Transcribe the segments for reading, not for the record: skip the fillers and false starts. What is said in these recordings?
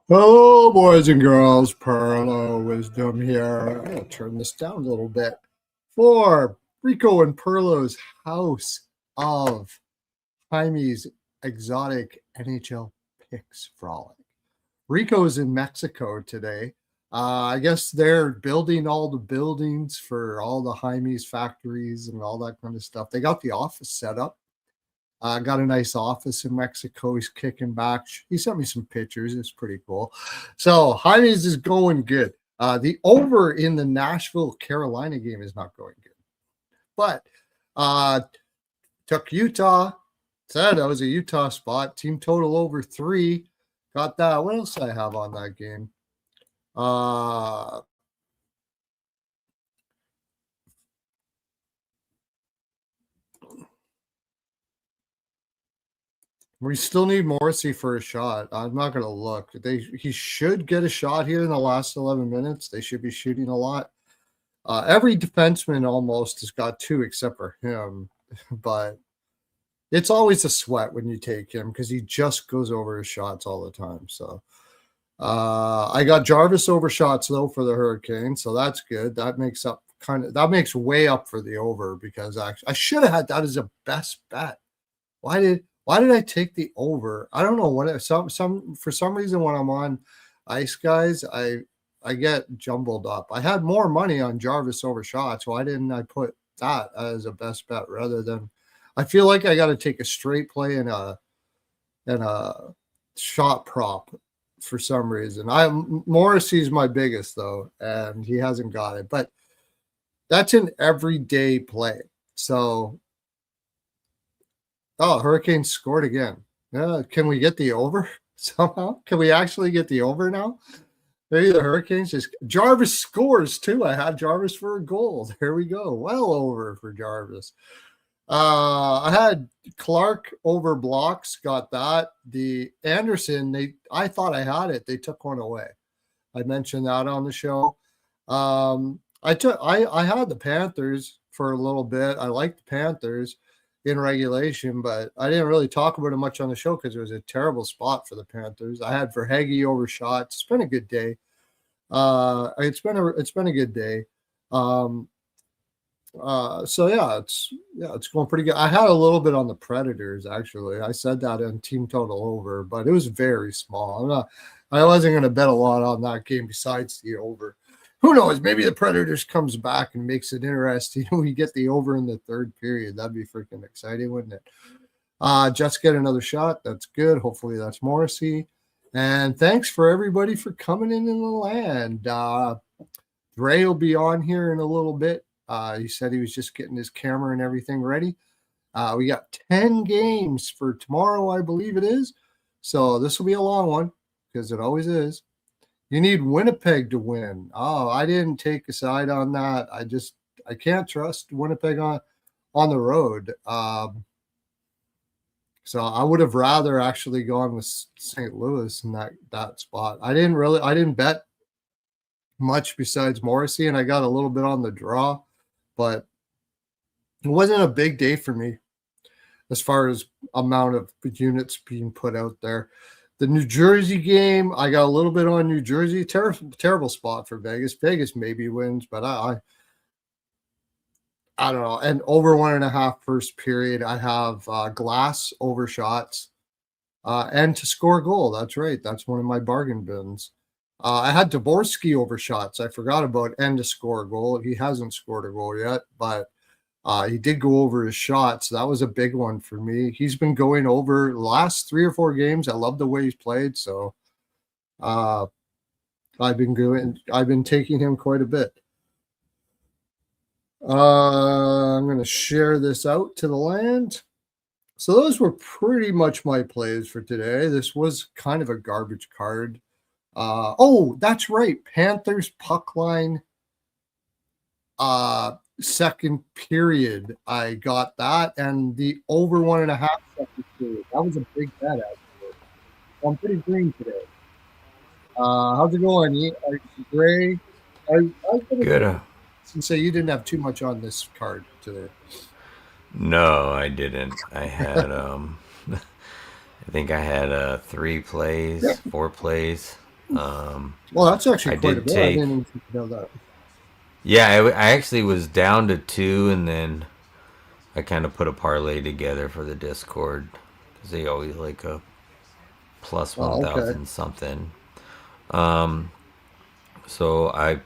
Hello, boys and girls. Pearlo Wisdom here. I'll turn this down a little bit for Rico and Pearlo's House of Hymes Exotic NHL Picks Frolic. Rico's in Mexico today. I guess they're building all the buildings for all the Hymes factories and all that kind of stuff. They got the office set up. Got a nice office in Mexico. He's kicking back. He sent me some pictures. It's pretty cool. So Hymes is going good. The over in the Nashville, Carolina game is not going good. But took Utah. Said that was a Utah spot. Team total over 3. Got that. What else I have on that game? We still need Morrissey for a shot. I'm not going to look. He should get a shot here in the last 11 minutes. They should be shooting a lot. Every defenseman almost has got 2 except for him, but it's always a sweat when you take him because he just goes over his shots all the time. So I got Jarvis over shots though for the Hurricanes, so that's good. That makes way up for the over because actually I should have had that as a best bet. Why did I take the over? I don't know what for some reason when I'm on ice, guys, I get jumbled up. I had more money on Jarvis over shots. Why didn't I put that as a best bet rather than? I feel like I got to take a straight play and a shot prop for some reason. Morrissey's my biggest though, and he hasn't got it. But that's an everyday play. So. Oh, Hurricanes scored again. Can we get the over somehow? Can we actually get the over now? Maybe the Hurricanes Jarvis scores too. I had Jarvis for a goal. There we go. Well over for Jarvis. I had Clark over blocks. Got that. The Anderson, I thought I had it. They took one away. I mentioned that on the show. I had the Panthers for a little bit. I liked the Panthers in regulation, but I didn't really talk about it much on the show because it was a terrible spot for the Panthers. I had Verhaeghe over shots. It's been a good day. It's been a good day. So it's going pretty good. I had a little bit on the Predators actually. I said that in team total over, but it was very small. I wasn't going to bet a lot on that game besides the over. Who knows? Maybe the Predators comes back and makes it interesting. We get the over in the third period. That'd be freaking exciting, wouldn't it? Jets get another shot. That's good. Hopefully that's Morrissey. And thanks for everybody for coming in the land. Dre will be on here in a little bit. He said he was just getting his camera and everything ready. We got 10 games for tomorrow, I believe it is. So this will be a long one because it always is. You need Winnipeg to win. Oh, I didn't take a side on that. I can't trust Winnipeg on the road. So I would have rather actually gone with St. Louis in that spot. I didn't bet much besides Morrissey, and I got a little bit on the draw, but it wasn't a big day for me as far as amount of units being put out there. The New Jersey game, I got a little bit on New Jersey. Terrible spot for Vegas. Vegas maybe wins, but I don't know. And over 1.5 first period, I have Glass over shots and to score a goal. That's right. That's one of my bargain bins. I had Dvorsky over shots. I forgot about and to score a goal. He hasn't scored a goal yet, but he did go over his shots. That was a big one for me. He's been going over the last 3 or 4 games. I love the way he's played. So I've been taking him quite a bit. I'm going to share this out to the land. So those were pretty much my plays for today. This was kind of a garbage card. That's right. Panthers puck line. Second period, I got that, and the over 1.5 second period. That was a big bet, actually. I'm pretty green today. How's it going? Are you gray? I was Good. say you didn't have too much on this card today. No, I didn't. I had I think I had 3 plays, 4 plays. Well, that's actually I quite a did bit. I take. didn't even think about that. Yeah, I actually was down to two, and then I kind of put a parlay together for the Discord because they always like a plus one Oh, okay. thousand something. So I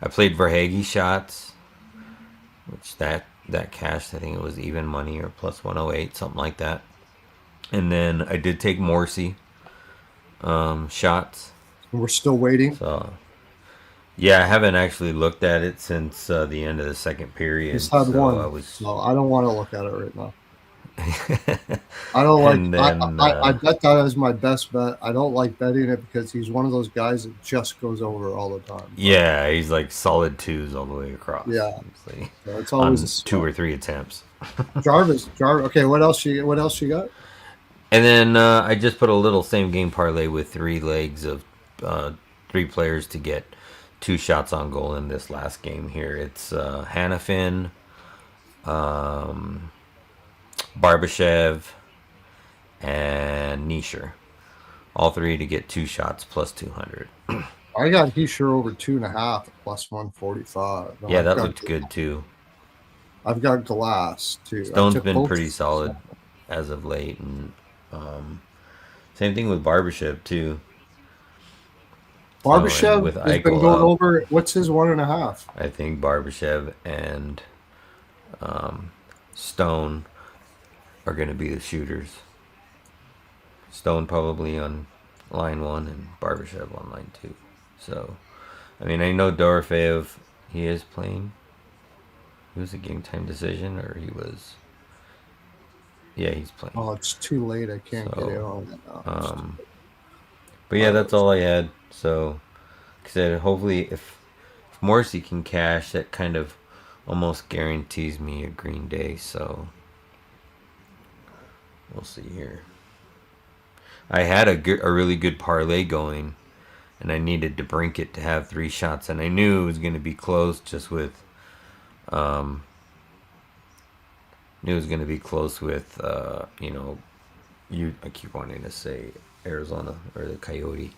played Verhage shots, which that cashed. I think it was even money or plus 108, something like that. And then I did take Morrissey shots. We're still waiting. So yeah, I haven't actually looked at it since the end of the second Just period. had So I one, was, so I don't want to look at it right now. I don't like. and I, then I bet that as my best bet. I don't like betting it because he's one of those guys that just goes over all the time. But yeah, he's like solid twos all the way across. yeah, It's like so it's always a on two sweat. or three attempts. Jarvis. Okay, what else you? What else you got? And then I just put a little same game parlay with three legs of uh, three players to get two shots on goal in this last game here. It's Hanifin, Barbashev, and Nisher. All three to get two shots plus 200. I got Heisher over 2.5 plus 145. No, Yeah, that looked good too. I've got Glass too. I Stone's took been both. pretty solid as of late, and same thing with Barbashev too. So, and Barbashev with has been Eichel going out, over. What's his 1.5? I think Barbashev and Stone are going to be the shooters. Stone probably on line one and Barbashev on line two. So, I mean, I know Dorofeyev, he is playing. He was a game time decision, or he was. Yeah, he's playing. Oh, it's too late. I can't get it So, on. No, but yeah, that's all I had. So, like I said, hopefully, if Morrissey can cash, that kind of almost guarantees me a green day. So, we'll see here. I had a really good parlay going, and I needed to brink it to have three shots, and I knew it was going to be close just with knew it was going to be close with I keep wanting to say Arizona or the Coyote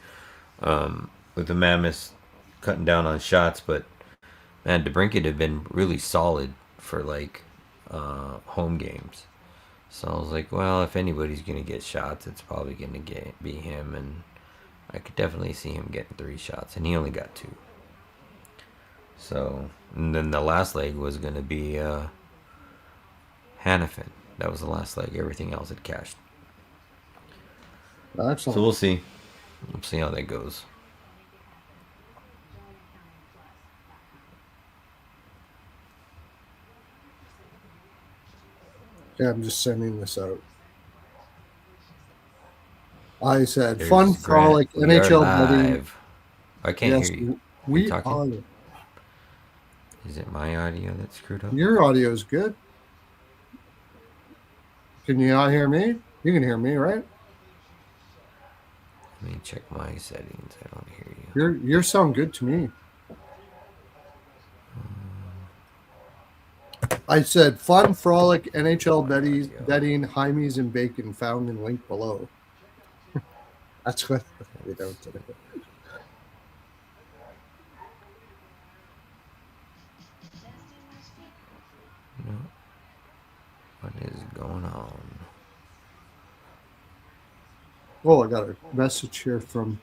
with the Mammoths cutting down on shots, but man, DeBrinket had been really solid for like home games. So I was like, well, if anybody's gonna get shots, it's probably gonna be him, and I could definitely see him getting three shots, and he only got two. So, and then the last leg was gonna be Hanifin. That was the last leg. Everything else had cashed. So excellent. we'll see. We'll see how that goes. Yeah, I'm just sending this out. I said, fun, There's Grant. frolic, We are NHL betting. live. I can't Yes, hear you. Are you we talking? are. Is it my audio that's screwed up? Your audio is good. Can you not hear me? You can hear me, right? Let me check my settings. I don't hear you. You sound good to me. I said, fun, frolic, NHL betting, Hymes and bacon found in link below. That's what we don't today. No. What is going on? Oh, I got a message here from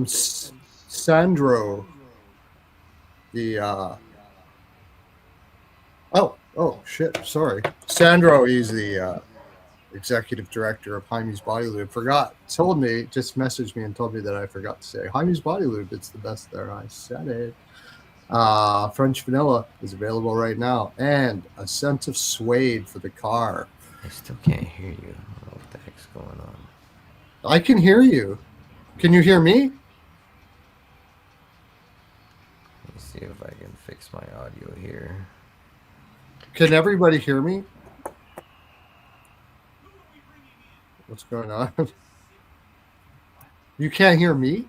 Sandro. The oh shit, sorry. Sandro, he's the executive director of Hymes Body Lube. Just messaged me and told me that I forgot to say Hymes Body Lube. It's the best there. I said it. French vanilla is available right now, and a scent of suede for the car. I still can't hear you. I don't know what the heck's going on. I can hear you. Can you hear me? Let me see if I can fix my audio here. Can everybody hear me? What's going on? You can't hear me?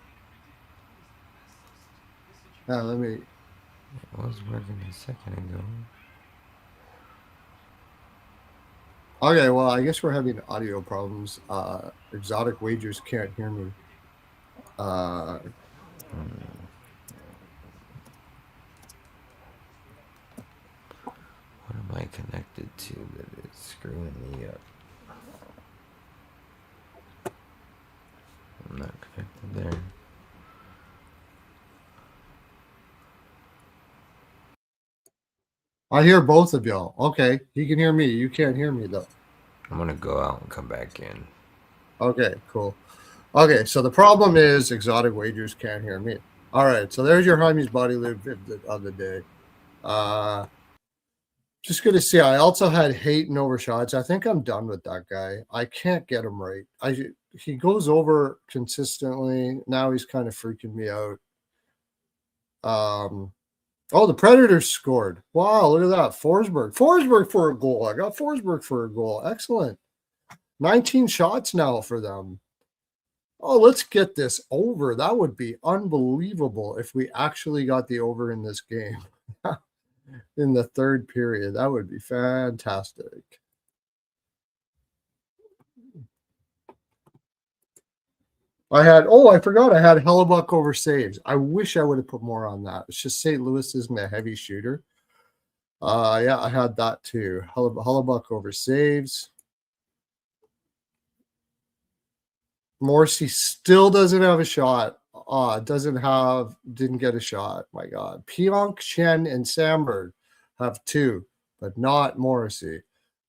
Let me. It was working a second ago. Okay, well, I guess we're having audio problems. Exotic Wagers can't hear me. Uh, What am I connected to that is screwing me up? I'm not connected there. I hear both of y'all. Okay, he can hear me. You can't hear me though. I'm gonna go out and come back in. Okay, cool. Okay, so the problem is exotic wagers can't hear me. All right, so there's your Hymes body lube of the day. Just good to see. I also had Hayton over shots. I think I'm done with that guy. I can't get him right. He goes over consistently. Now he's kind of freaking me out. Oh, the Predators scored. Wow, look at that. Forsberg for a goal. I got Forsberg for a goal. Excellent. 19 shots now for them. Oh, let's get this over. That would be unbelievable if we actually got the over in this game in the third period. That would be fantastic. I forgot I had Hellebuck over saves. I wish I would have put more on that. It's just St. Louis isn't a heavy shooter. Yeah, I had that too. Hellebuck over saves. Morrissey still doesn't have a shot. Didn't get a shot. My God. Pionk, Chen, and Sandberg have two, but not Morrissey.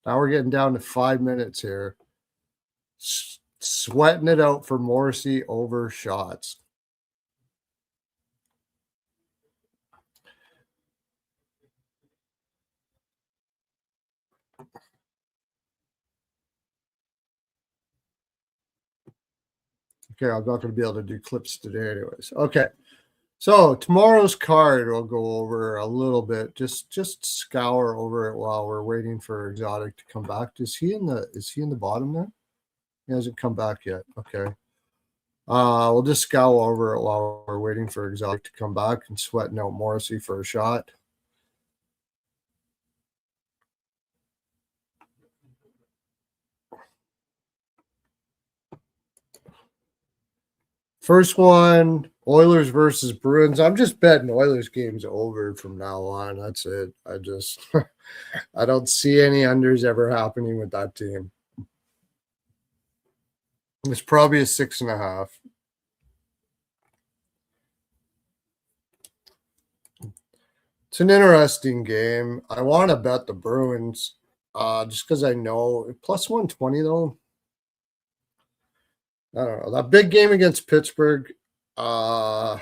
Now we're getting down to 5 minutes here. Sweating it out for Morrissey over shots. Okay, I'm not going to be able to do clips today anyways. Okay. So tomorrow's card we'll go over a little bit. Just scour over it while we're waiting for Exotic to come back. Is he in the bottom there? He hasn't come back yet. Okay. We'll just scour over it while we're waiting for Exotic to come back and sweating out Morrissey for a shot. First one, Oilers versus Bruins. I'm just betting Oilers games over from now on. That's it. I don't see any unders ever happening with that team. It's probably a 6.5. It's an interesting game. I want to bet the Bruins just because I know plus 120 though. I don't know. That big game against Pittsburgh, I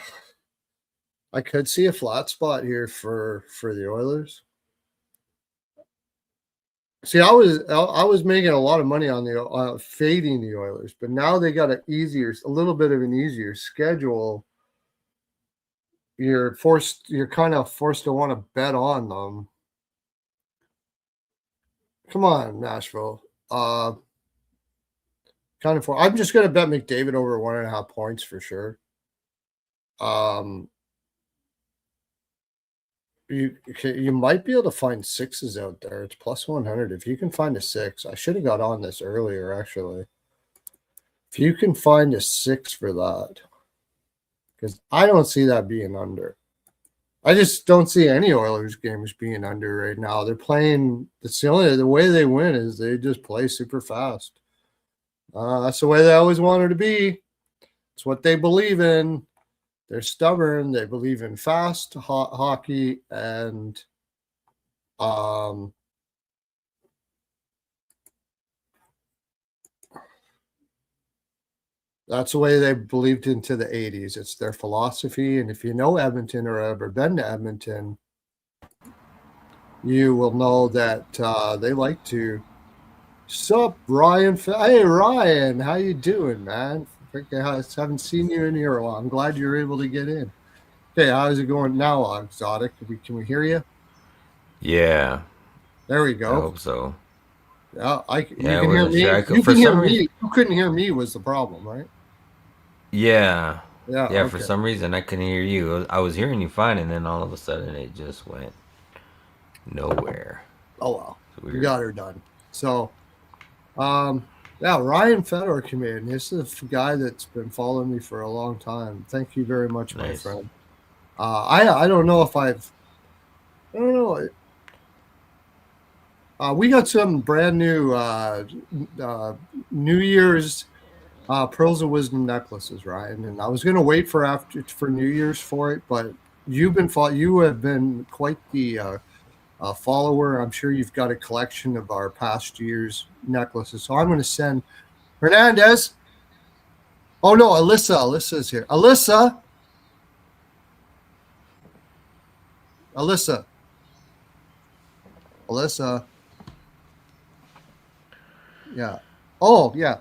could see a flat spot here for the Oilers. See, I was making a lot of money on the fading the Oilers, but now they got a little bit of an easier schedule. You're kind of forced to want to bet on them. Come on, Nashville. I'm just going to bet McDavid over 1.5 points for sure. You might be able to find sixes out there. It's plus 100. If you can find a six, I should have got on this earlier actually. If you can find a six for that, because I don't see that being under. I just don't see any Oilers games being under right now. They're playing. The way they win is they just play super fast. That's the way they always wanted to be. It's what they believe in. They're stubborn. They believe in fast hockey, and that's the way they believed into the 80s. It's their philosophy. And if you know Edmonton or ever been to Edmonton, you will know that they like to. Sup, Ryan? Hey, Ryan, how you doing, man? I haven't seen you in here a while. I'm glad you're able to get in. Okay, how's it going now, Exotic? Can we hear you? Yeah. There we I go. hope so. Yeah, you Yeah, can hear me. sure. You For can hear some me. reason, You couldn't hear me was the problem, right? yeah, Yeah. yeah. For Okay. some reason, I couldn't hear you. I was hearing you fine, and then all of a sudden, it just went nowhere. Oh well, It's we weird. got her done. So, Yeah, Ryan Fedor came in. This is a guy that's been following me for a long time. Thank you very much, my Nice. friend. I don't know if I don't know. We got some brand new uh, New Year's pearls of wisdom necklaces, Ryan, and I was going to wait for after for New Year's for it, but you have been quite the follower. I'm sure you've got a collection of our past year's necklaces, so I'm going to send Hernandez. Oh no, Alyssa. Alyssa's here. Alyssa, Alyssa. Yeah. Oh yeah.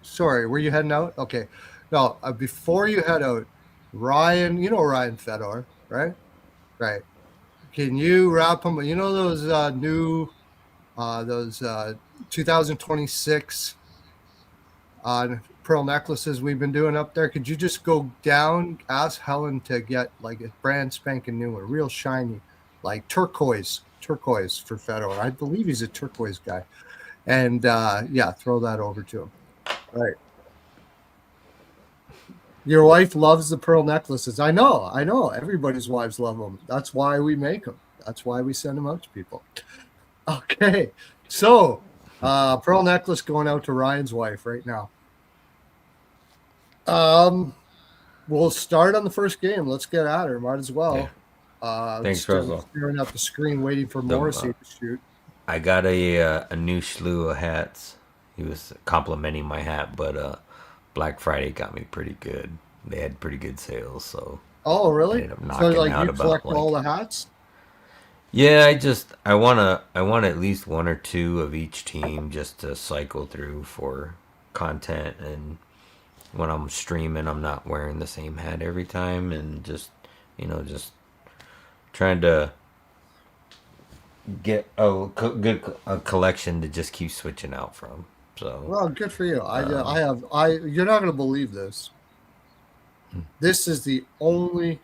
Sorry. Were you heading out? Okay. No. Before you head out, Ryan. You know Ryan Fedor, right? Right. Can you wrap them? You know those new those 2026 pearl necklaces we've been doing up there. Could you just go down, ask Helen to get like a brand spanking new one, real shiny, like turquoise for Fedor. I believe he's a turquoise guy, and yeah, throw that over to him. Right. Your wife loves the pearl necklaces. I know. I know. Everybody's wives love them. That's why we make them. That's why we send them out to people. Okay. So, pearl necklace going out to Ryan's wife right now. We'll start on the first game. Let's get at her. Might as well. Thanks, Still Russell. staring at the screen, waiting for Morrissey to shoot. I got a new slew of hats. He was complimenting my hat, but Black Friday got me pretty good. They had pretty good sales, so Oh, I really? ended up So, knocking like, out you about collect all like the hats? yeah. I want at least one or two of each team just to cycle through for content, and when I'm streaming, I'm not wearing the same hat every time, and just just trying to get a collection to just keep switching out from. So, Well, good for you. I um, have I. You're not going to believe this. This is the only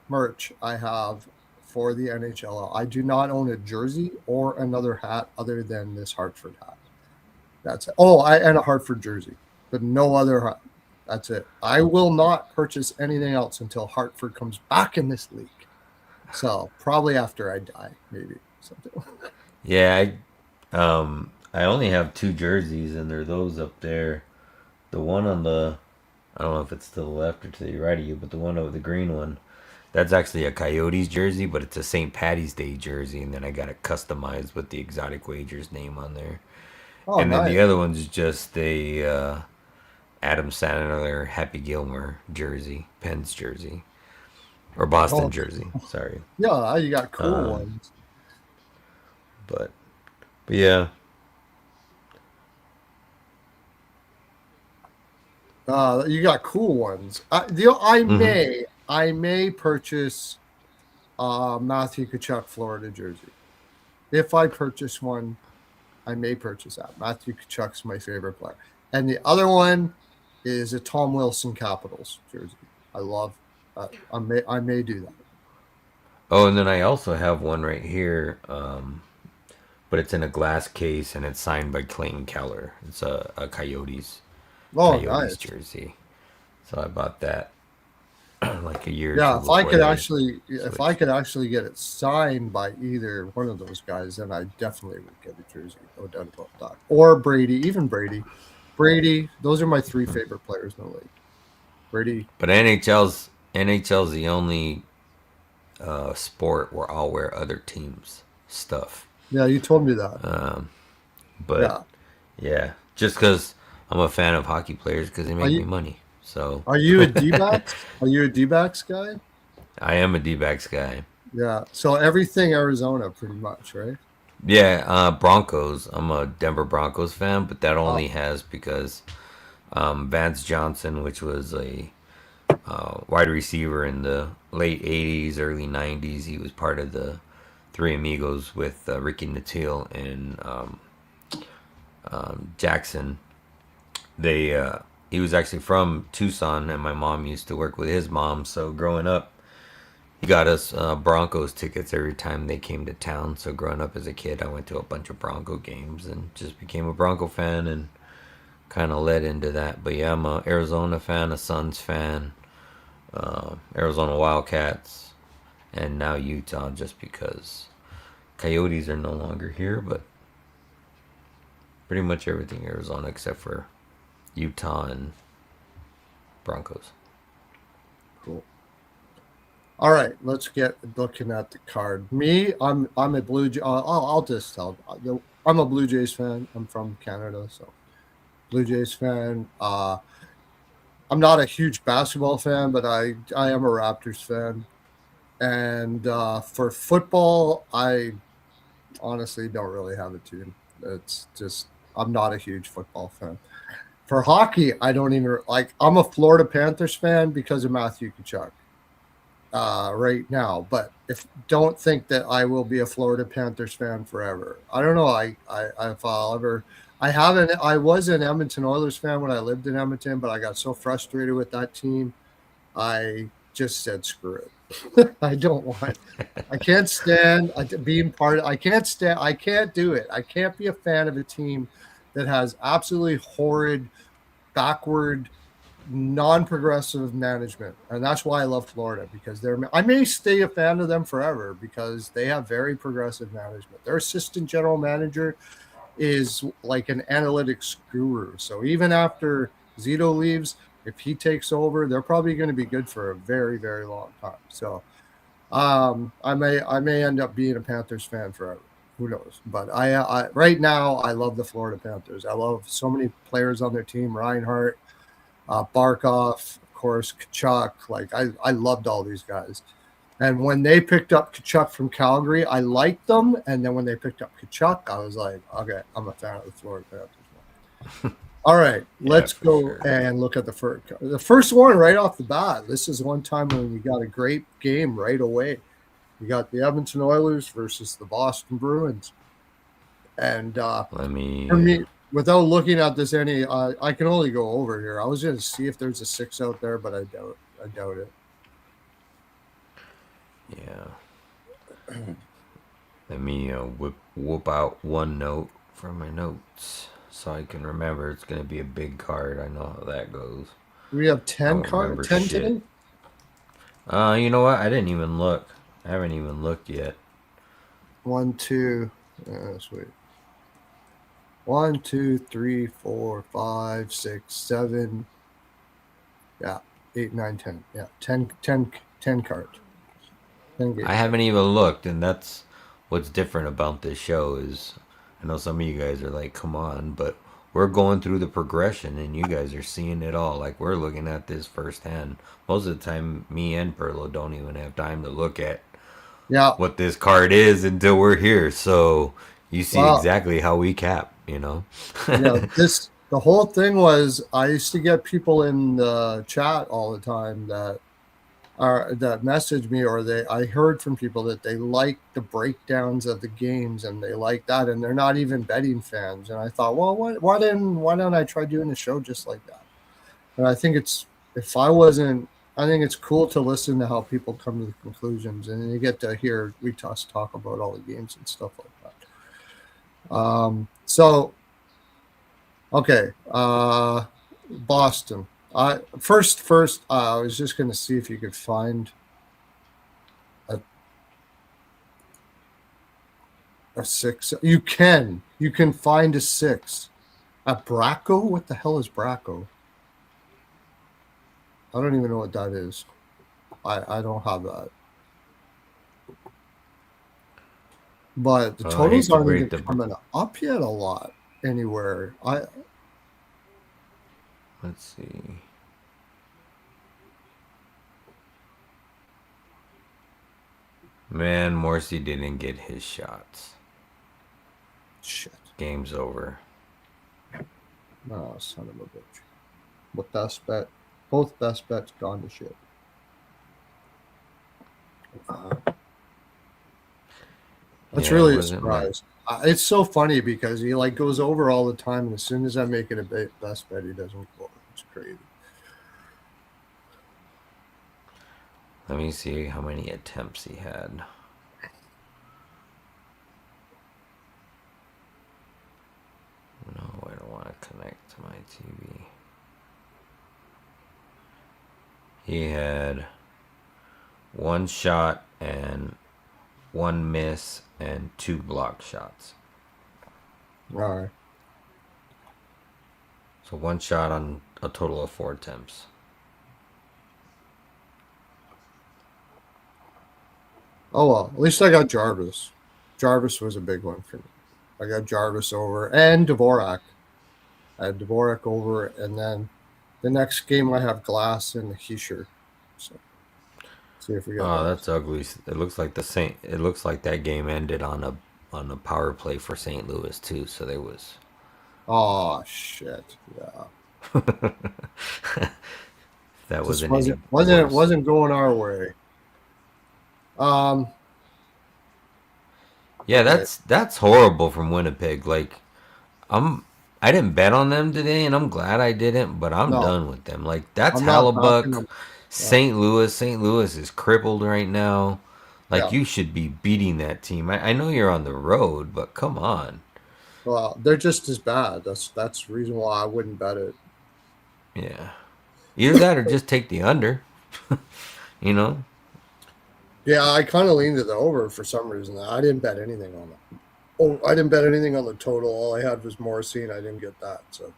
merch I have for the NHL. I do not own a jersey or another hat other than this Hartford hat. That's it. Oh, and a Hartford jersey, but no other hat. That's it. I will not purchase anything else until Hartford comes back in this league. So probably after I die, maybe something. yeah, I only have two jerseys, and they're those up there. The one on the I don't know if it's to the left or to the right of you, but the one over the green one, that's actually a Coyotes jersey, but it's a St. Patty's Day jersey, and then I got it customized with the Exotic Wagers name on there. Oh, And then nice. the other one's just a Adam Sandler Happy Gilmore jersey, Pens jersey, or Boston Oh, jersey. Sorry, yeah, you got cool um, ones. but but yeah. You got cool ones. I Hmm. may purchase Matthew Kachuk Florida jersey. If I purchase one, I may purchase that. Matthew Kachuk's my favorite player, and the other one is a Tom Wilson Capitals jersey. I love. I may do that. Oh, and then I also have one right here, but it's in a glass case and it's signed by Clayton Keller. It's a Oh, Coyotes nice. jersey. So I bought that like a year or Yeah, two before they if I switched. could actually get it signed by either one of those guys, then I definitely would get a jersey, no doubt about that. Or Brady, even Brady. Those are my three favorite players in the league. Brady. But NHL's the only sport where I'll wear other teams' stuff. Yeah, you told me that. But Yeah. yeah, just because I'm a fan of hockey players because they Are make me you money. So are you a D-backs? Are you a D-backs guy? I am a D-backs guy. Yeah. So everything Arizona, pretty much, right? Yeah, Broncos. I'm a Denver Broncos fan, but that only Oh, has because Vance Johnson, which was a wide receiver in the late '80s, early '90s, he was part of the Three Amigos with Ricky Natil and Jackson. They He was actually from Tucson, and my mom used to work with his mom. So growing up, he got us Broncos tickets every time they came to town. So growing up as a kid, I went to a bunch of Bronco games and just became a Bronco fan. And kind of led into that. But yeah, I'm a Arizona fan, a Suns fan, Arizona Wildcats, and now Utah just because Coyotes are no longer here, but pretty much everything Arizona except for Utah and Broncos. Cool. All right, let's get looking at the card. Me, I'm a Blue Jay. I'll just tell. I'm a Blue Jays fan. I'm from Canada, so Blue Jays fan. I'm not a huge basketball fan, but I am a Raptors fan. And for football, I honestly don't really have a team. It's just I'm not a huge football fan. For hockey, I don't even like. I'm a Florida Panthers fan because of Matthew Tkachuk right now. But if don't think that I will be a Florida Panthers fan forever. I don't know. If I'll ever. I haven't. I was an Edmonton Oilers fan when I lived in Edmonton, but I got so frustrated with that team, I just said screw it. I don't want. I can't stand being part of. I can't stand. I can't do it. I can't be a fan of a team that has absolutely horrid, backward, non-progressive management, and that's why I love Florida because they're. I may stay a fan of them forever because they have very progressive management. Their assistant general manager is like an analytics guru. So even after Zito leaves, if he takes over, they're probably going to be good for a very, very long time. So I may end up being a Panthers fan forever. Who knows? But I right now I love the Florida Panthers. I love so many players on their team: Reinhardt, Barkov, of course, Kachuk. Like I loved all these guys. And when they picked up Kachuk from Calgary, I liked them. And then when they picked up Kachuk, I was like, okay, I'm a fan of the Florida Panthers. All right, let's go sure. and look at the first one right off the bat. This is one time when we got a great game right away. We got the Edmonton Oilers versus the Boston Bruins. And Let me. for me, without looking at this I can only go over here. I was going to see if there's a 6 out there, but I doubt it. Yeah. Let me whoop out one note from my notes so I can remember. It's gonna be a big card. I know how that goes. We have 10 cards. 10 today. You know what? I didn't even look. I haven't even looked yet. 1, 2. Sweet. 1, 2, 3, 4, 5, 6, 7. Yeah, 8, 9, 10. Yeah, 10 cards. 10 I haven't even looked, and that's what's different about this show is I know some of you guys are like, come on, but we're going through the progression and you guys are seeing it all. Like we're looking at this firsthand. Most of the time me and Pearlo don't even have time to look at what this card is until we're here. So you see exactly how we cap, you know? The whole thing was I used to get people in the chat all the time that messaged me, or I heard from people that they like the breakdowns of the games and they like that, and they're not even betting fans. And I thought, well, why don't I try doing a show just like that? And I think I think it's cool to listen to how people come to the conclusions, and you get to hear us talk about all the games and stuff like that. Okay, Boston. First, I was just going to see if you could find a 6. You can find a 6. A Bracco? What the hell is Bracco? I don't even know what that is. I don't have that. But the totals aren't even coming up yet a lot anywhere. Let's see. Man, Morrissey didn't get his shots. Shit. Game's over. Oh, son of a bitch. What best bet? Both best bets gone to shit. That's really a surprise. It's so funny because he goes over all the time, and as soon as I make it a best bet, he doesn't go. It's crazy. Let me see how many attempts he had. No, I don't want to connect to my TV. He had one shot and one miss and 2 block shots. All right. So 1 shot on a total of 4 attempts. Oh well, at least I got Jarvis. Jarvis was a big one for me. I got Jarvis over and Dvorak. I had Dvorak over, and then the next game I have Glass and Heischer. So see if we get Oh, those. that's ugly. It looks like the Saint. It looks like that game ended on a power play for St. Louis too. So there was. Oh shit! Yeah, That just wasn't any wasn't worse. going our way. Um. Yeah, Okay. that's horrible from Winnipeg. Like I'm. I didn't bet on them today, and I'm glad I didn't. But I'm No, done with them. Like that's I'm not backing Hellebuck, them. Yeah. St. Louis. St. Louis is crippled right now. Like Yeah. you should be beating that team. I know you're on the road, but come on. Well, they're just as bad. That's the reason why I wouldn't bet it. Yeah. Either that or just take the under. You know. Yeah, I kind of leaned to the over for some reason. I didn't bet anything on it. Oh, I didn't bet anything on the total. All I had was Morrissey, and I didn't get that. So,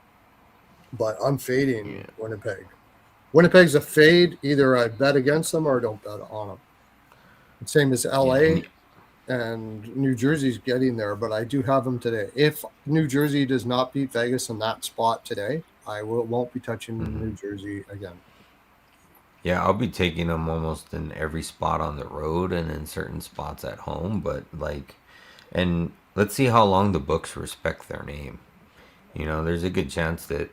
but I'm fading Yeah. Winnipeg. Winnipeg's a fade. Either I bet against them or I don't bet on them. Same as Yeah. LA and New Jersey's getting there, but I do have them today. If New Jersey does not beat Vegas in that spot today, I won't be touching Mhm. New Jersey again. Yeah, I'll be taking them almost in every spot on the road and in certain spots at home. But like, and let's see how long the books respect their name. You know, there's a good chance that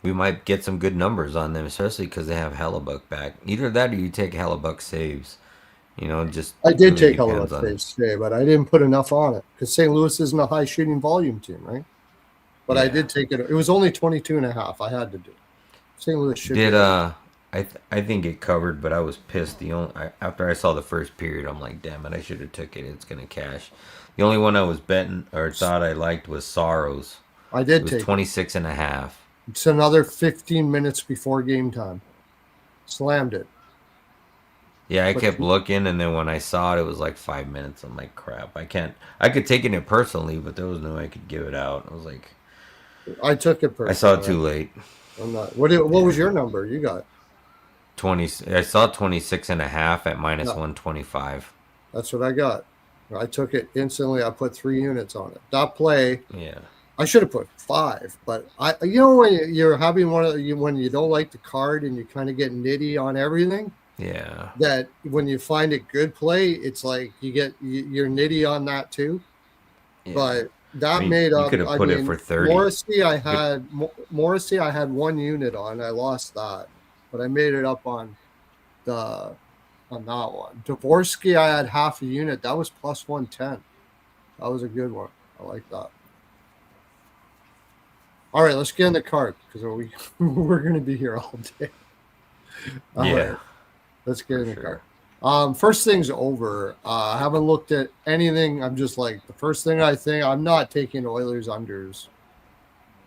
we might get some good numbers on them, especially because they have Hellebuck back. Either that or you take Hellebuck saves. You know, it just I did really take depends Hellebuyck on. Saves today, but I didn't put enough on it because St. Louis isn't a high shooting volume team, right? But I Yeah. did take it. It was only 22 and a half. I had to do it. St. Louis should Did get it. I think it covered, but I was pissed. After I saw the first period, I'm like, damn it, I should have took it. It's gonna cash. The only one I was betting or thought I liked was Sorrows. I It did was take it. 26 and a half. It's another 15 minutes before game time. Slammed it. Yeah, I But kept looking, and then when I saw it, it was like 5 minutes. I'm like, crap, I can't. I could take it personally, but there was no way I could give it out. I was like, I took it I saw it personally. too late. I'm not. What was Yeah, your number? You got 20. I saw 26 and a half at minus yeah. 125. That's what I got. I took it instantly. I put 3 units on it. That play, Yeah, I should have put 5, but you know, when you're having when you don't like the card and you kind of get nitty on everything, yeah. that when you find a good play, it's like you're nitty on that too. Yeah. But I that mean, made you up. could have I put it for mean, 30. You could, Morrissey. I had 1 unit on. I lost that, but I made it up the on that one. Dvorsky, I had half a unit. That was plus 110. That was a good one. I like that. All right, let's get in the cart because we're going to be here all day. All yeah, right, let's get for in the cart. sure. First thing's over. I haven't looked at anything. I'm just like the first thing I think. I'm not taking Oilers unders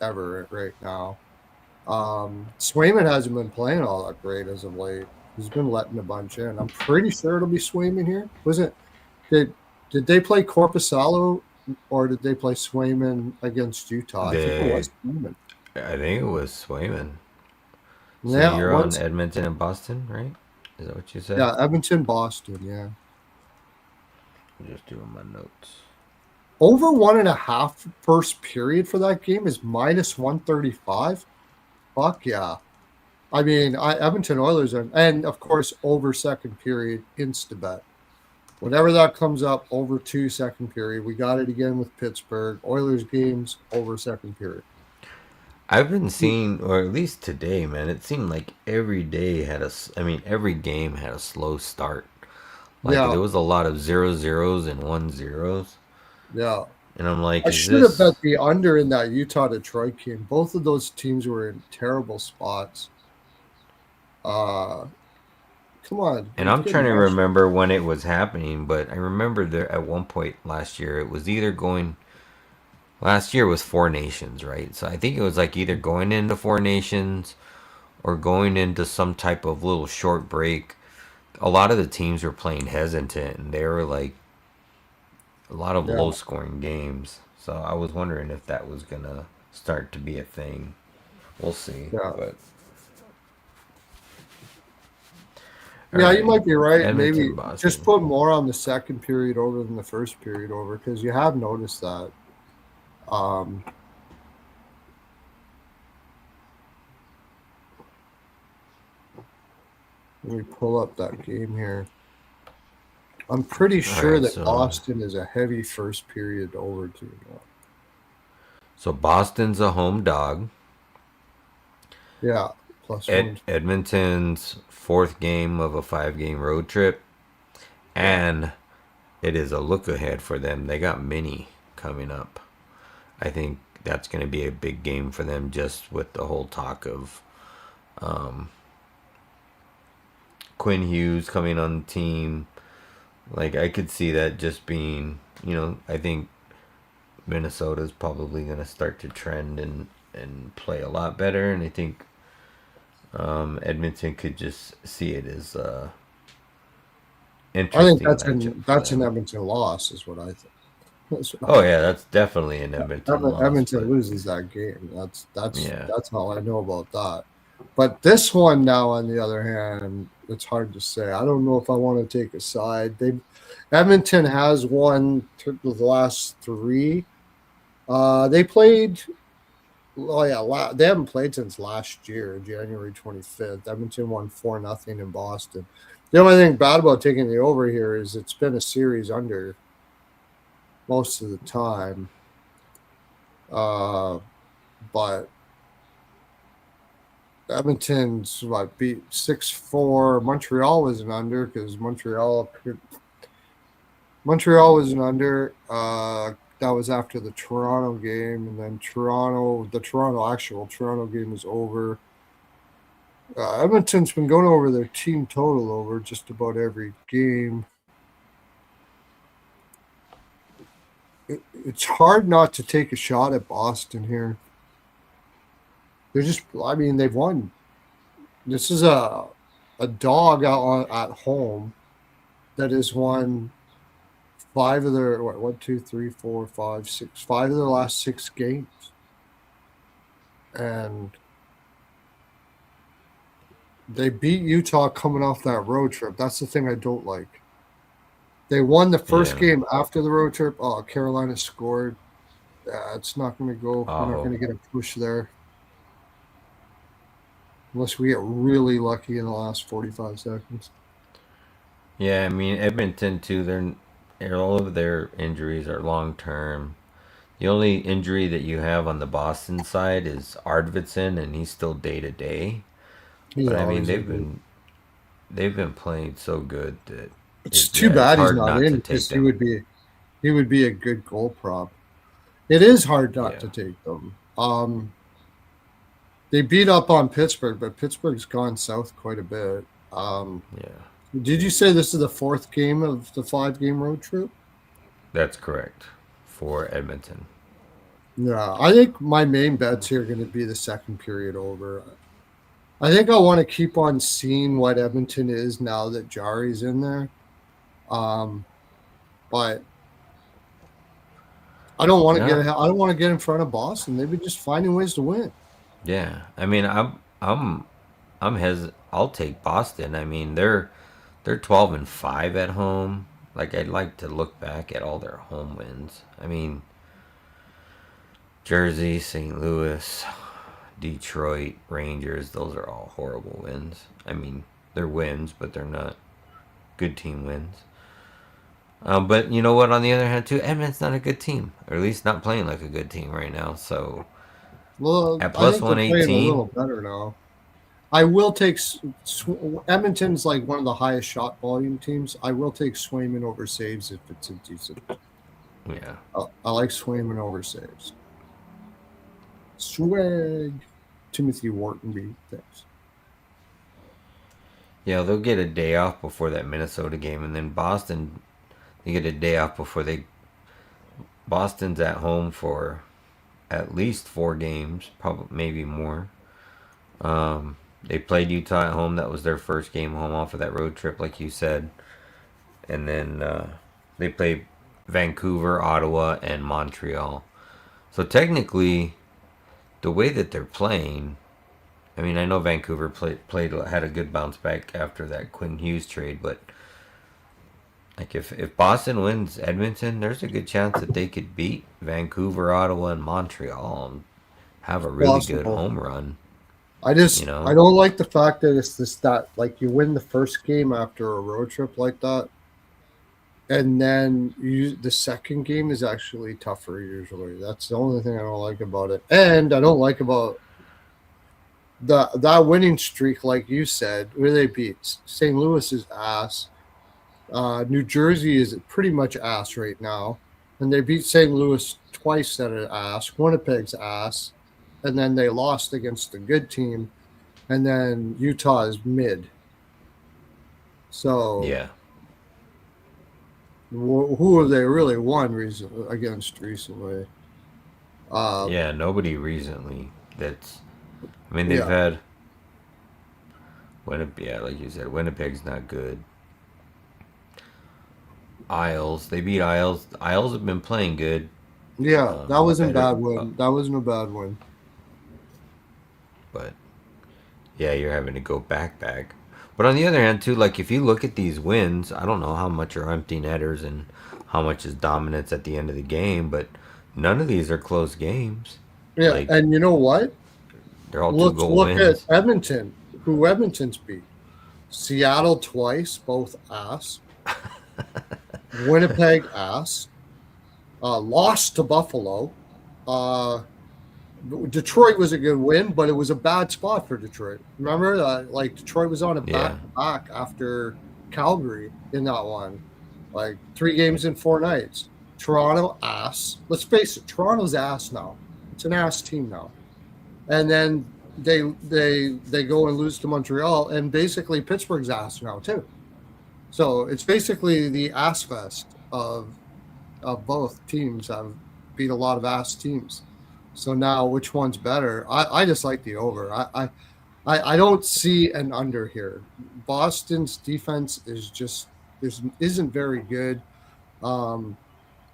ever right now. Swayman hasn't been playing all that great as of late. He's been letting a bunch in. I'm pretty sure it'll be Swayman here. Was it? Did did they play Corpusalo or did they play Swayman against Utah? I think it The was Swayman. I think it was Swayman. So Yeah, you're on once. Edmonton and Boston, right? Is that what you said? Yeah, Edmonton, Boston. Yeah, I'm just doing my notes. over 1.5 first period for that game is minus 135. Fuck yeah. I mean, Edmonton Oilers are, and of course, over second period, Instabet. Whenever that comes up, over 2 second period. We got it again with Pittsburgh. Oilers games, over second period. I've been seeing, or at least today, man. It seemed like every day had I mean, every game had a slow start. Like Yeah, there was a lot of 0-0s and 1-0s, yeah. and I'm like, I is should have this? bet the under in that Utah Detroit game. Both of those teams were in terrible spots. Uh, Come on. And Let's I'm get trying to Nash. remember when it was happening, but I remember there at one point last year it was either going Last year was Four Nations, right? So I think it was like either going into Four Nations or going into some type of little short break. A lot of the teams were playing hesitant, and they were like a lot of Yeah, low scoring games. So I was wondering if that was gonna start to be a thing. We'll see. yeah. But all Yeah, you right, might be right. Maybe Edmonton, just Boston. put more on the second period over than the first period over because you have noticed that. Um, Let me pull up that game here. I'm pretty All sure right, that so Boston is a heavy first period over team. Boston's a home dog. Yeah, plus one. Edmonton's fourth game of a 5 game road trip, Yeah, and it is a look ahead for them. They got Mini coming up. I think that's going to be a big game for them, just with the whole talk of Quinn Hughes coming on the team. Like I could see that just being, I think Minnesota's probably going to start to trend and play a lot better, and I think Edmonton could just see it as a I think interesting matchup for that's an them. Edmonton loss, is what I think. That's what Oh yeah, that's definitely an Edmonton loss, Edmonton but loses that game. yeah, That's all I know about that. But this one now, on the other hand, it's hard to say. I don't know if I want to take a side. They Edmonton has won the last three. They played. Oh yeah, they haven't played since last year, January 25th. Edmonton won 4-0 in Boston. The only thing bad about taking the over here is it's been a series under most of the time. Uh, but Edmonton's what beat 6-4. Montreal was an under because Montreal was an under. That was after the Toronto game, and then the Toronto game was over. Edmonton's been going over their team total over just about every game. It's hard not to take a shot at Boston here. I mean, they've won. This is a dog at home that has won five of their what, 5 of their last 6 games, and they beat Utah coming off that road trip. That's the thing I don't like. They won the first yeah. game after the road trip. Oh, Carolina scored. It's not going to go. We're not Aho. going to get a push there unless we get really lucky in the last 45 seconds. Yeah, I mean Edmonton too. All of their injuries are long term. The only injury that you have on the Boston side is Arvidsson, and he's still day to day. He's But I mean always injured. they've been playing so good that It's too yeah, it's bad he's hard not not in to take because them. he would be a good goal prop. It is hard not Yeah, to take them. They beat up on Pittsburgh, but Pittsburgh's gone south quite a bit. yeah, Did you say this is the fourth game of the 5 game road trip? that's correct for Edmonton. Yeah, I think my main bets here are going to be the second period over. I think I want to keep on seeing what Edmonton is now that Jari's in there. Um, but Yeah, I don't want to get in front of Boston. They've been just finding ways to win. yeah. I mean, I'll take Boston. I mean, they're 12-5 at home. Like I'd like to look back at all their home wins. I mean, Jersey, St. Louis, Detroit, Rangers, those are all horrible wins. I mean, they're wins, but they're not good team wins. But you know what? On the other hand, too, Edmonton's not a good team, or at least not playing like a good team right now. So Well, at I plus think they're one playing a eighteen, little better now. I will take Edmonton's like one of the highest shot volume teams. I will take Swayman over saves if it's a decent. yeah, I like Swayman over saves. Swag. Timothy Wharton thanks. yeah, they'll get a day off before that Minnesota game, and then Boston, they get a day off before they. Boston's at home for at least 4 games, probably maybe more. They played Utah at home. That was their first game home off of that road trip, like you said. And then they played Vancouver, Ottawa, and Montreal. So technically, the way that they're playing, I mean, I know Vancouver played had a good bounce back after that Quinn Hughes trade, but like if Boston wins Edmonton, there's a good chance that they could beat Vancouver, Ottawa, and Montreal and have a really good Possible. home run. You I know? don't like the fact that it's this that like you win the first game after a road trip like that, and then the second game is actually tougher usually. That's the only thing I don't like about it. And I don't like about that winning streak, like you said, where they beat St. Louis's ass. New Jersey is pretty much ass right now, and they beat St. Louis twice at an ass, Winnipeg's ass, and then they lost against a good team, and then Utah is mid. So Yeah. who have they really won against recently? Yeah, nobody recently that's. I mean, they've Yeah, had Winnipeg. Yeah, like you said, Winnipeg's not good. Isles, they beat Isles. Isles have been playing good. yeah, that wasn't a Better, bad win. That wasn't a bad win. but yeah, you're having to go back. But on the other hand, too, like if you look at these wins, I don't know how much are empty netters and how much is dominance at the end of the game, but none of these are close games. Yeah, Like and you know what? they're all two Let's goal look at wins. Edmonton. Who Edmonton's beat? Seattle twice, both ass. Winnipeg ass. Lost to Buffalo. Uh, Detroit was a good win, but it was a bad spot for Detroit. Remember, like Detroit was on a back Yeah, to back after Calgary in that one, like 3 games in 4 nights. Toronto ass. Let's face it, Toronto's ass now. It's an ass team now. And then they go and lose to Montreal, and basically Pittsburgh's ass now too. So it's basically the ass fest of both teams have beat a lot of ass teams. So now, which one's better? I just like the over. I don't see an under here. Boston's defense isn't very good. Um,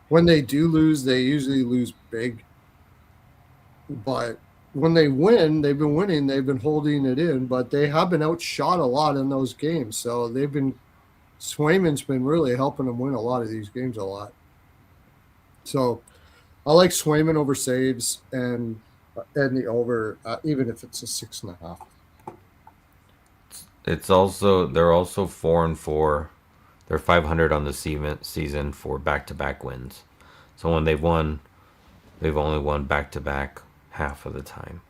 when they do lose, they usually lose big. But when they win, they've been winning. They've been holding it in, but they have been outshot a lot in those games. So Swayman's been really helping them win a lot of these games a lot. So I like Swayman over saves and the over, even if it's a 6.5. it's also they're also 4-4. They're 500 on the season for back-to-back wins. So when they've won, they've only won back-to-back half of the time.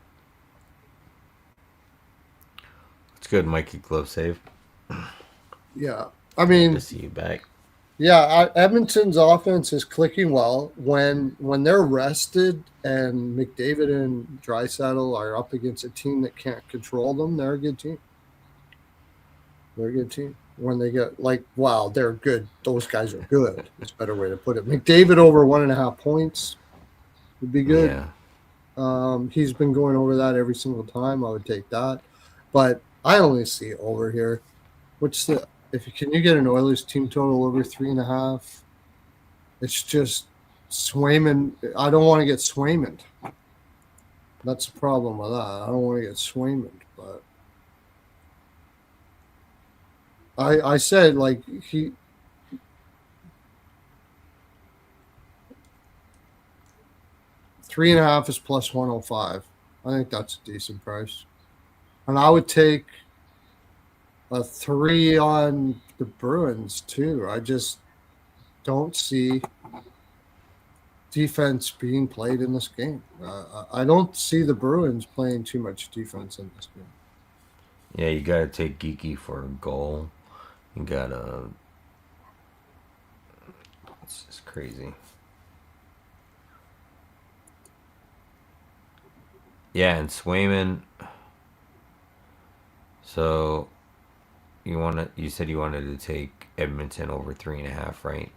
It's good, Mikey glove save. Yeah, I Good to mean, see you back. yeah, Edmonton's offense is clicking well when they're rested and McDavid and Draisaitl are up against a team that can't control them. They're a good team. They're a good team. When they get like, wow, they're good. Those guys are good. It's a better way to put it. McDavid over 1.5 points would be good. Yeah, He's been going over that every single time. I would take that, but I only see over here. What's the if can you get an Oilers team total over 3.5? It's just Swayman. I don't want to get Swayman. That's the problem with that. I don't want to get Swayman, but I said like 3.5 is plus 105. I think that's a decent price, and I would take a 3 on the Bruins too. I just don't see defense being played in this game. I don't see the Bruins playing too much defense in this game. yeah. You gotta take Geeky for a goal. You gotta. It's just crazy. Yeah, and Swayman. So you said you wanted to take Edmonton over 3.5, right?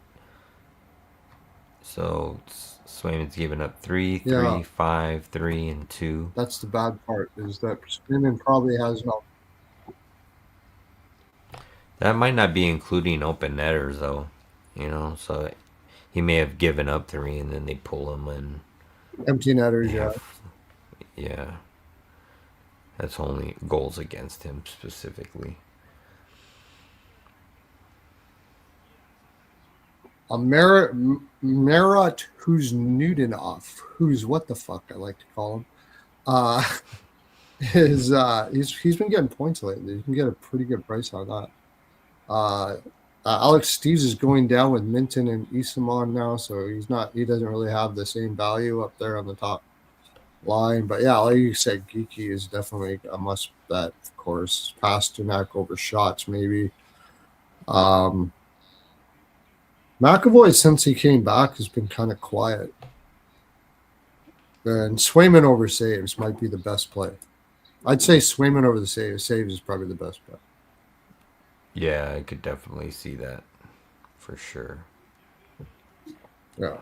So Swayman's giving up 3, Yeah, 3, 5, 3, and 2. that's the bad part is that Swayman probably has no. That might not be including open netters though, So he may have given up 3, and then they pull him, and Empty they netters, yeah. have, yeah, that's only goals against him specifically. A Marat who's Newtonov, who's what the fuck I like to call him. Uh, he's been getting points lately. You can get a pretty good price on that. Alex Steves is going down with Minton and Isamon now, so he doesn't really have the same value up there on the top line. But yeah, like you said, Geeky is definitely a must bet, of course. Pasternak over shots, maybe. Um, McAvoy, since he came back, has been kind of quiet. And Swayman over saves might be the best play. I'd say Swayman over the saves. Saves is probably the best bet. Yeah, I could definitely see that for sure. Yeah.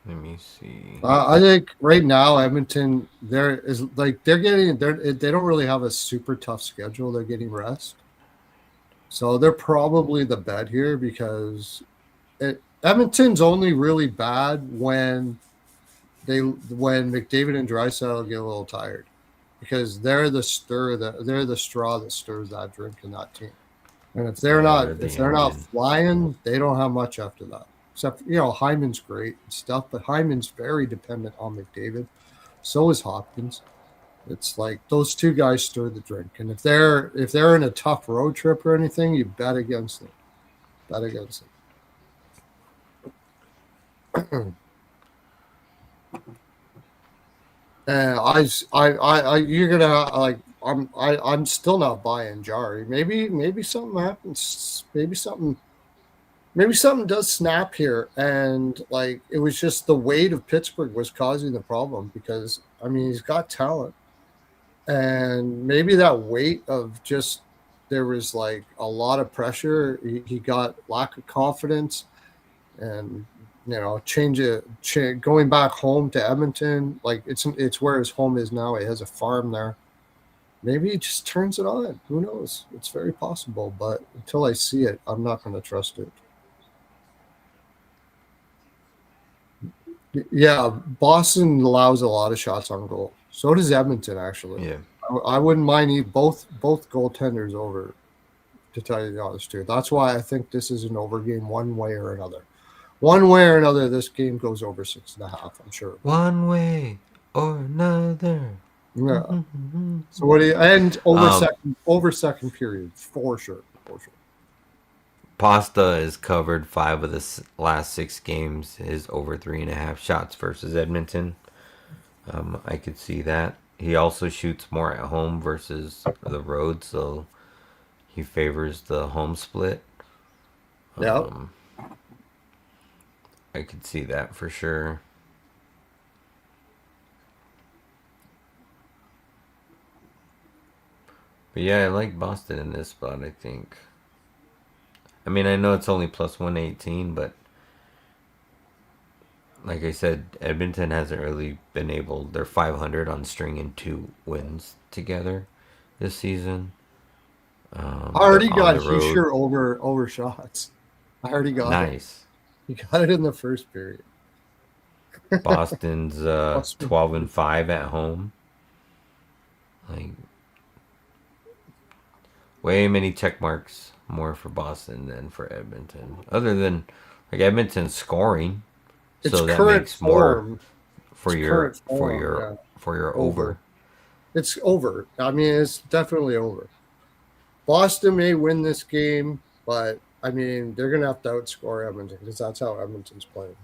Let me see. I think right now Edmonton they're they don't really have a super tough schedule. They're getting rest, so they're probably the bet here because Edmonton's only really bad when McDavid and Draisaitl get a little tired because they're the straw that stirs that drink in that team. And if they're Yeah, not they're the if they're not engine. flying, they don't have much after that. Except Hyman's great and stuff, but Hyman's very dependent on McDavid. So is Hopkins. It's like those two guys stir the drink, and if they're in a tough road trip or anything, you bet against them. Bet against them. And you're gonna like I'm still not buying Jari. Maybe something happens. Maybe something does snap here, and like it was just the weight of Pittsburgh was causing the problem because I mean he's got talent, and maybe that weight of just there was like a lot of pressure. He got lack of confidence, and going back home to Edmonton, like it's where his home is now. He has a farm there. Maybe he just turns it on. Who knows? It's very possible, but until I see it, I'm not going to trust it. Yeah, Boston allows a lot of shots on goal. So does Edmonton, actually. Yeah. I wouldn't mind both goaltenders over, to tell you the honest truth. That's why I think this is an over game one way or another. One way or another, this game goes over 6.5, I'm sure. One way or another. Yeah. So what do you and Um, over second period for sure. For sure. Pasta is covered 5 of the last 6 games. Is over 3.5 shots versus Edmonton. I could see that. He also shoots more at home versus the road, so he favors the home split. Yeah. I could see that for sure. But yeah, I like Boston in this spot, I think. I mean, I know it's only plus 118, but like I said, Edmonton hasn't really been able. They're 500 on stringing 2 wins together this season. I already They're on got the road. Heischer over shots. I already got it. Nice. He got it in the first period. Boston's Plus 12-5 at home. Like way many check marks more for Boston than for Edmonton. Other than like Edmonton's scoring, it's so that current makes more form. for It's current your form, yeah. over. Over. It's over. I mean, it's definitely over. Boston may win this game, but I mean, they're going to have to outscore Edmonton because that's how Edmonton's playing.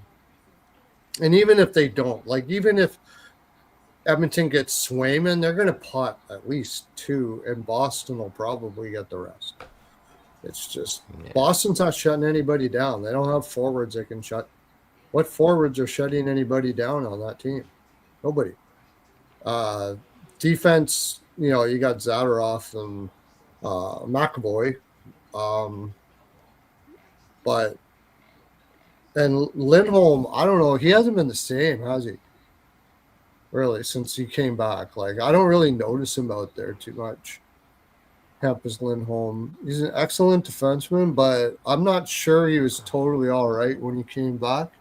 And even if they don't, like, even if Edmonton gets Swayman, they're going to pot at least 2, and Boston will probably get the rest. It's just Yeah. Boston's not shutting anybody down. They don't have forwards that can shut. What forwards are shutting anybody down on that team? Nobody. Defense, you got Zadorov and McAvoy. But And Lindholm, I don't know. He hasn't been the same, has he? Really, since he came back. Like, I don't really notice him out there too much. Hampus Lindholm. He's an excellent defenseman, but I'm not sure he was totally all right when he came back.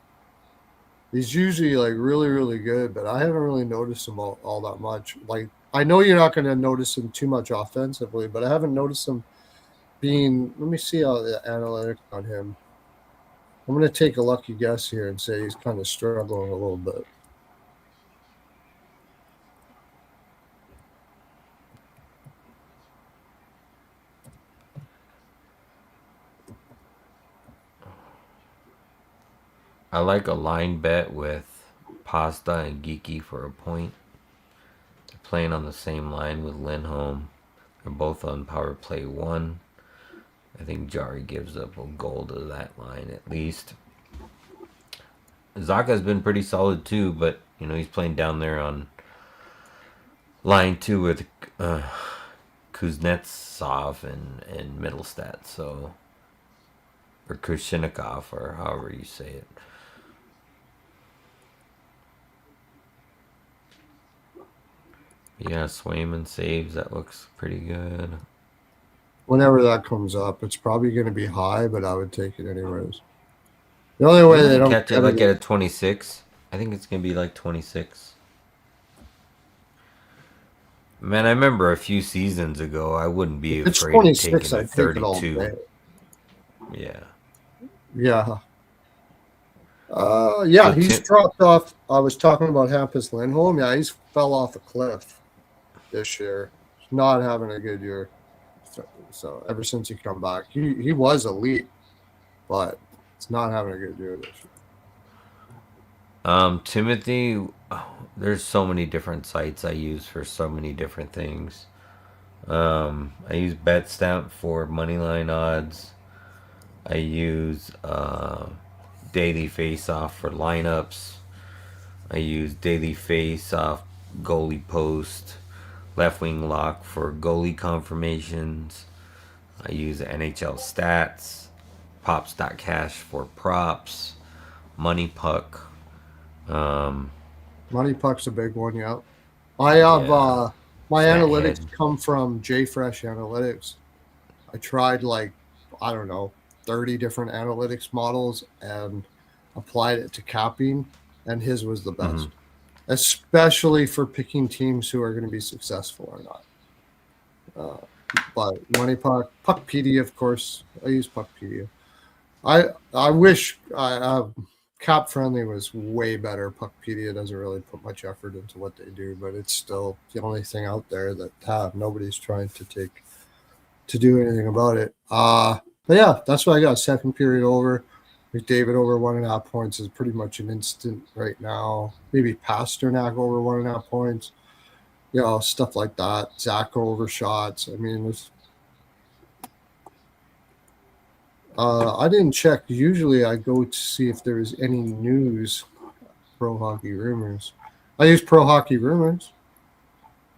He's usually like really, really good, but I haven't really noticed him all that much. Like, I know you're not going to notice him too much offensively, but I haven't noticed him being. Let me see how the analytics on him. I'm going to take a lucky guess here and say he's kind of struggling a little bit. I like a line bet with Pasta and Geeky for a point. They're playing on the same line with Lindholm. They're both on power play 1. I think Jari gives up a goal to that line at least. Zaka's been pretty solid too, but he's playing down there on line 2 with Kuznetsov and Middlestat, so or Kushinikov or however you say it. Yeah, Swayman saves. That looks pretty good. Whenever that comes up, it's probably going to be high, but I would take it anyways. The only way they don't catch it like at a 26. I think it's gonna be like 26. Man, I remember a few seasons ago, I wouldn't be it's afraid of 26, taking a I'd take it all 32. day. Yeah. Yeah. Yeah, So he's Tim, dropped off. I was talking about Hampus Lindholm. Yeah, he's fell off a cliff this year. He's not having a good year. So ever since he come back, he was elite, but it's not having a good year this year. Timothy, there's so many different sites I use for so many different things. I use BetStamp for moneyline odds. I use Daily Face Off for lineups. I use Daily Face Off goalie post, left wing lock for goalie confirmations. I use NHL stats, pops.cash for props, money puck. Money Puck's a big one. Yeah, I have Yeah, my stat analytics head. come from JFresh Analytics. I tried like I don't know 30 different analytics models and applied it to capping, and his was the Mm-hmm. best, especially for picking teams who are going to be successful or not. But Money Puck, Puckpedia, of course, I use Puckpedia. I wish Cap Friendly was way better. Puckpedia doesn't really put much effort into what they do, but it's still the only thing out there that nobody's trying to do anything about it. But yeah, that's what I got. Second period over. McDavid over 1.5 points is pretty much an instant right now. Maybe Pasternak over 1.5 points. Stuff like that. Zach over shots. I mean, I didn't check. Usually I go to see if there is any news. Pro Hockey Rumors. I use Pro Hockey Rumors.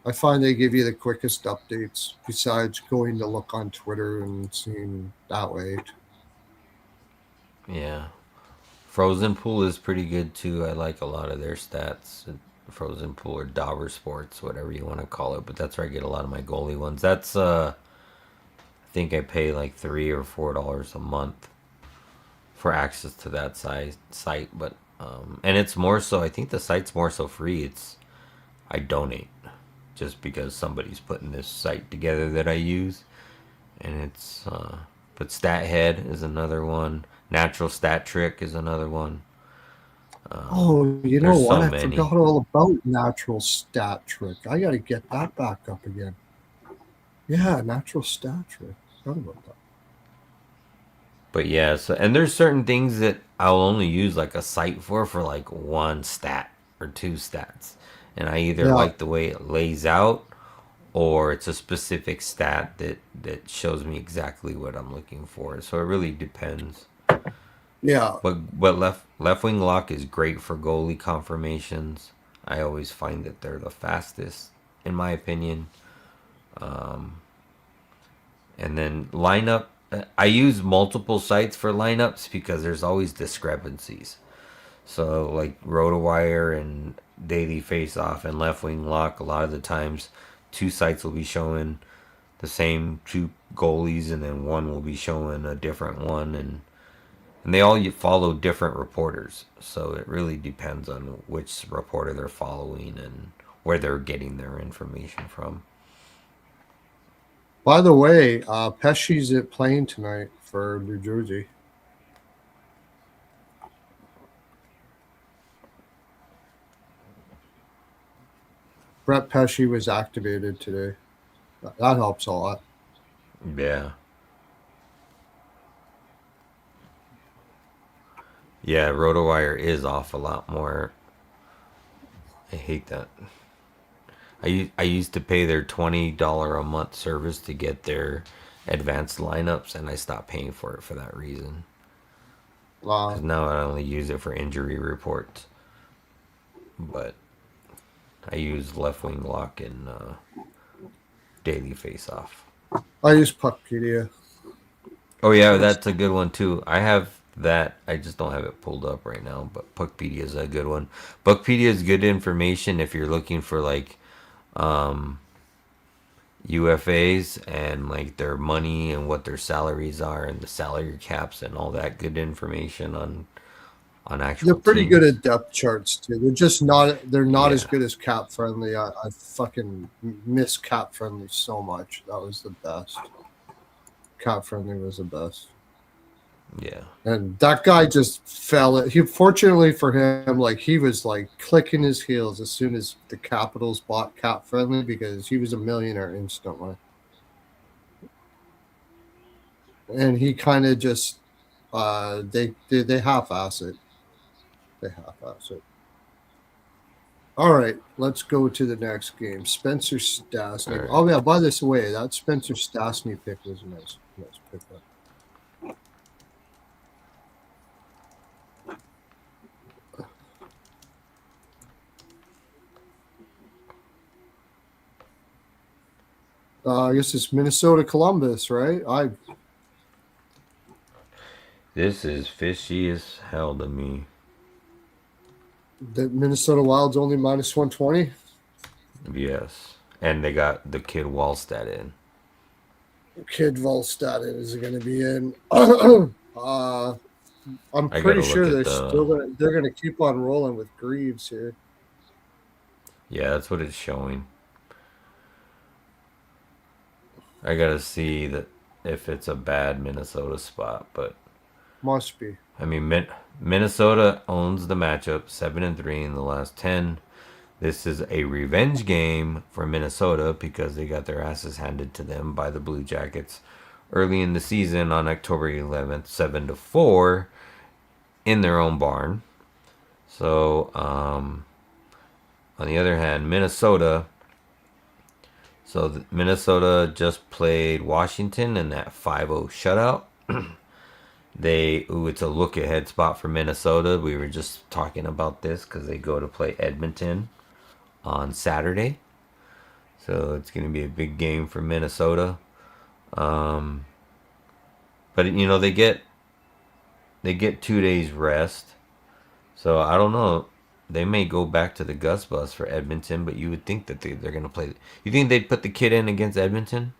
I find they give you the quickest updates besides going to look on Twitter and seeing that way. Yeah. Frozen Pool is pretty good too. I like a lot of their stats. Frozen Pool or Dauber Sports, whatever you want to call it. But that's where I get a lot of my goalie ones. That's I think I pay like $3 or $4 a month for access to that site. But and it's more so. I think the site's more so free. It's I donate just because somebody's putting this site together that I use, and it's but StatHead is another one. Natural Stat Trick is another one. Oh, you know There's what? so I many. forgot all about Natural Stat Trick. I got to get that back up again. Yeah, Natural Stat Trick. Forgot about that. But yeah, so and there's certain things that I'll only use like a site for like one stat or two stats. And I either Yeah, like the way it lays out or it's a specific stat that shows me exactly what I'm looking for. So it really depends. yeah. But left wing lock is great for goalie confirmations. I always find that they're the fastest in my opinion. And then lineup I use multiple sites for lineups because there's always discrepancies. So like RotoWire and Daily Face Off and Left Wing Lock, a lot of the times, two sites will be showing the same two goalies, and then one will be showing a different one, and they all follow different reporters. So it really depends on which reporter they're following and where they're getting their information from. By the way, Pesci's playing tonight for New Jersey. Brett Pesci was activated today. That helps a lot. Yeah. Yeah, RotoWire is off a lot more. I hate that. I used to pay their $20 a month service to get their advanced lineups, and I stopped paying for it for that reason. Because now I only use it for injury reports. But I use Left Wing Lock and Daily Face Off. I use Puckpedia. Oh yeah, that's a good one too. I have that. I just don't have it pulled up right now. But Puckpedia is a good one. Puckpedia is good information if you're looking for like UFAs and like their money and what their salaries are and the salary caps and all that good information on actual They're pretty teams. good at depth charts too. They're just not. They're not as Yeah. good as Cap Friendly. I fucking miss Cap Friendly so much. That was the best. Cap Friendly was the best. Yeah. And that guy just fell. He fortunately for him, like he was like clicking his heels as soon as the Capitals bought Cap Friendly because he was a millionaire instantly. And he kind of just they half-ass it. They half-ass it. All right, let's go to the next game. Spencer Stastny. Right. Oh yeah, by this way, that Spencer Stastny pick was a nice pickup. I guess it's Minnesota Columbus, right? This is fishy as hell to me. The Minnesota Wild's only minus 120. Yes. And they got the kid Wallstat in. Kid Volstad is going to be in. I'm I pretty gotta sure look at they're going to keep on rolling with Greaves here. Yeah, that's what it's showing. I gotta see that if it's a bad Minnesota spot, but Must be. I mean, Minnesota owns the matchup 7-3 in the last 10. This is a revenge game for Minnesota because they got their asses handed to them by the Blue Jackets early in the season on October 11th, 7-4 in their own barn. So, on the other hand, Minnesota just played Washington in that 5-0 shutout. It's a look ahead spot for Minnesota. We were just talking about this because they go to play Edmonton on Saturday. So it's going to be a big game for Minnesota. But you know, they get 2 days rest. So I don't know. They may go back to the Gus Bus for Edmonton, but you would think that they're going to play. You think they'd put the kid in against Edmonton?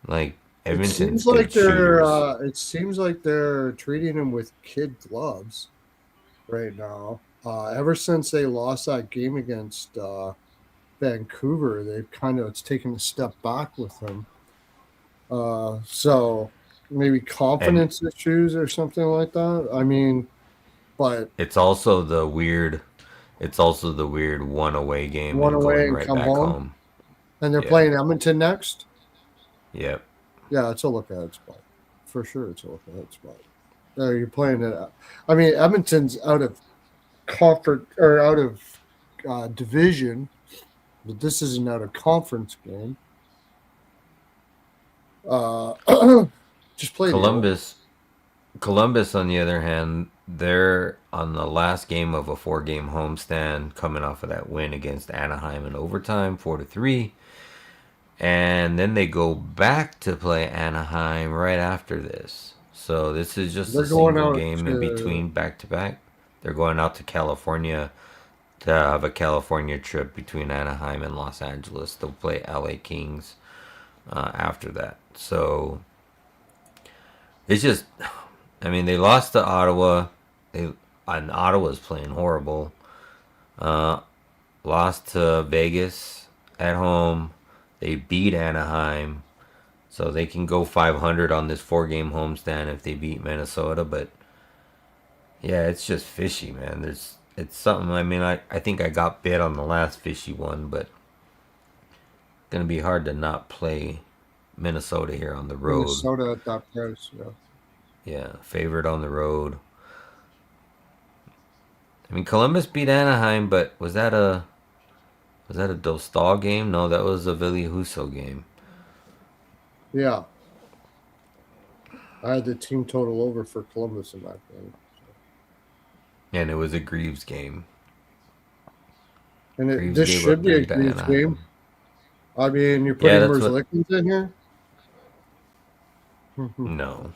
Like Edmonton's good shooters. It seems like they're treating him with kid gloves right now. Ever since they lost that game against Vancouver, it's taken a step back with him. So maybe confidence issues or something like that. I mean, but it's also the weird one away game one and away going and right come back home. And they're Yeah. playing Edmonton next. Yep. Yeah, it's a look ahead spot for sure. It's a look ahead spot. You're playing it. I mean, Edmonton's out of comfort or out of division, but this isn't out of conference game. Just play Columbus, on the other hand, they're on the last game of a 4-game homestand, coming off of that win against Anaheim in overtime, 4-3. and then they go back to play Anaheim right after this. So this is just a They're going single out game in to between back to back. They're going out to California to have a California trip between Anaheim and Los Angeles. They'll play LA Kings after that. So it's just, I mean, they lost to Ottawa. And Ottawa's playing horrible. Uh, Lost to Vegas at home. They beat Anaheim. So they can go 500 on this 4-game homestand if they beat Minnesota. But yeah, it's just fishy, man. It's something. I mean, I think I got bit on the last fishy one, but it's gonna be hard to not play Minnesota here on the road. Minnesota at that price. Yeah. Yeah, favorite on the road. I mean, Columbus beat Anaheim, but was that a Dostal game? No, that was a Billy Huso game. Yeah. I had the team total over for Columbus in that game. And it was a Greaves game. And Greaves this gave should up be a big to Greaves game. Anaheim. I mean, you're Yeah, putting that's what. Merzlikins in here? No.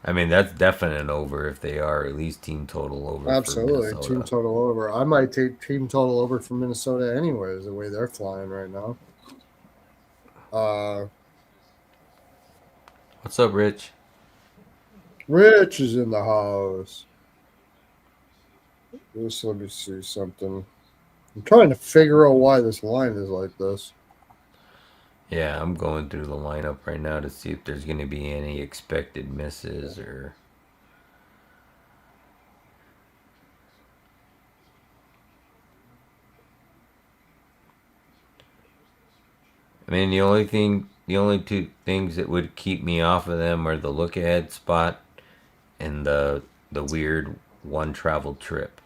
I mean, that's definite over if they are at least team total over for Absolutely. Team Minnesota. total over. I might take team total over for Minnesota anyways, the way they're flying right now. What's up, Rich? Rich is in the house. Just let me see something. I'm trying to figure out why this line is like this. Yeah, I'm going through the lineup right now to see if there's going to be any expected misses or. I mean, the only two things that would keep me off of them are the look ahead spot and the weird one travel trip.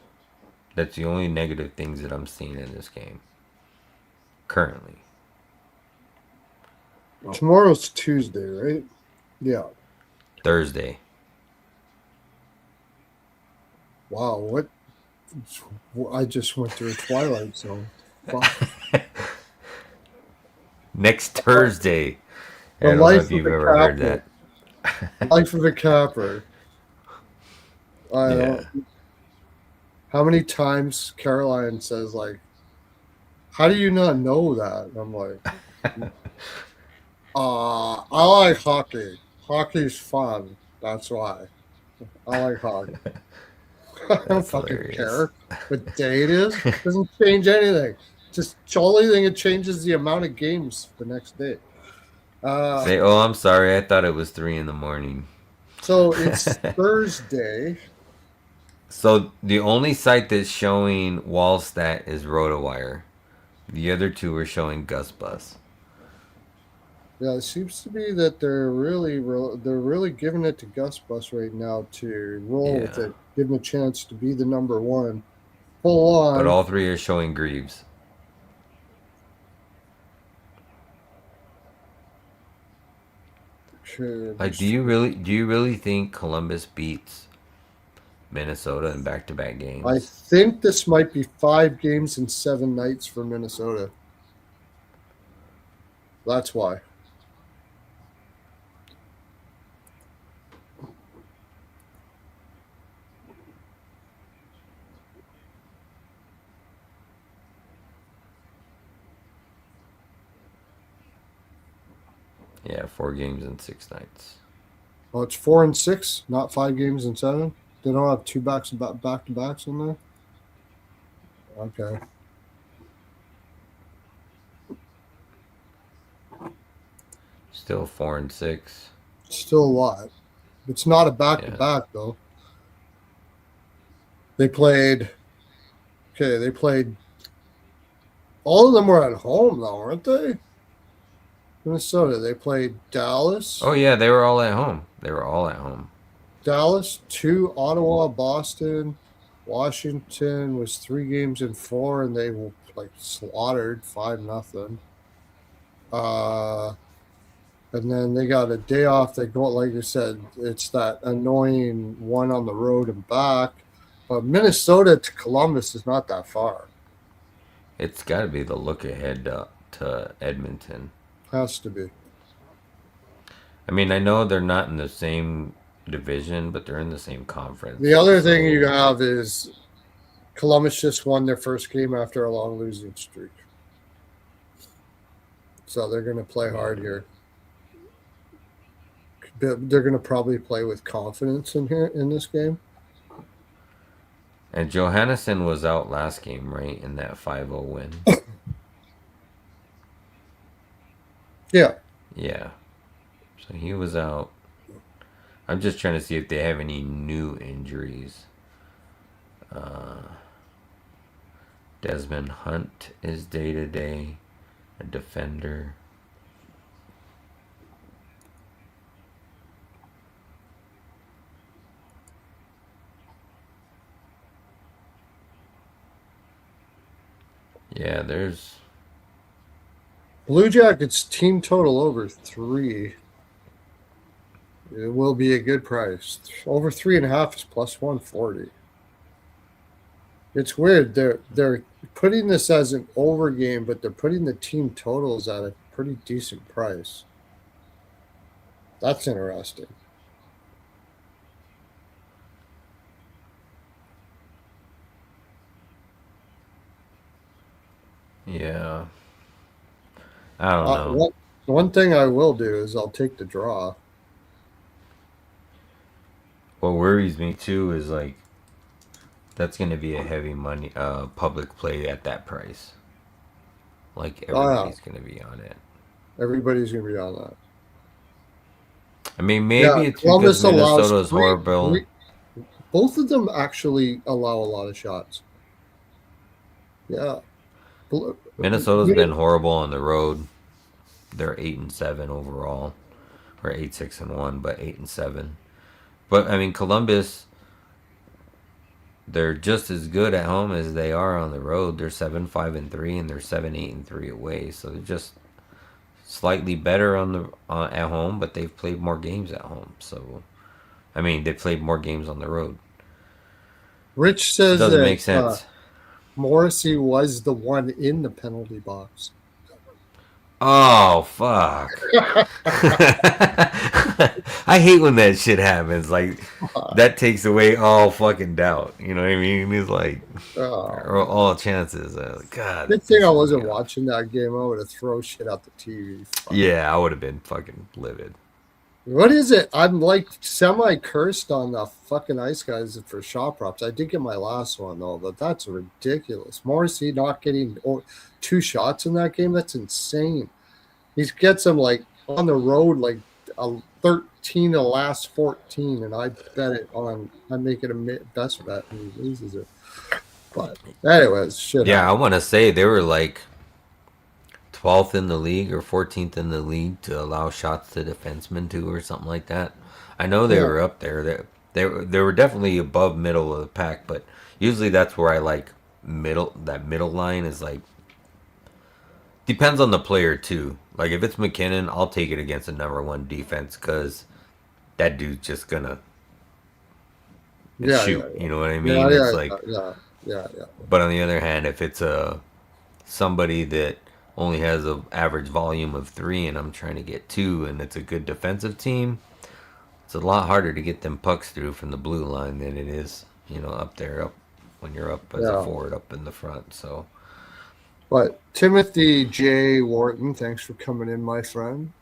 That's the only negative things that I'm seeing in this game currently. Tomorrow's Tuesday, right? Yeah. Thursday. Wow, what? I just went through a Twilight Zone. Wow. Next Thursday. I The don't know if life of you've a ever heard capper. that. Life of a capper. I Yeah. don't. How many times Caroline says like, "How do you not know that?" And I'm like, I like hockey. Hockey's fun. That's why I like hockey. I don't That's fucking hilarious. care what day it is. Doesn't change anything. Just the only thing it changes the amount of games the next day. Uh, Say, oh, I'm sorry. I thought it was 3 in the morning. so it's Thursday. So the only site that's showing Wallstat is RotoWire. The other two are showing GusBus. Yeah, it seems to be that they're really giving it to Gus Bus right now to roll with Yeah. it, give him a chance to be the number one. Full But on. all three are showing Greaves. Okay, Like, do you really think Columbus beats Minnesota in back-to-back I games? think this might be 5 games in 7 nights for Minnesota. That's why. Yeah, 4 games in 6 nights. Oh, it's 4 and 6, not 5 games in 7. They don't have two back to backs in there. Okay, Still 4 and 6. still a lot. It's not a back to Yeah. back though. They played. Okay, they played. All of them were at home though, weren't they? Minnesota. They played Dallas. Oh yeah, they were all at home. They were all at home. Dallas, 2, Ottawa, Boston, Washington was 3 games in 4, and they were like slaughtered 5-0. Uh, and then they got a day off. They go, like you said, it's that annoying one on the road and back. But Minnesota to Columbus is not that far. It's got to be the look ahead to Edmonton. Has to be. I mean, I know they're not in the same division, but they're in the same The conference. other thing you So have is Columbus just won their first game after a long losing streak. So they're going to play hard yeah, here. They're going to probably play with confidence in here in this game. and Johannesson was out last game, right? In that 5-0 win. Yeah. Yeah. So he was out. I'm just trying to see if they have any new injuries. Desmond Hunt is day to day, a defender. Yeah, there's. Blue Jackets team total over 3. It will be a good price. Over 3.5 is plus 140. It's weird. They're putting this as an over game, but they're putting the team totals at a pretty decent price. That's interesting. Yeah. I don't know. One thing I will do is I'll take the draw. What worries me too is like that's gonna be a heavy money public play at that price. Like Oh yeah, everybody's gonna be on it. everybody's gonna be on that. I mean, Yeah, maybe it's because Columbus allows Minnesota is horrible. both of them actually allow a lot of shots. Yeah. Minnesota's been horrible on the road. They're 8-7 overall, or 8-6-1, but 8-7. But I mean, Columbus, they're just as good at home as they are on the road. They're 7-5-3, and they're 7-8-3 away. So they're just slightly better on the at home, but they've played more games at home. So I mean, they played more games on the road. Rich So it says doesn't that make sense. Morrissey was the one in the penalty box. Oh fuck! I hate when that shit happens. Like that takes away all fucking doubt. You know what I mean? It's like Oh, all chances. God, good that thing I pisses me wasn't off. watching that game. I would have thrown shit out the TV. Fuck. Yeah, I would have been fucking livid. What is it? I'm like semi cursed on the fucking ice guys for shot props. I did get my last one though, but that's ridiculous. Morrissey not getting 2 shots in that game. That's insane. He gets them like on the road like a 13 the last 14, and I bet it on. I make it a best bet, and he loses it. But anyways, shit Yeah, I happens. want to say they were like 12th in the league or 14th in the league to allow shots to defensemen too, or something like that. I know they Yeah, were up there. They were definitely above middle of the pack, but usually that's where I like middle. That middle line is like depends on the player too. Like if it's McKinnon, I'll take it against the number one defense because that dude's just gonna yeah, shoot. yeah, You know what I yeah, mean? yeah, It's like, yeah, yeah, yeah. but on the other hand, if it's a somebody that only has an average volume of 3 and I'm trying to get 2 and it's a good defensive team, it's a lot harder to get them pucks through from the blue line than it is, up there, up when you're up as a Yeah. forward up in the front. So But Timothy J. Wharton, thanks for coming in, my friend.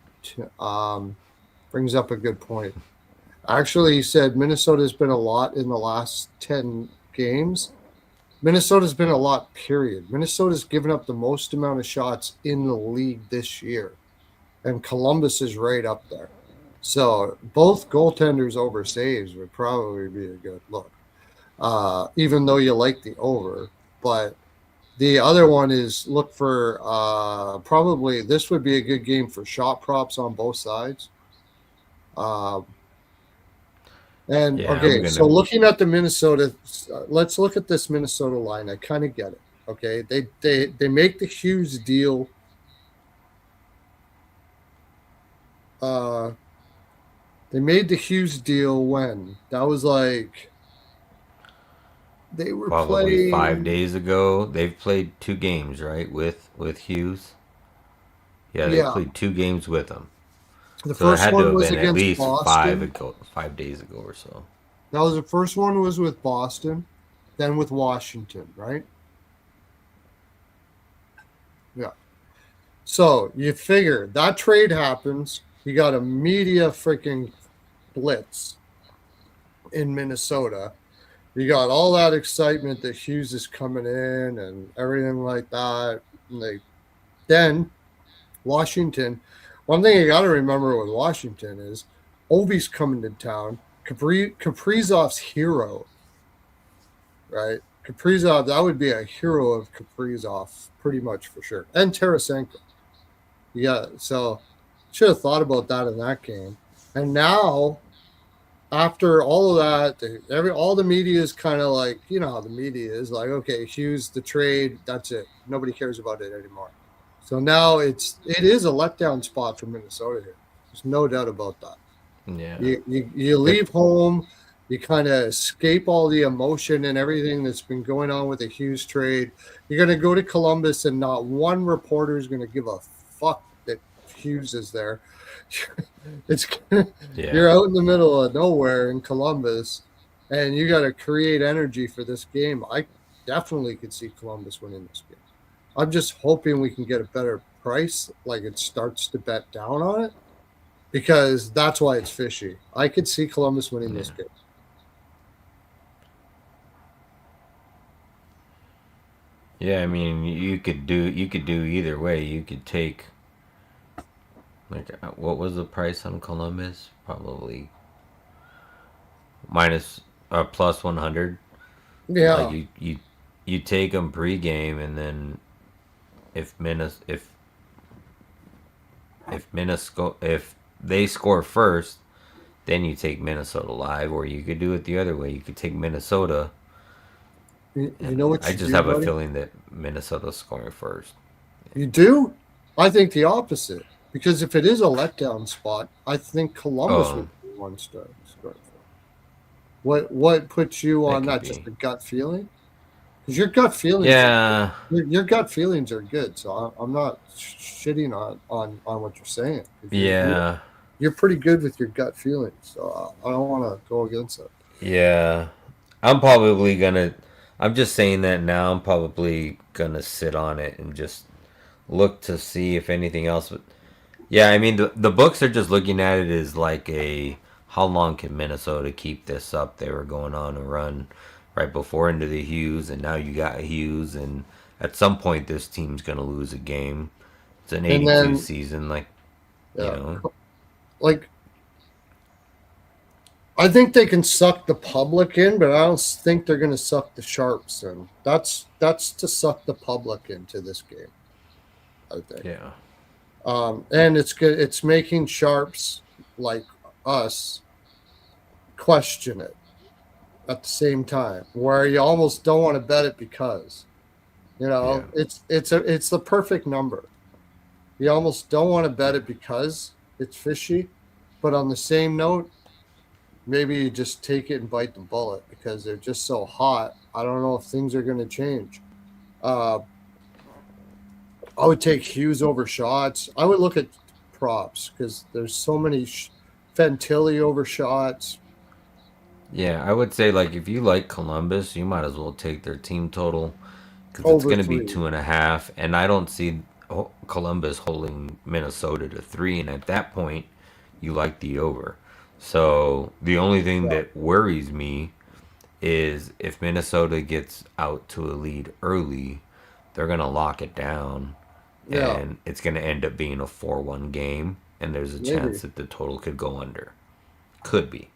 Um, brings up a good point. Actually, he said Minnesota's been a lot in the last 10 games. Minnesota's been a lot, period. Minnesota's given up the most amount of shots in the league this year, and Columbus is right up there. So both goaltenders over saves would probably be a good look, even though you like the over. But the other one is look for probably this would be a good game for shot props on both sides. Um, and yeah, I'm okay, so gonna. looking at the Minnesota, let's look at this Minnesota line. I kind of get it. Okay, they make the Hughes deal. Uh, they made the Hughes deal when that was like they were Probably five playing. days ago. They've played 2 games, right, with Hughes. Yeah, they Yeah, played 2 games with them. the So it first had to one have was been at against least Boston. 5 days ago or so. That was the first one was with Boston, then with Washington, right? Yeah. So you figure that trade happens. You got a media freaking blitz in Minnesota. You got all that excitement that Hughes is coming in and everything like that. And then Washington. One thing you got to remember with Washington is Ovi's coming to town. Kaprizov's hero, right? Kaprizov, that would be a hero of Kaprizov, pretty much for sure. And Tarasenko. Yeah, so should have thought about that in that game. And now, after all of that, all the media is kind of like, you know how the media is like, okay, Hughes the trade, that's it. Nobody cares about it anymore. So now it is a letdown spot for Minnesota here. There's no doubt about that. Yeah. You If leave home, you kind of escape all the emotion and everything that's been going on with the Hughes trade. You're going to go to Columbus, and not one reporter is going to give a fuck that Hughes is there. it's yeah. you're out in the middle of nowhere in Columbus, and you got to create energy for this game. I definitely could see Columbus winning this game. I'm just hoping we can get a better price, like it starts to bet down on it because that's why it's fishy. I could see Columbus winning Yeah. this game. Yeah, I mean, you could do either way. You could take like what was the price on Columbus? Probably minus plus 100. Like Yeah, you take them pregame, and then if they score first, then you take Minnesota live, or you could do it the other way. You could take Minnesota, you know and what I you just do, have a buddy? feeling that Minnesota's scoring first. You do? I think the opposite. Because if it is a letdown spot, I think Columbus Oh, would be one start for. What puts you that on could that? Just be. a gut feeling? Because your gut feelings are good. Yeah, Your gut feelings are good. So I'm not shitting on what you're saying. Because yeah, you're pretty good with your gut feelings. So I don't want to go against it. yeah. I'm probably gonna. I'm just saying that now. I'm probably gonna sit on it and just look to see if anything else. Yeah, I mean the books are just looking at it as like a how long can Minnesota keep this up? They were going on a run right before into the Hughes, and now you got Hughes, and at some point this team's gonna lose a game. It's an And 82 then, season, like you yeah, know. like I think they can suck the public in, but I don't think they're going to suck the sharps in. That's to suck the public into this game. I think, Yeah, and it's good. It's making sharps like us question it at the same time, where you almost don't want to bet it because yeah, it's the perfect number. You almost don't want to bet it because it's fishy, but on the same note, maybe you just take it and bite the bullet because they're just so hot. I don't know if things are going to change. Uh, I would take Hughes over shots. I would look at props because there's so many Fantilli over shots yeah. I would say like if you like Columbus, you might as well take their team total because it's over gonna be three. 2.5, and I don't see Columbus holding Minnesota to 3, and at that point, you like the over. So the only thing Yeah, that worries me is if Minnesota gets out to a lead early, they're gonna lock it down, yeah, and it's gonna end up being a 4-1 game, and there's a chance maybe. that the total could go under. Could be.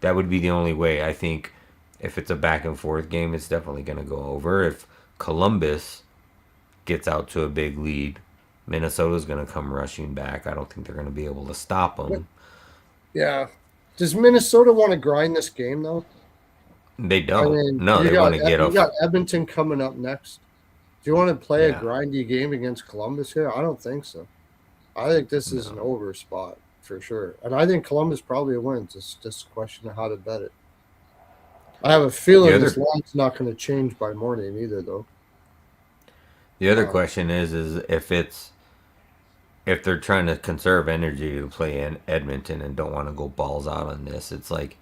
That would be the only way. I think if it's a back and forth game, it's definitely gonna go over. If Columbus gets out to a big lead, Minnesota's going to come rushing back. I don't think they're going to be able to stop them. Yeah. Does Minnesota want to grind this game though? They I don't. mean, No, they want to get you off. got Edmonton coming up next. Do you want to play a Yeah, grindy game against Columbus here? I don't think so. I think this is an no. over spot for sure. And I think Columbus probably wins. It's just a question of how to bet it. I have a The feeling this other line's not going to change by morning either, though. the other Um, question is if it's if they're trying to conserve energy to play in Edmonton and don't want to go balls out on this, it's like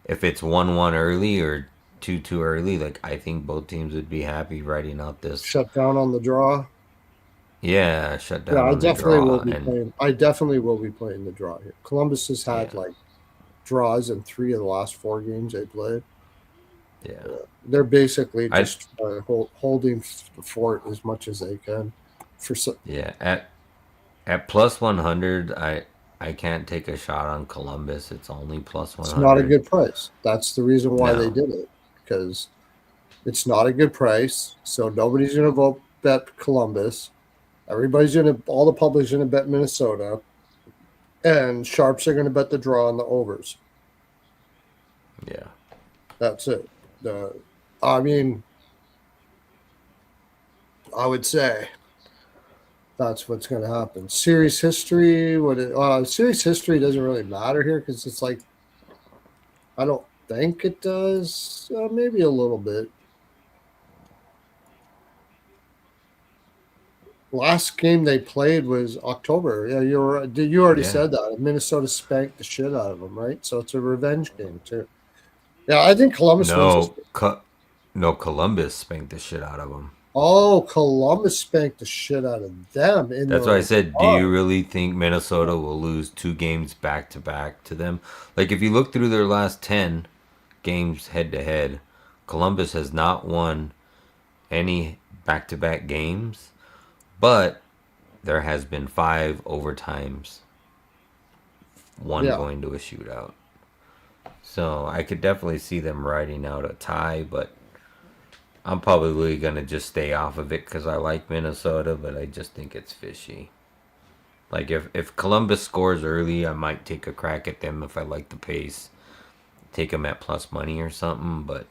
if it's 1-1 early or 2-2 early, like I think both teams would be happy writing out this. Shut down on the draw. Yeah, shut Yeah, down on the draw. And I definitely will be playing the draw here. Columbus has had yeah, like draws in 3 of the last 4 games they played. yeah. They're basically I just holding the fort as much as they can. For so, yeah, at plus 100, I can't take a shot on Columbus. It's only plus it's not a 100. good price. That's the reason why they No. did it, because it's not a good price. So nobody's going to vote bet Columbus. All the public's going to bet Minnesota, and sharps are going to bet the draw on the overs. Yeah. That's it. I mean, I would say that's what's going to happen. Series history, series history doesn't really matter here because it's like I don't think it does. Maybe a little bit. Last game they played was October. Yeah, you already Yeah. said that. Minnesota spanked the shit out of them, right? So it's a revenge game too. Yeah, I think Columbus wins this. No, Columbus spanked the shit out of them. Oh, Columbus spanked the shit out of them in That's why I their said, do you car. really think Minnesota will lose 2 games back to back to them? Like, if you look through their last 10 games head to head, Columbus has not won any back to back games, but there has been 5 overtimes, one Yeah. going to a shootout. So I could definitely see them riding out a tie, but I'm probably going to just stay off of it because I like Minnesota, but I just think it's fishy. Like if Columbus scores early, I might take a crack at them if I like the pace. Take them at plus money or something, but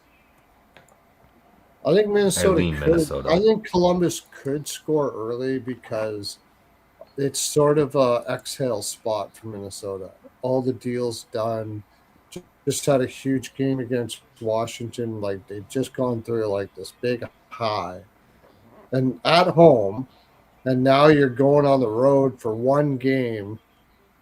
I think I Minnesota lean could. I Minnesota. think Columbus could score early because it's sort of a exhale spot for Minnesota. All the deals done. Just had a huge game against Washington. Like they've just gone through like this big high, and at home, and now you're going on the road for one game,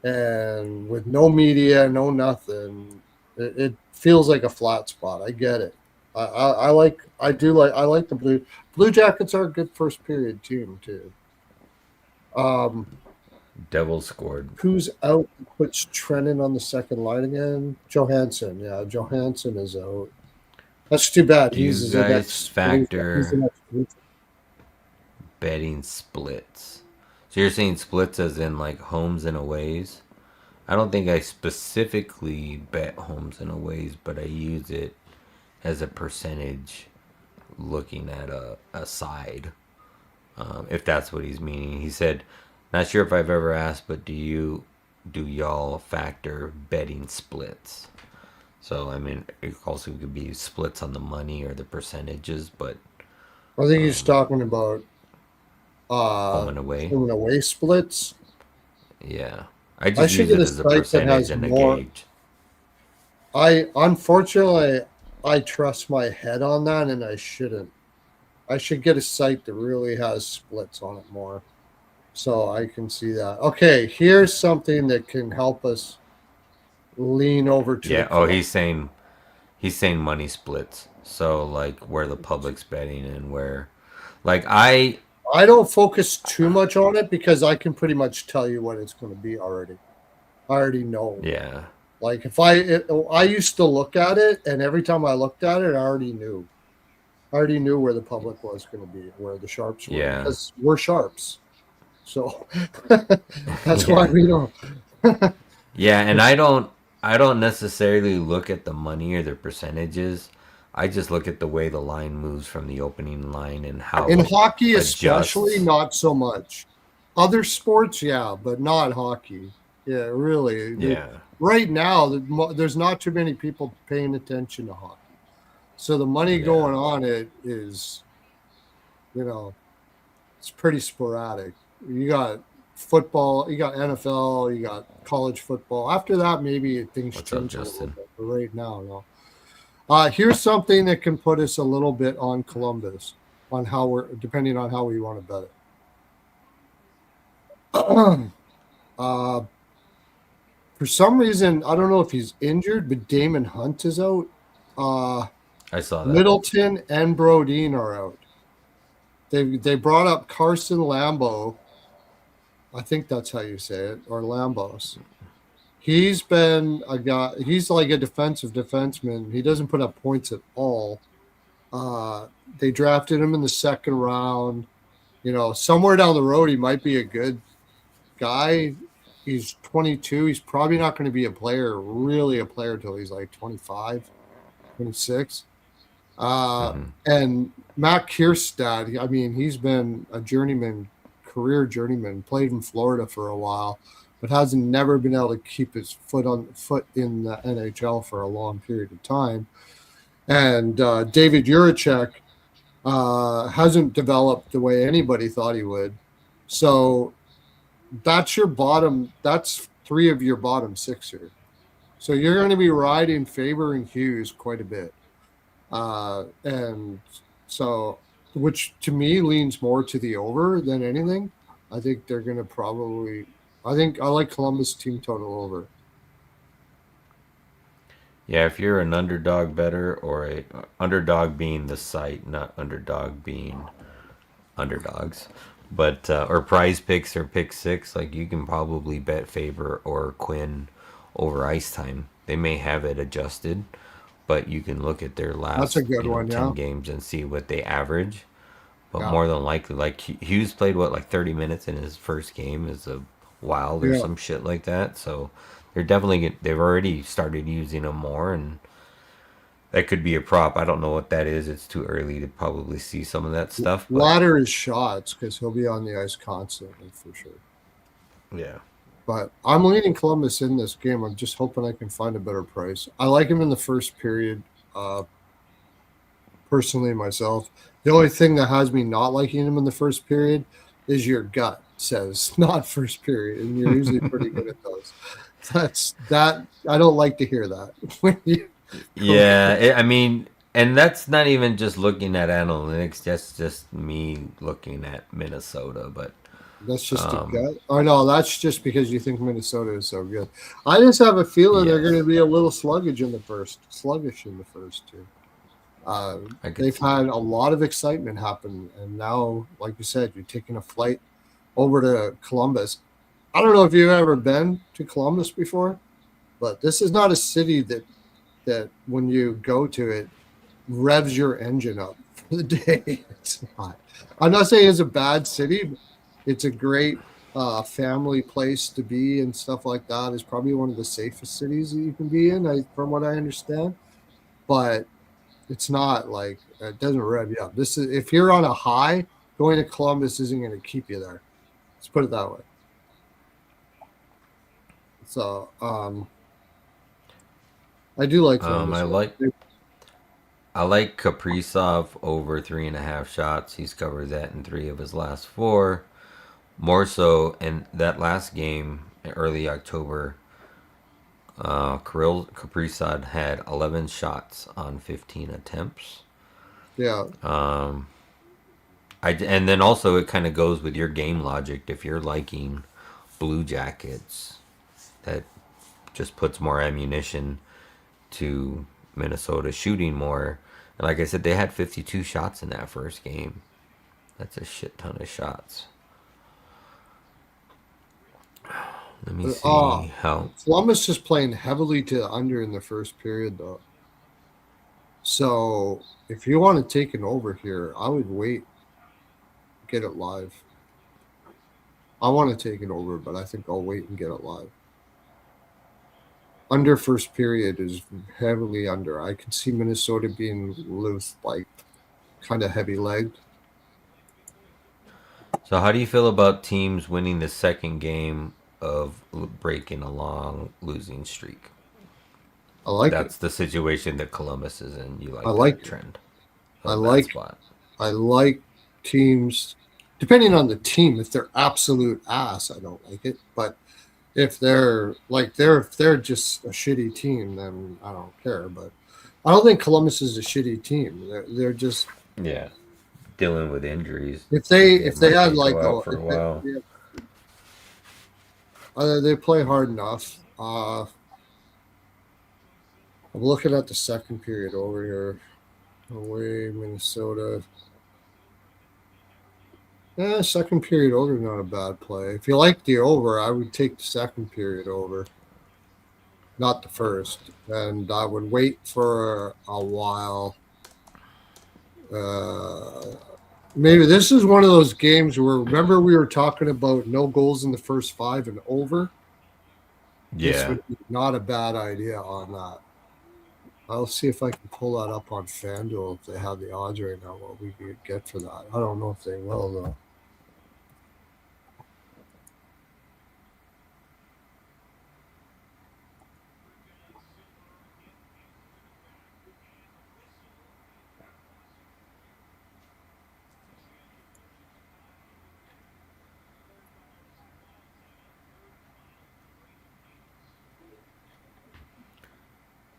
and with no media, no nothing. It feels like a flat spot. I get it. I like the Blue Jackets are a good first period team too. Um, Devils scored. who's out? Puts Trennan on the second line again. Johansson, yeah, Johansson is out. That's too bad. Do you He's the guys next. He's the factor next. betting splits? So you're saying splits as in like homes and aways? I don't think I specifically bet homes and aways, but I use it as a percentage looking at a side. If that's what he's meaning. He said, not sure if I've ever asked, but do y'all factor betting splits? So I mean, it also could be splits on the money or the percentages, but I think he's talking about home uh and away. home and away splits. Yeah, I I just should use get it a as a site that percentage has and a more. gauge. I unfortunately I trust my head on that, and I shouldn't. I should get a site that really has splits on it more, so I can see that. Okay, here's something that can help us lean over to the Yeah. Oh, club. he's saying money splits. So like where the public's betting and where, like I don't focus too much on it because I can pretty much tell you what it's going to be already. I already know. yeah, Like I used to look at it, and every time I looked at it, I already knew. I already knew where the public was going to be, where the sharps were, yeah, because we're sharps. So that's why yeah. we don't. Yeah, and I don't necessarily look at the money or the percentages. I just look at the way the line moves from the opening line and how In it hockey, especially, adjusts. not so much. Other sports, yeah, but not hockey. Yeah, really. Yeah. Right now, there's not too many people paying attention to hockey. So the money Yeah. going on it is, you know, it's pretty sporadic. You got football, you got NFL, you got college football. After that, maybe things What's up, change a little Justin? bit. But right now, no. Here's something that can put us a little bit on Columbus, on how we're depending on how we want to bet it. Uh, for some reason, I don't know if he's injured, but Damon Hunt is out. Uh, I saw that. Middleton and Brodeen are out. They brought up Carson Lambo. I think that's how you say it, or Lambos. He's been a guy. He's like a defensive defenseman. He doesn't put up points at all. Uh, they drafted him in the second round. You know, somewhere down the road, he might be a good guy. He's 22. He's probably not going to be a player, really a player, until he's like 25, 26. And Matt Kierstad, I mean, he's been a career journeyman, played in Florida for a while, but hasn't never been able to keep his foot in the NHL for a long period of time. And David Juracek hasn't developed the way anybody thought he would. So that's your bottom. That's three of your bottom six here. So you're going to be riding Faber and Hughes quite a bit. And so, which to me leans more to the over than anything. I think they're going to probably, I like Columbus team total over. Yeah, if you're an underdog better, or a underdog being the site, not underdog being underdogs, but or prize picks or pick six, like you can probably bet Faber or Quinn over ice time. They may have it adjusted, but you can look at their That's a last good one, 10 yeah. games and see what they average. But Yeah. more than likely, like Hughes played what, like 30 minutes in his first game as a Wild or Yeah. some shit like that. So they've already started using him more, and that could be a prop. I don't know what that is. It's too early to probably see some of that stuff. But Ladder his shots because he'll be on the ice constantly for sure. yeah, But I'm leaning Columbus in this game. I'm just hoping I can find a better price. I like him in the first period, personally myself. The only thing that has me not liking him in the first period is your gut says not first period, and you're usually pretty good at those. I don't like to hear that when you yeah. I mean, and that's not even just looking at analytics. That's just me looking at Minnesota. But That's just a um, gut. Oh no, that's just because you think Minnesota is so good. I just have a feeling they're going yes, to be a little sluggish in the first too. I could They've see that. had a lot of excitement happen, and now, like you said, you're taking a flight over to Columbus. I don't know if you've ever been to Columbus before, but this is not a city that when you go to it revs your engine up for the day. It's not. I'm not saying it's a bad city. It's a great family place to be and stuff like that. It's probably one of the safest cities that you can be in, from what I understand. But it's not like it doesn't rev you up. This is if you're on a high, going to Columbus isn't going to keep you there. Let's put it that way. So I do like Um, I Columbus. like I like Kaprizov over 3.5 shots. He's covered that in 3 of his last 4. More so in that last game in early October, Kirill Kaprizov had 11 shots on 15 attempts. Yeah, And then also it kind of goes with your game logic. If you're liking Blue Jackets, that just puts more ammunition to Minnesota shooting more. And like I said, they had 52 shots in that first game. That's a shit ton of shots. Let me see how. Columbus is playing heavily to the under in the first period though. So if you want to take an over here, I would wait, get it live. I want to take it over, but I think I'll wait and get it live. Under first period is heavily under. I could see Minnesota being loose, like kind of heavy legged. So how do you feel about teams winning the second game of breaking a long losing streak? I like it. That's the situation that Columbus is in. You I like like that it. trend I of that like spot. I like teams depending on the team. If they're absolute ass, I don't like it. But if they're just a shitty team, then I don't care. But I don't think Columbus is a shitty team. They're just Yeah, dealing with injuries. if They they might had go like out for a while. They play hard enough. I'm looking at the second period over here. Away, Minnesota. Yeah, second period over, not a bad play. If you like the over, I would take the second period over, not the first. And I would wait for a while. Uh, Maybe this is one of those games where, remember, we were talking about no goals in the first five and over? This Yeah. would be not a bad idea on that. I'll see if I can pull that up on FanDuel if they have the odds right now, what we could get for that. I don't know if they will, though.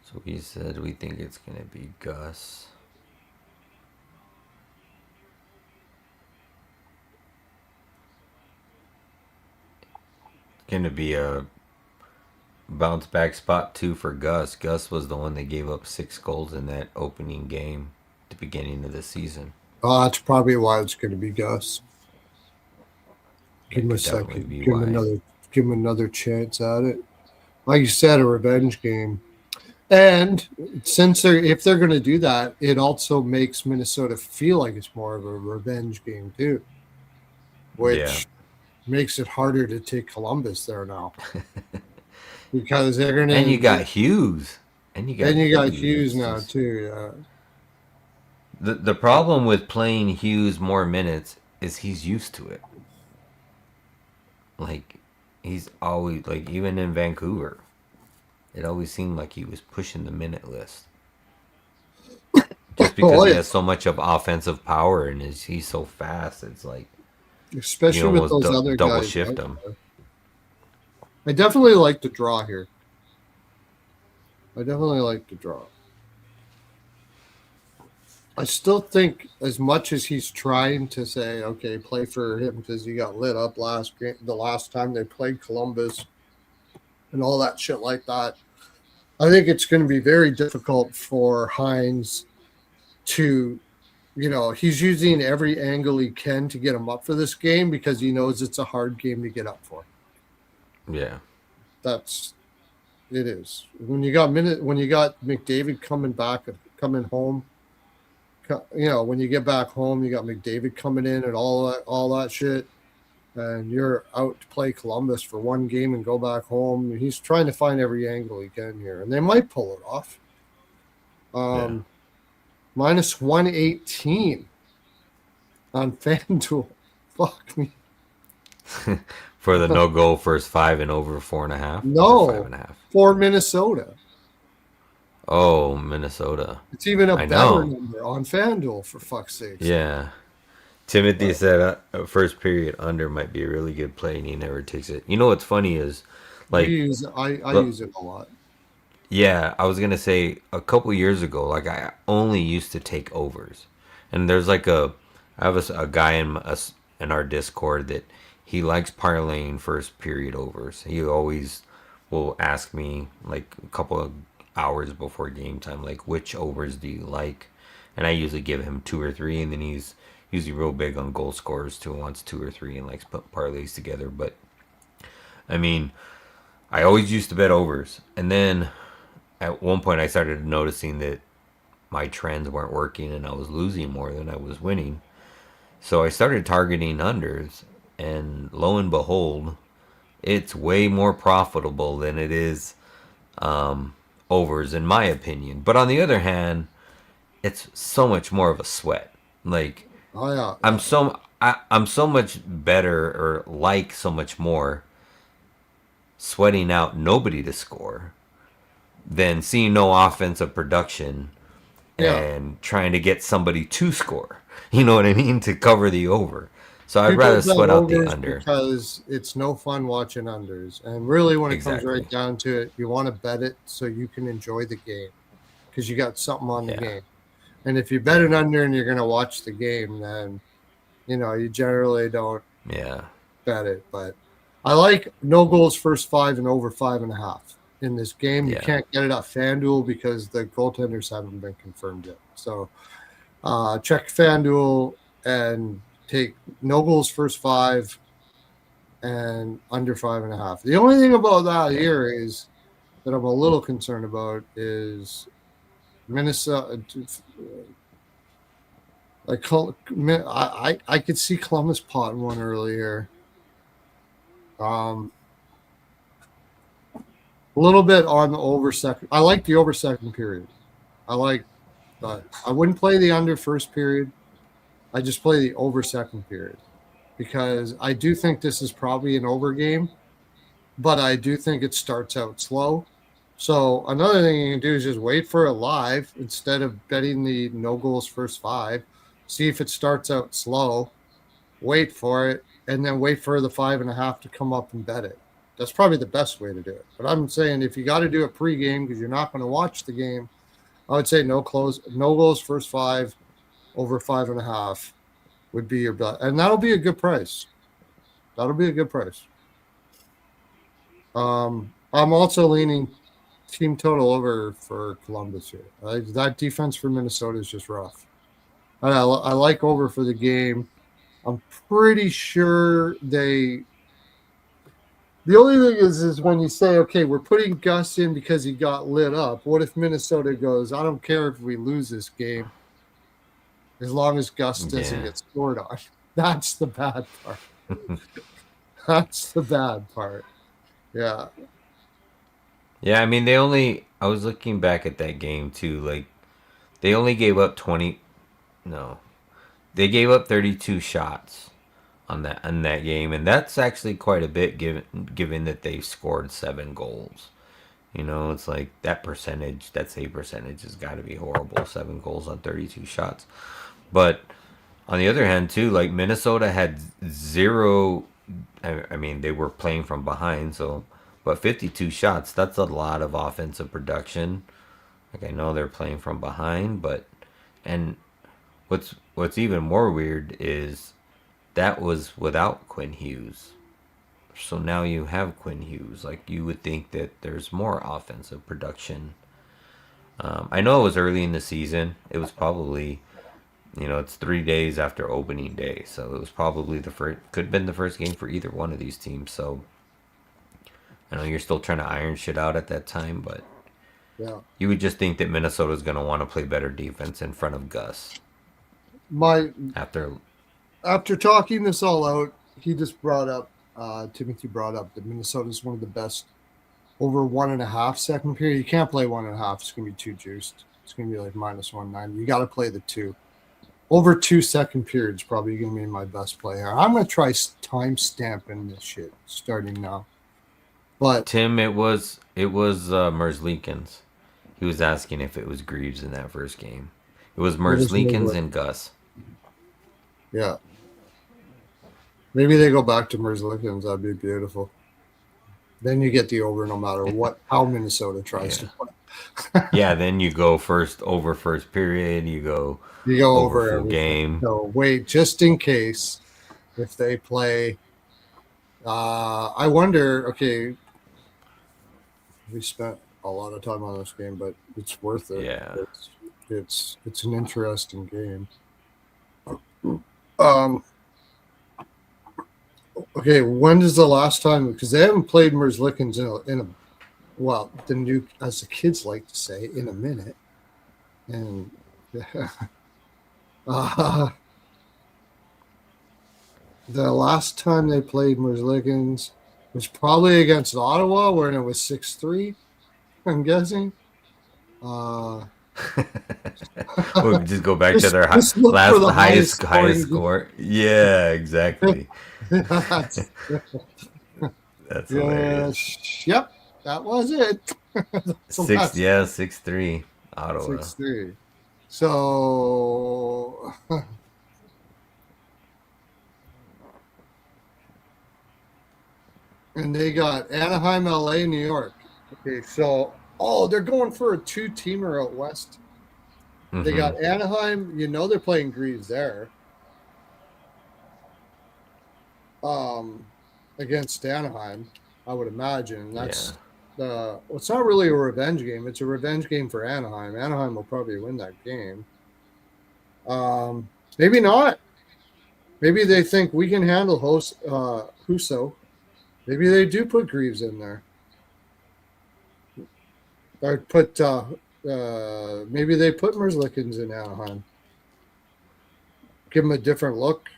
So we said we think it's gonna be Gus. Gonna be a bounce back spot too for Gus. Gus was the one that gave up 6 goals in that opening game at the beginning of the season. That's probably why it's going to be Gus. Give That him a could definitely second. be Give him why. another. Give him another chance at it. Like you said, a revenge game. And since if they're going to do that, it also makes Minnesota feel like it's more of a revenge game too, Yeah. which makes it harder to take Columbus there now because they're going And you got to. Hughes. And you got And you got Hughes. Hughes It's now just too. Yeah. the problem with playing Hughes more minutes is he's used to it. Like he's always like even in Vancouver, it always seemed like he was pushing the minute list. Just because Oh he yeah. has so much of offensive power and he's so fast, it's like you Especially with almost those other double guys shift out him. there. I definitely like the draw here. I definitely like the draw. I still think, as much as he's trying to say, okay, play for him because he got lit up the last time they played Columbus and all that shit like that. I think it's going to be very difficult for Hynes to, he's using every angle he can to get him up for this game because he knows it's a hard game to get up for. Yeah. That's it is. When you got McDavid coming home, when you get back home, you got McDavid coming in and all that shit, and you're out to play Columbus for one game and go back home. He's trying to find every angle he can here, and they might pull it off. Yeah. Minus 118 on FanDuel. Fuck me. For the no goal first 5 and over 4.5 or five No, and a half. for Minnesota. Oh, Minnesota. It's even a I better know. number on FanDuel, for fuck's sakes. Yeah. Timothy But said first period under might be a really good play, and he never takes it. You know what's funny is, like, I look, use it a lot. yeah, I was gonna say a couple years ago, like I only used to take overs, and there's like I have a guy in our Discord that he likes parlaying first period overs. He always will ask me like a couple of hours before game time, like which overs do you like, and I usually give him 2 or 3, and then he's usually real big on goal scorers too, wants 2 or 3, and likes put parlays together. But I mean, I always used to bet overs, and then at one point I started noticing that my trends weren't working and I was losing more than I was winning. So I started targeting unders, and lo and behold, it's way more profitable than it is overs, in my opinion. But on the other hand, it's so much more of a sweat. Like Oh yeah, I'm yeah. so I'm so much better or like so much more sweating out nobody to score than seeing no offensive production Yeah. and trying to get somebody to score. You know what I mean? To cover the over. So I'd People rather bet sweat out the overs under. because it's no fun watching unders. And really, when it comes right Exactly. down to it, you want to bet it so you can enjoy the game because you got something on the Yeah. game. And if you bet Yeah. an under and you're going to watch the game, then you generally don't Yeah. bet it. But I like no goals first 5 and over 5.5 in this game. You Yeah. can't get it at FanDuel because the goaltenders haven't been confirmed yet. So check FanDuel and take no goals first 5 and under 5.5. The only thing about that Yeah. here is that I'm a little concerned about is Minnesota. Like I could see Columbus potting one earlier. A little bit on the over second. I like the over second period. I like, but I wouldn't play the under first period. I just play the over second period because I do think this is probably an over game, but I do think it starts out slow. So another thing you can do is just wait for it live instead of betting the no goals first 5. See if it starts out slow, wait for it, and then wait for the 5.5 to come up and bet it. That's probably the best way to do it. But I'm saying if you got to do it pregame because you're not going to watch the game, I would say no goals first 5 over 5.5 would be your bet, and that'll be a good price. That'll be a good price. I'm also leaning team total over for Columbus here. That defense for Minnesota is just rough. I like over for the game. I'm pretty sure they. The only thing is when you say, okay, we're putting Gus in because he got lit up. What if Minnesota goes, I don't care if we lose this game, as long as Gus doesn't get scored on. That's the bad part. That's the bad part. Yeah. Yeah, I mean I was looking back at that game too, like they only gave up 20 no. They gave up 32 shots on that game, and that's actually quite a bit given that they scored 7 goals. You know, it's like that save percentage has got to be horrible. 7 goals on 32 shots. But on the other hand, too, like Minnesota had zero. I mean, they were playing from behind, so but 52 shots. That's a lot of offensive production. Like I know they're playing from behind, but and what's even more weird is that was without Quinn Hughes. So now you have Quinn Hughes. Like you would think that there's more offensive production. I know it was early in the season. It was probably, it's 3 days after opening day, so it was probably the first. Could have been the first game for either one of these teams. So I know you're still trying to iron shit out at that time, but Yeah. you would just think that Minnesota's going to want to play better defense in front of Gus. After talking this all out, he just brought up Timothy brought up that Minnesota is one of the best over 1.5 second period. You can't play 1.5. It's gonna be too juiced. It's gonna be like minus 190. You got to play the 2. Over 2 second periods probably gonna be my best play here. I'm gonna try time stamping this shit starting now. But Tim, it was Merzlikins. He was asking if it was Greaves in that first game. It was Merzlikins and Gus. Yeah. Maybe they go back to Merzlikins. That'd be beautiful. Then you get the over no matter how Minnesota tries to play. Yeah, then you go over first period. You go over full game. So wait, just in case if they play. I wonder. Okay, we spent a lot of time on this game, but it's worth it. Yeah, it's an interesting game. Okay, when is the last time? Because they haven't played Merzlikins in a the new, as the kids like to say, in a minute. And the last time they played Merzlikins was probably against Ottawa, where it was 6-3. I'm guessing. We'll just go back to their highest score. Yeah, exactly. That's hilarious. Yep, that was it. 6-3 Ottawa. 6-3. So and they got Anaheim, LA, New York. Okay, so they're going for a 2-teamer out west. Mm-hmm. They got Anaheim. They're playing Greaves there. And against Anaheim, I would imagine. Yeah. It's not really a revenge game. It's a revenge game for Anaheim. Anaheim will probably win that game. Maybe not. Maybe they think we can handle Huso. Maybe they do put Greaves in there. Or maybe they put Merzlikins in Anaheim. Give them a different look.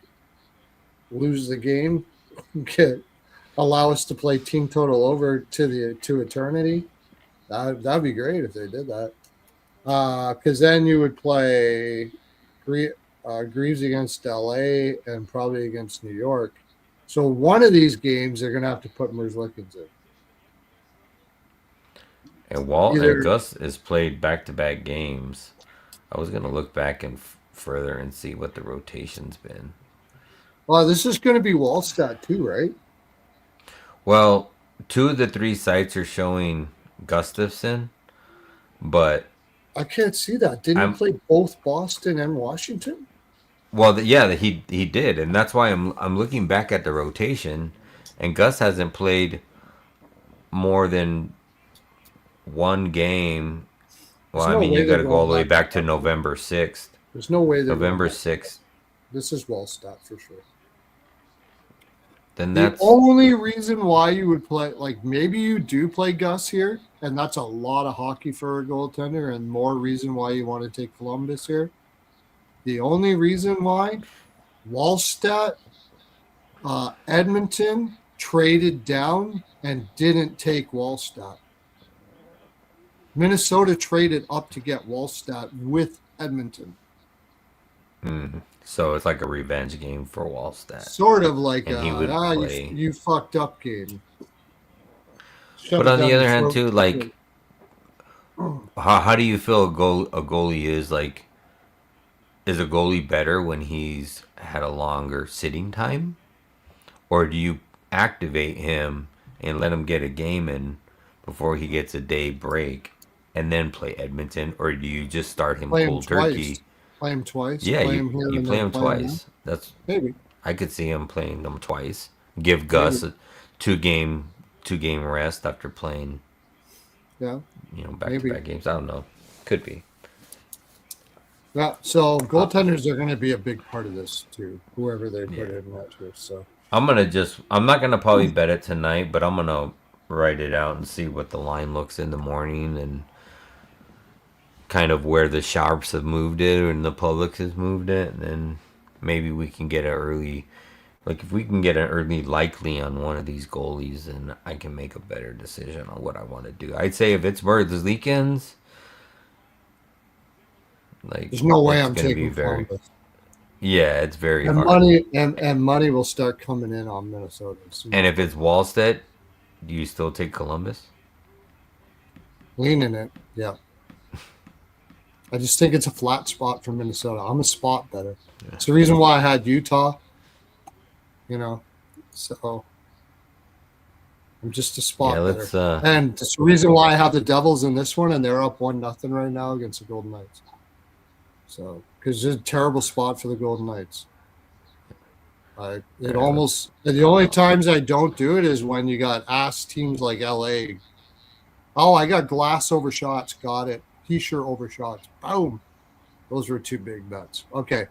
Lose the game. Allow us to play team total over to eternity. That'd be great if they did that. Because then you would play Greaves against LA and probably against New York. So one of these games they're going to have to put Merzlikins in. And Walt and Gus has played back-to-back games. I was gonna look back and further and see what the rotation's been. Well, this is going to be Wallstat too, right? Well, 2 of the 3 sites are showing Gustafson, but I can't see that. Didn't he play both Boston and Washington? Well, he did, and that's why I'm looking back at the rotation, and Gus hasn't played more than one game. Well, I mean, you got to go all the way back to November 6th. There's no way they're November 6th. This is Wallstat for sure. Then the only reason why you would play, like maybe you do play Gus here, and that's a lot of hockey for a goaltender, and more reason why you want to take Columbus here. The only reason why Wallstat, Edmonton traded down and didn't take Wallstat. Minnesota traded up to get Wallstat with Edmonton. So it's like a revenge game for Wallstat. Sort of like you fucked up game. But on the other hand, too, like, how do you feel a goalie is like? Is a goalie better when he's had a longer sitting time, or do you activate him and let him get a game in before he gets a day break, and then play Edmonton, or do you just start him cold turkey? Play him twice. Yeah, you play him twice. That's maybe I could see him playing them twice. Give Gus a two game rest after playing. Yeah, back-to-back games. I don't know. Could be. Yeah. So goaltenders are going to be a big part of this too. Whoever they put in that too. So I'm not gonna probably bet it tonight, but I'm gonna write it out and see what the line looks in the morning and kind of where the sharps have moved it and the public has moved it, and then maybe we can get an early, like if we can get an early likely on one of these goalies, then I can make a better decision on what I want to do. I'd say if it's Merzlikins, like there's no way I'm taking Columbus. Yeah, it's very hard. Money will start coming in on Minnesota. And if it's Wallstat, do you still take Columbus? Lean in it, yeah. I just think it's a flat spot for Minnesota. I'm a spot better. Yeah. It's the reason why I had Utah. So I'm just a spot better. And it's the reason why I have the Devils in this one, and they're up 1-0 right now against the Golden Knights. So because it's a terrible spot for the Golden Knights. The only times I don't do it is when you got ass teams like LA. Oh, I got Glass over shots. Got it. T-shirt over shots. Boom. Those were 2 big bets. Okay.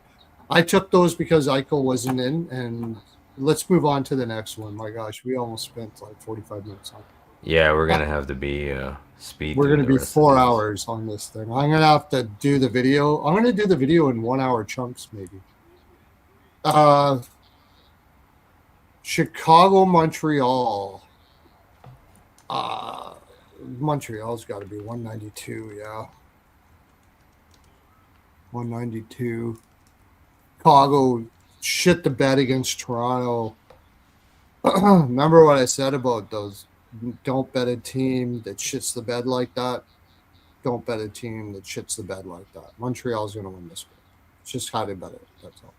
I took those because Eichel wasn't in, and let's move on to the next one. My gosh, we almost spent like 45 minutes on it. Yeah, we're going to have to be speed. We're going to be 4 hours on this thing. I'm going to have to do the video. I'm going to do the video in 1 hour chunks maybe. Chicago, Montreal. Montreal's got to be 192, yeah. 192. Chicago shit the bed against Toronto. Remember what I said about those? Don't bet a team that shits the bed like that. Don't bet a team that shits the bed like that. Montreal's going to win this one. It's just how to bet it. That's all.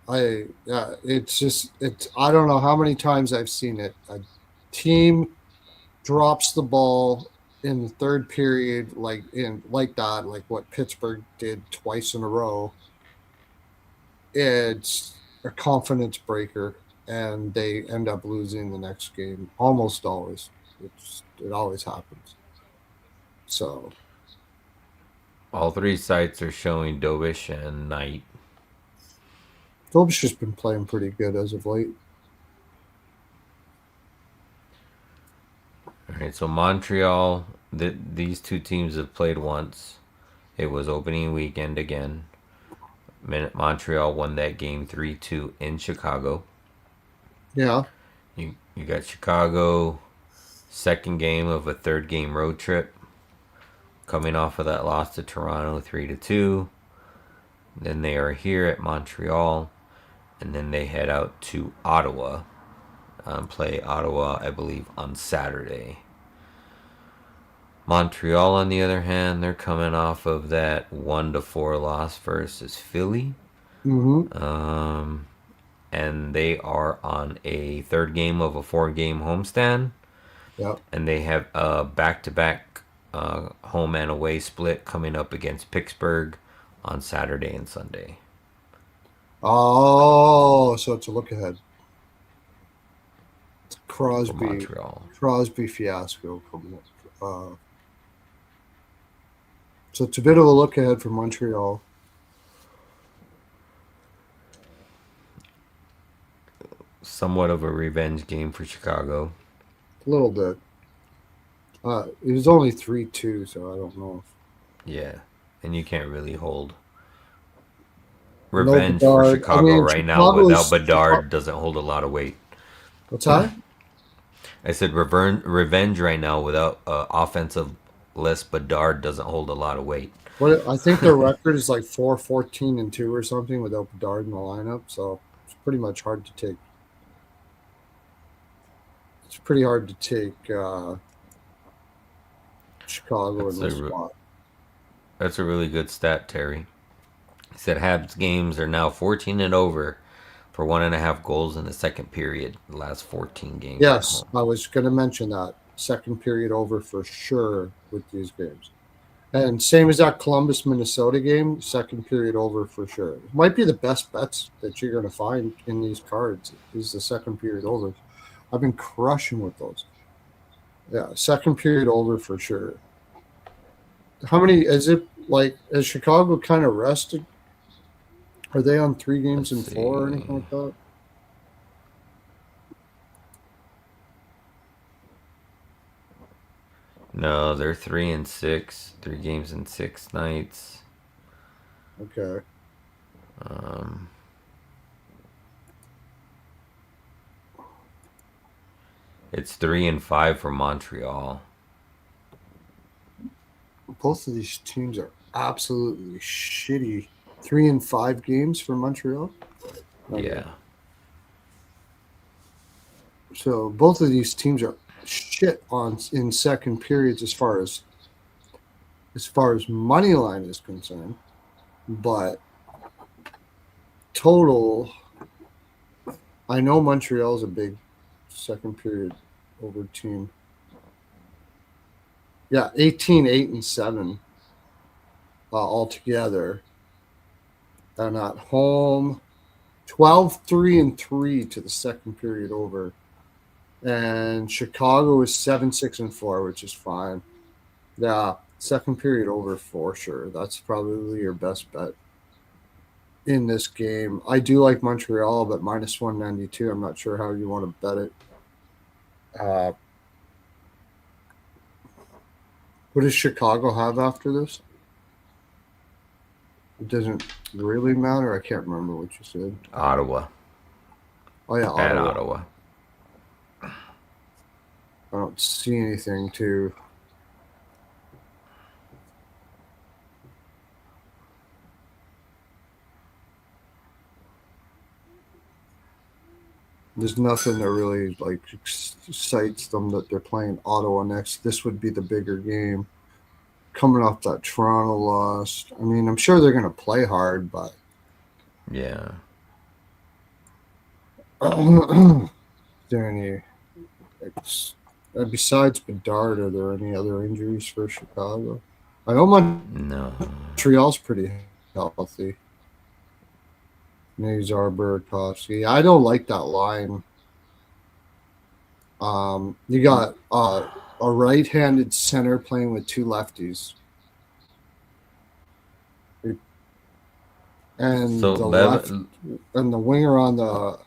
I don't know how many times I've seen it. A team drops the ball in the third period, like what Pittsburgh did twice in a row. it's a confidence breaker, and they end up losing the next game almost always. It always happens. So All three sites are showing Dobish and Knight. Phillips just been playing pretty good as of late. All right, so Montreal, these two teams have played once. It was opening weekend again. Montreal won that game 3-2 in Chicago. Yeah. You got Chicago, second game of a third game road trip, coming off of that loss to Toronto 3-2. Then they are here at Montreal, and then they head out to Ottawa. Play Ottawa, I believe, on Saturday. Montreal, on the other hand, they're coming off of that 1-4 loss versus Philly. Mm-hmm. And they are on a third game of a 4-game homestand. Yeah. And they have a back-to-back home and away split coming up against Pittsburgh on Saturday and Sunday. Oh, so it's a look ahead. It's For Montreal. Crosby fiasco coming up. So it's a bit of a look ahead for Montreal. Somewhat of a revenge game for Chicago. A little bit. It was only 3-2, so I don't know. Yeah, and you can't really hold revenge for Chicago right now without Bedard doesn't hold a lot of weight. What's that? I said revenge right now without offensive less Bedard doesn't hold a lot of weight. What I think their record is like 4-14-2 or something without Bedard in the lineup, so it's pretty much hard to take. It's pretty hard to take Chicago in this spot. That's a really good stat, Terry. He said Habs games are now 14 and over for 1.5 goals in the second period. The last 14 games. Yes, I was going to mention that. Second period over for sure with these games. And same as that Columbus, Minnesota game, second period over for sure. It might be the best bets that you're going to find in these cards is the second period over. I've been crushing with those. Yeah, second period over for sure. How many is it like? Is Chicago kind of rested? Are they on 3 games in 4 or anything like that? No, they're 3-6, 3 games in 6 nights. Okay. It's 3-5 for Montreal. Both of these teams are absolutely shitty. 3-5 games for Montreal. Okay. Yeah. So both of these teams are shit in second periods as far as money line is concerned, but total, I know Montreal's a big second period over team. Yeah, 18-8-7 altogether, and at home 12-3-3 to the second period over. And Chicago is 7-6-4, which is fine. Yeah, second period over for sure. That's probably your best bet in this game. I do like Montreal, but minus 192. I'm not sure how you want to bet it. What does Chicago have after this? It doesn't really matter. I can't remember what you said. Ottawa. Oh, yeah, At Ottawa. I don't see anything to. There's nothing that really like excites them that they're playing Ottawa next. This would be the bigger game. Coming off that Toronto loss. I mean, I'm sure they're going to play hard, but yeah. Is there any? Besides Bedard, are there any other injuries for Chicago? I know Montreal's pretty healthy. Nazar Burakovsky. I don't like that line. You got a right-handed center playing with two lefties, and So the left and the winger on the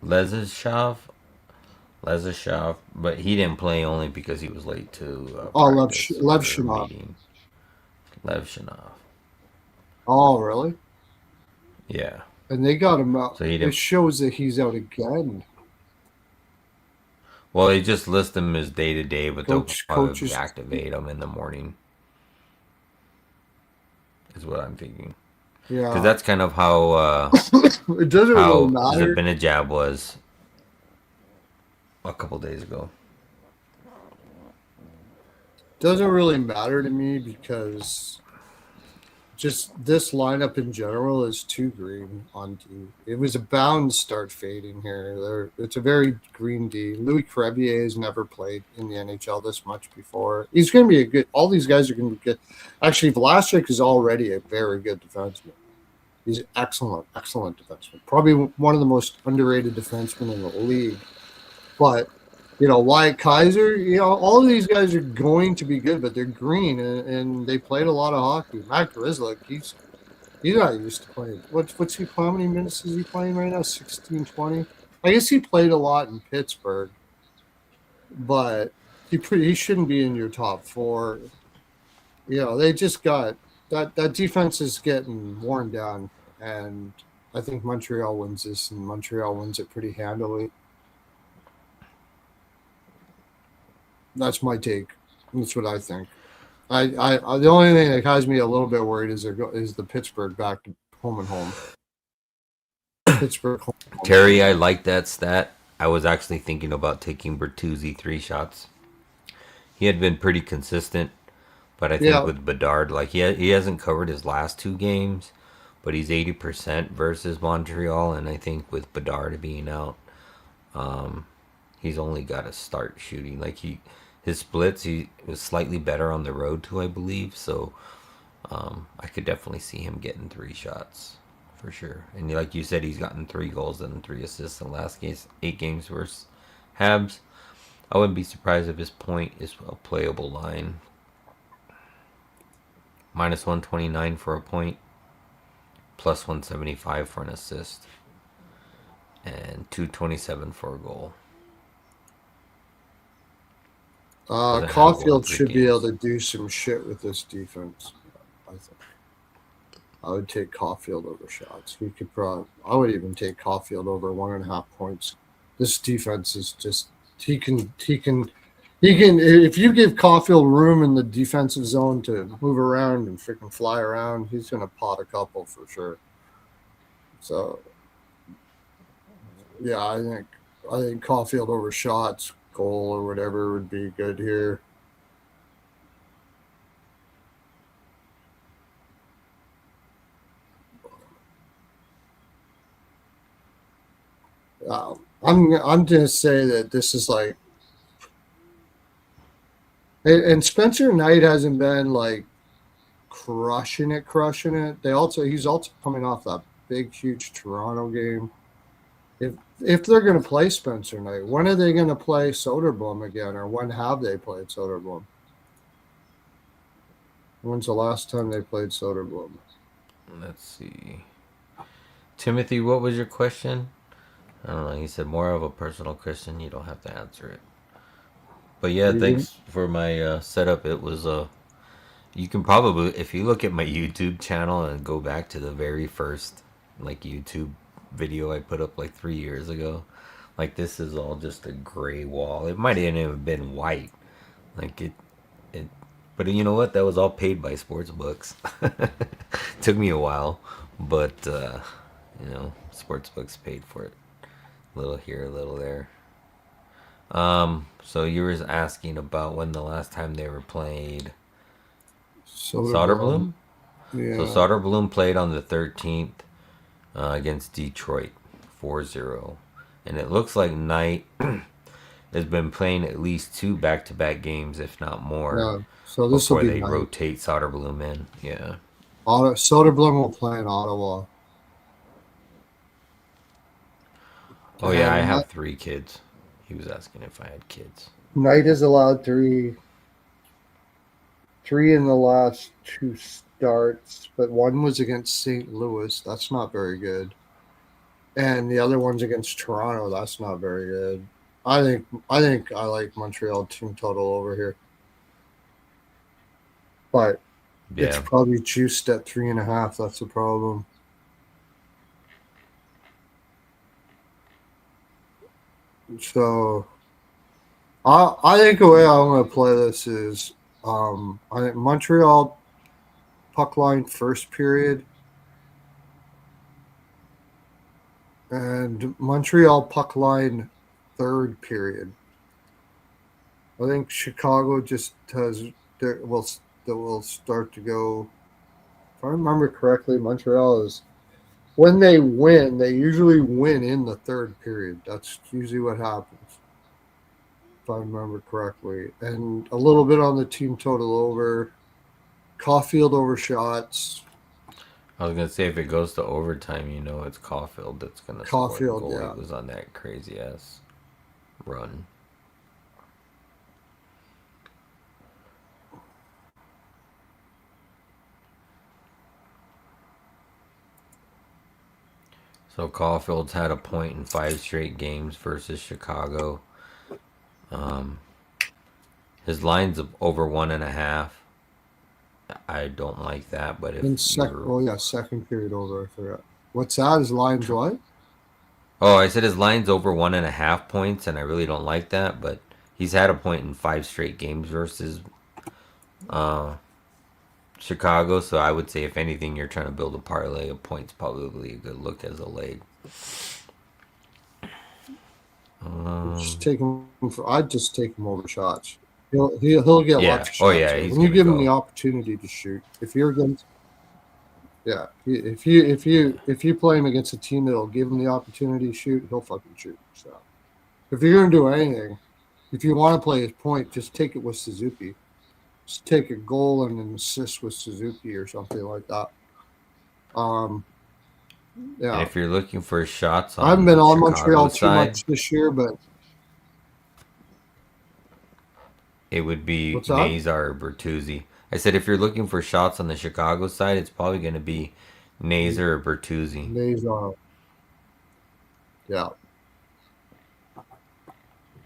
Lezashov, but he didn't play only because he was late to practice or Levshinov. meeting. Levshinov. Oh, really? Yeah. And they got him out. So he It didn't. shows that he's out again. Well, they just list him as day to day, but they'll probably Coaches. activate him in the morning. Is what I'm thinking. Because Yeah, that's kind of how it doesn't really matter. Zabinajad was a couple days ago. Doesn't really matter to me because just this lineup in general is too green on D. It was bound to start fading here. It's a very green D. Louis Crevier has never played in the NHL this much before. He's going to be a good. All these guys are going to be good. Actually, Vlasic is already a very good defenseman. He's excellent defenseman. Probably one of the most underrated defensemen in the league. But Wyatt Kaiser, all of these guys are going to be good, but they're green and they played a lot of hockey. Matt Grizzlick, he's not used to playing. What's he? How many minutes is he playing right now? 16, 20? I guess he played a lot in Pittsburgh, but he shouldn't be in your top four. They just got that defense is getting worn down, and I think Montreal wins this, and Montreal wins it pretty handily. That's my take. That's what I think. I the only thing that has me a little bit worried is the Pittsburgh back to home and home. Pittsburgh home. Terry, I like that stat. I was actually thinking about taking Bertuzzi 3 shots. He had been pretty consistent, but I think with Bedard, like he hasn't covered his last 2 games, but he's 80% versus Montreal, and I think with Bedard being out, he's only got to start shooting. Like his splits, he was slightly better on the road too, I believe. So I could definitely see him getting 3 shots for sure. And like you said, he's gotten 3 goals and 3 assists in the last 8 games versus Habs. I wouldn't be surprised if his point is a playable line. Minus 129 for a point, plus 175 for an assist, and 227 for a goal. Caulfield should be able to do some shit with this defense. I think I would take Caulfield over shots. I would even take Caulfield over 1.5 points. This defense is just he can if you give Caulfield room in the defensive zone to move around and freaking fly around, he's gonna pot a couple for sure. So yeah, I think Caulfield over shots, goal or whatever would be good here. I'm gonna say that this is like, and Spencer Knight hasn't been like crushing it. He's also coming off that big, huge Toronto game. If they're going to play Spencer Knight, when are they going to play Soderblom again, or when have they played Soderblom? When's the last time they played Soderblom? Let's see. Timothy, what was your question? I don't know. He said more of a personal question. You don't have to answer it. But yeah, thanks for my setup. It was you can probably, if you look at my YouTube channel and go back to the very first like YouTube video I put up like 3 years ago, like this is all just a gray wall. It might have even been white, like it. But you know what? That was all paid by sports books. Took me a while, but sports books paid for it. A little here, a little there. So you were asking about when the last time they were played Soderblom? Yeah. So Soderblom played on the 13th against Detroit 4-0. And it looks like Knight has been playing at least 2 back-to-back games, if not more, Yeah. So this will before be they nice. rotate Soderblom in. Yeah. Soderblom will play in Ottawa. Oh yeah, I And have 3 kids. He was asking if I had kids. Knight is allowed three in the last 2 starts, but one was against St. Louis. That's not very good. And the other one's against Toronto. That's not very good. I think I like Montreal team total over here, but it's Yeah. probably juiced at 3.5. That's the problem. So I think the way I'm going to play this is I think Montreal puck line first period and Montreal puck line third period. I think Chicago just has will start to go. If I remember correctly, Montreal is when they win, they usually win in the third period. That's usually what happens, if I remember correctly. And a little bit on the team total over. Caulfield over shots. I was gonna say if it goes to overtime, it's Caulfield that's gonna score the Caulfield, goal. He yeah. was on that crazy ass run. So Caulfield's had a point in 5 straight games versus Chicago. His line's over 1.5. I don't like that, but if you're Second period over. I forgot. What's that? His lines what? Oh, I said his line's over 1.5 points, and I really don't like that. But he's had a point in 5 straight games versus Chicago. So I would say, if anything, you're trying to build a parlay, a point's probably a good look as a leg. I'd just take him over shots. He'll get Yeah. lots of Oh shots. yeah, he's When you gonna give him the go. opportunity to shoot, if you're against, yeah, if you play him against a team that'll give him the opportunity to shoot, he'll fucking shoot. So if you're gonna do anything, if you want to play his point, just take it with Suzuki. Just take a goal and an assist with Suzuki or something like that. And Yeah, if you're looking for shots I haven't on been the on Chicago Montreal too side, much this year, but it would be what's that? Nazar or Bertuzzi. I said if you're looking for shots on the Chicago side, it's probably going to be Nazar or Bertuzzi. Nazar. Yeah.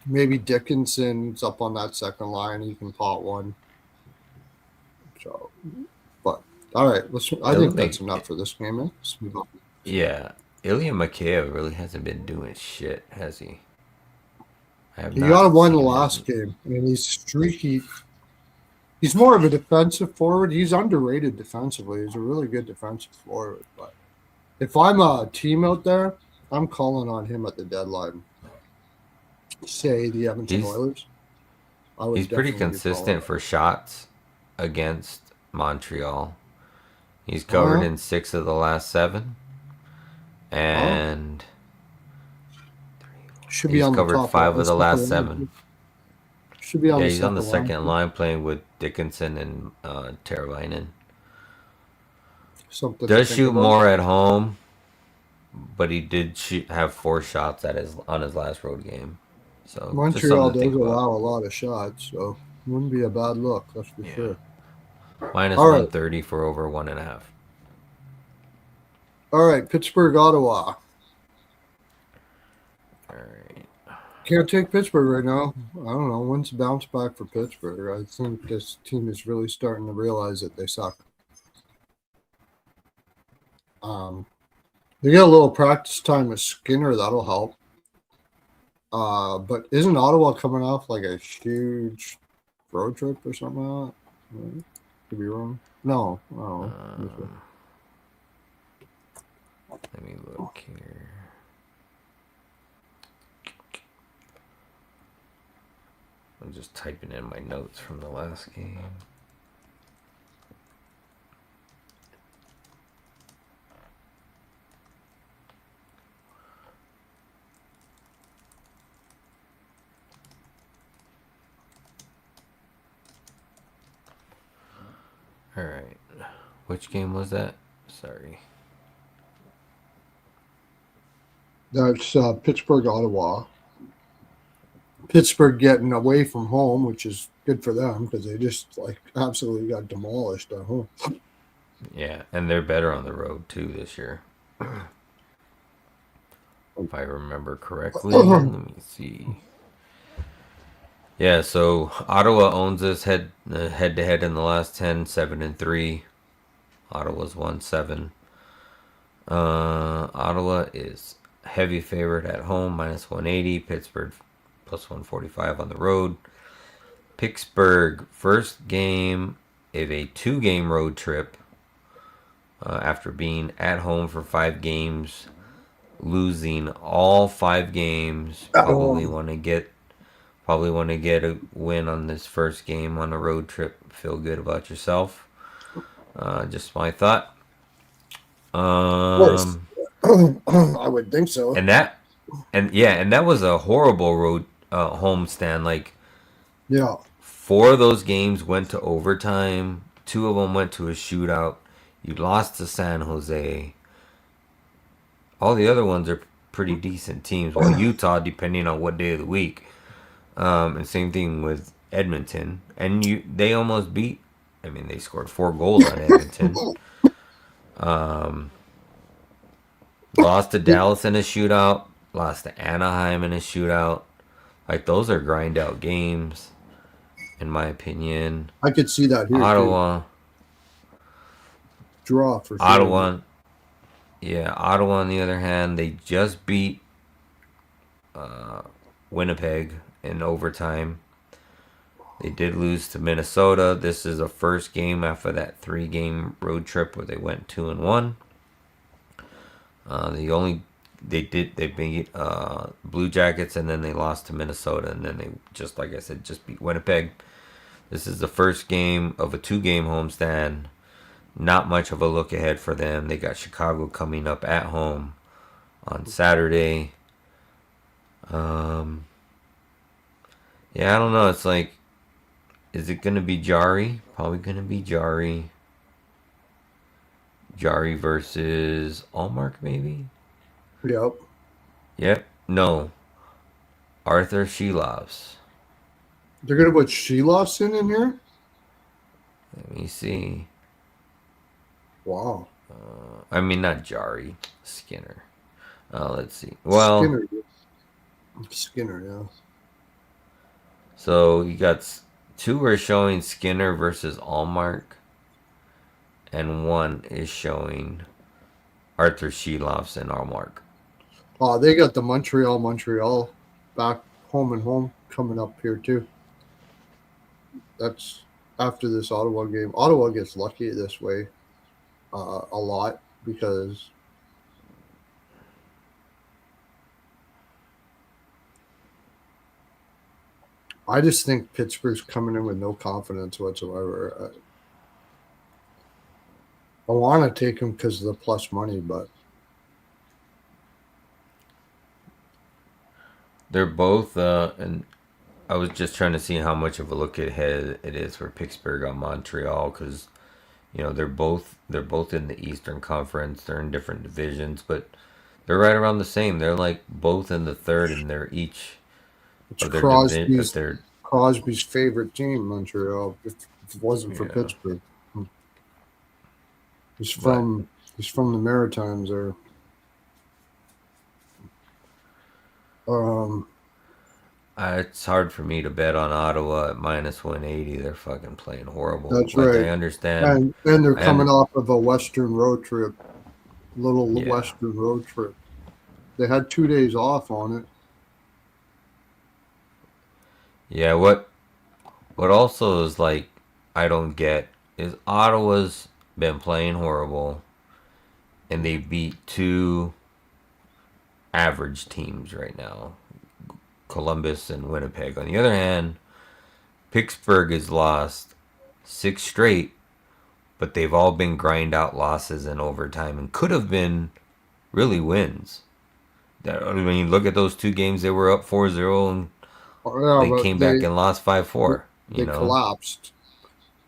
Maybe Dickinson's up on that second line. He can pot one. So, but all right, I think that's enough for this game. Man. Let's move on. Yeah, Ilya Mikheyev really hasn't been doing shit, has he? I have He got a not one the seen his. last game, and he's streaky. He's more of a defensive forward. He's underrated defensively. He's a really good defensive forward. But if I'm a team out there, I'm calling on him at the deadline. Say the Edmonton He's Oilers. I would he's pretty definitely be calling consistent on. for shots against Montreal. He's covered Uh in 6 of the last 7, huh. and Should be he's on the covered top five line. of the last Second seven. line. Should be on Yeah, the he's on the second line. second line playing with Dickinson and Teravainen. Something to Does think shoot about. more at home, but he did have 4 shots on his last road game. So just Montreal something to does think about. allow a lot of shots, so wouldn't be a bad look, that's for Yeah, sure. minus All right. 130 for over 1.5. All right. Pittsburgh, Ottawa. All right. Can't take Pittsburgh right now. I don't know. When's the bounce back for Pittsburgh? I think this team is really starting to realize that they suck. They get a little practice time with Skinner. That'll help. But isn't Ottawa coming off like a huge road trip or something like that? Could be wrong. No. Let me look here. I'm just typing in my notes from the last game. All right. Which game was that? Sorry. That's Pittsburgh, Ottawa. Pittsburgh getting away from home, which is good for them because they just like absolutely got demolished at home. Yeah, and they're better on the road too this year. If I remember correctly. Let me see. Yeah, so Ottawa owns us head to head in the last 10, 7-3. Ottawa's won 7. Ottawa is heavy favorite at home, minus 180. Pittsburgh plus 145 on the road. Pittsburgh first game of a 2-game road trip after being at home for 5 games, losing all 5 games. Probably want to get a win on this first game on a road trip. Feel good about yourself. Just my thought. Of course, I would think so. And that was a horrible road home stand. Like Yeah, 4 of those games went to overtime. 2 of them went to a shootout. You lost to San Jose. All the other ones are pretty decent teams. Well, Utah, depending on what day of the week. And same thing with Edmonton. And they almost beat. I mean, they scored 4 goals on Edmonton. Lost to Dallas in a shootout. Lost to Anaheim in a shootout. Like, those are grind out games, in my opinion. I could see that here. Ottawa. Too. Draw for sure. Ottawa. Yeah, Ottawa, on the other hand, they just beat Winnipeg in overtime. They did lose to Minnesota. This is a first game after that 3-game road trip where they went 2-1. They beat Blue Jackets, and then they lost to Minnesota, and then they just, like I said, just beat Winnipeg. This is the first game of a 2-game homestand. Not much of a look ahead for them. They got Chicago coming up at home on Saturday. Yeah, I don't know. It's like, is it going to be Jari? Probably going to be Jari. Jari versus Allmark, maybe? Yep. Yep. No. Arthur Shelovs. They're going to put Shelovs in here? Let me see. Wow. I mean, not Jari. Skinner. Let's see. Well, Skinner, yeah. So you got 2 are showing Skinner versus Allmark, and 1 is showing Arthur Shelovs and Allmark. They got the Montreal back home and home coming up here too. That's after this Ottawa game. Ottawa gets lucky this way a lot because I just think Pittsburgh's coming in with no confidence whatsoever. I want to take them because of the plus money, but they're both, and I was just trying to see how much of a look ahead it is for Pittsburgh on Montreal, because they're both in the Eastern Conference. They're in different divisions, but they're right around the same. They're like both in the third, and they're each. It's Crosby's favorite team, Montreal. If it wasn't for Pittsburgh, he's from the Maritimes there. It's hard for me to bet on Ottawa at minus 180. They're fucking playing horrible. That's right. I understand. And they're coming off of a Western road trip, Western road trip. They had 2 days off on it. Yeah, what also is like I don't get is Ottawa's been playing horrible, and they beat 2 average teams right now, Columbus and Winnipeg. On the other hand, Pittsburgh has lost 6 straight, but they've all been grind out losses in overtime and could have been really wins. When you look at those 2 games, they were up 4-0 and they came back and lost 5-4. They collapsed.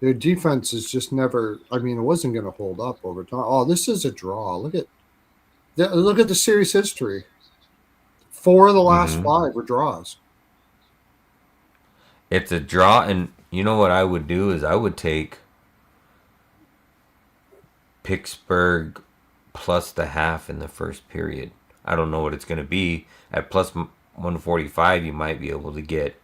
Their defense is just never. I mean, it wasn't going to hold up over time. Oh, this is a draw. Look at the series history. 4 of the last Mm-hmm. 5 were draws. It's a draw, and you know what I would do is I would take Pittsburgh plus the half in the first period. I don't know what it's going to be. At plus 145, you might be able to get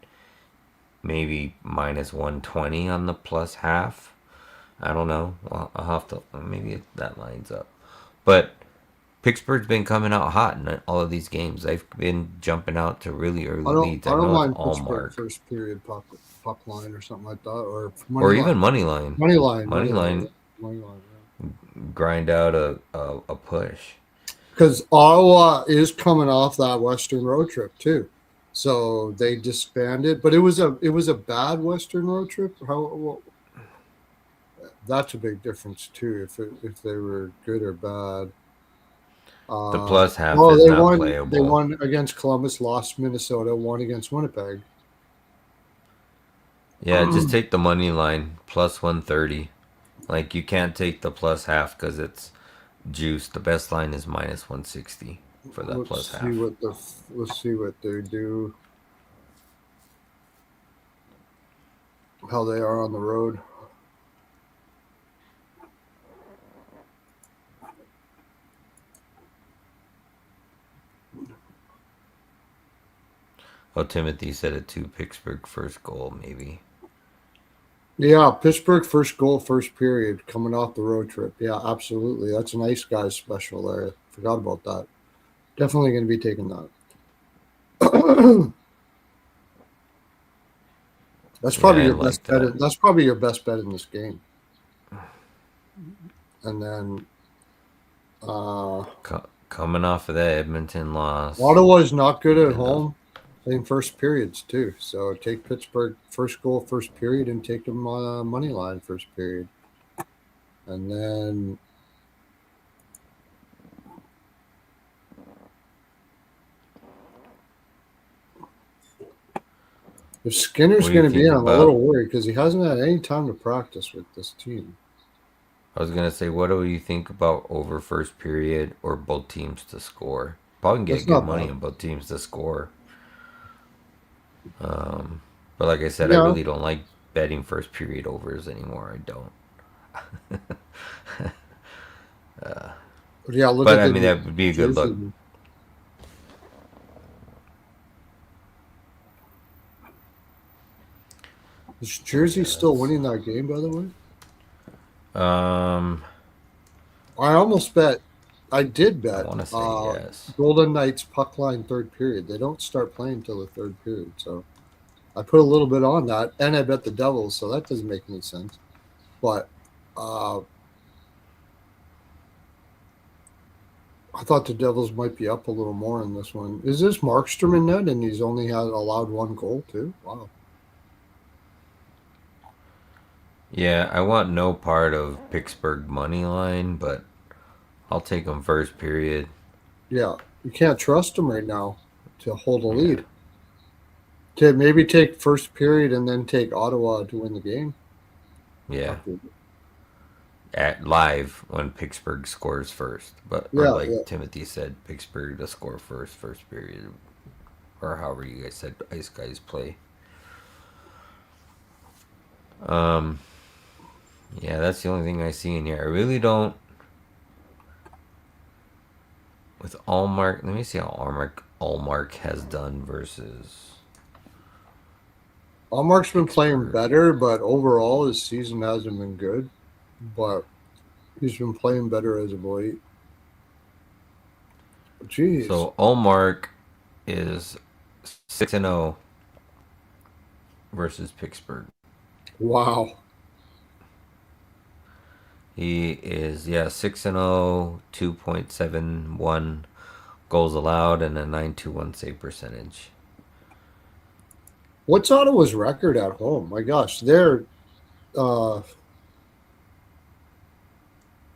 maybe minus 120 on the plus half. I don't know. I'll have to. Maybe that lines up. But Pittsburgh's been coming out hot in all of these games. They've been jumping out to really early leads. I I don't know it's mind all Pittsburgh mark. first period puck line or something like that, or money Or line. even money line. Money line. Money Money line. line, Yeah. Money line. Yeah. grind out a push. Because Ottawa is coming off that Western road trip too, so they disbanded. But it was a bad Western road trip. That's a big difference too. If they were good or bad. The plus half Well, is they not won. They playable. won against Columbus, lost Minnesota, won against Winnipeg. Yeah, just take the money line plus 130. Like you can't take the plus half because it's juice. The best line is minus 160 for that plus half. Let's see what they do. How they are on the road. Oh, Timothy said it too. Pittsburgh first goal, maybe. Yeah, Pittsburgh first goal, first period, coming off the road trip. Yeah, absolutely. That's a nice guy's special there. Forgot about that. Definitely going to be taking that. That's probably Yeah, I your best like bet. that. That's probably your best bet in this game. And then Coming off of that Edmonton loss. Ottawa's not good at And home in first periods too. So take Pittsburgh first goal, first period, and take them money line first period. And then if Skinner's what do you going to be think in, I'm a about? little worried because he hasn't had any time to practice with this team. I was gonna say, what do you think about over first period or both teams to score? Probably can That's get good not money bad. on both teams to score. But like I said, I Yeah, really don't like betting first period overs anymore. I don't. but yeah. Look But at I the mean, that would be a good look. jersey. Is Jersey Yeah, still that's. winning that game? By the way, Um, I almost bet. I did I bet. want to say yes. Golden Knights puck line third period. They don't start playing until the third period, so I put a little bit on that, and I bet the Devils. So that doesn't make any sense. But uh, I thought the Devils might be up a little more in this one. Is this Markstrom in net, and he's only had allowed 1 goal too? Wow. Yeah, I want no part of Pittsburgh money line, but I'll take them first period. Yeah, you can't trust him right now to hold a Yeah, lead. To maybe take first period and then take Ottawa to win the game. yeah. After, At live when Pittsburgh scores first, but or yeah, like yeah. Timothy said, Pittsburgh to score first period, or however you guys said ice guys play. Um, yeah, that's the only thing I see in here. I really don't with Allmark. Let me see how Allmark has done versus Allmark's been playing Pittsburgh. better, but overall his season hasn't been good. But he's been playing better as of late. Jeez. So Allmark is 6-0 versus Pittsburgh. Wow. He is 6-0, 2.71 goals allowed, and a 921 save percentage. What's Ottawa's record at home? My gosh, uh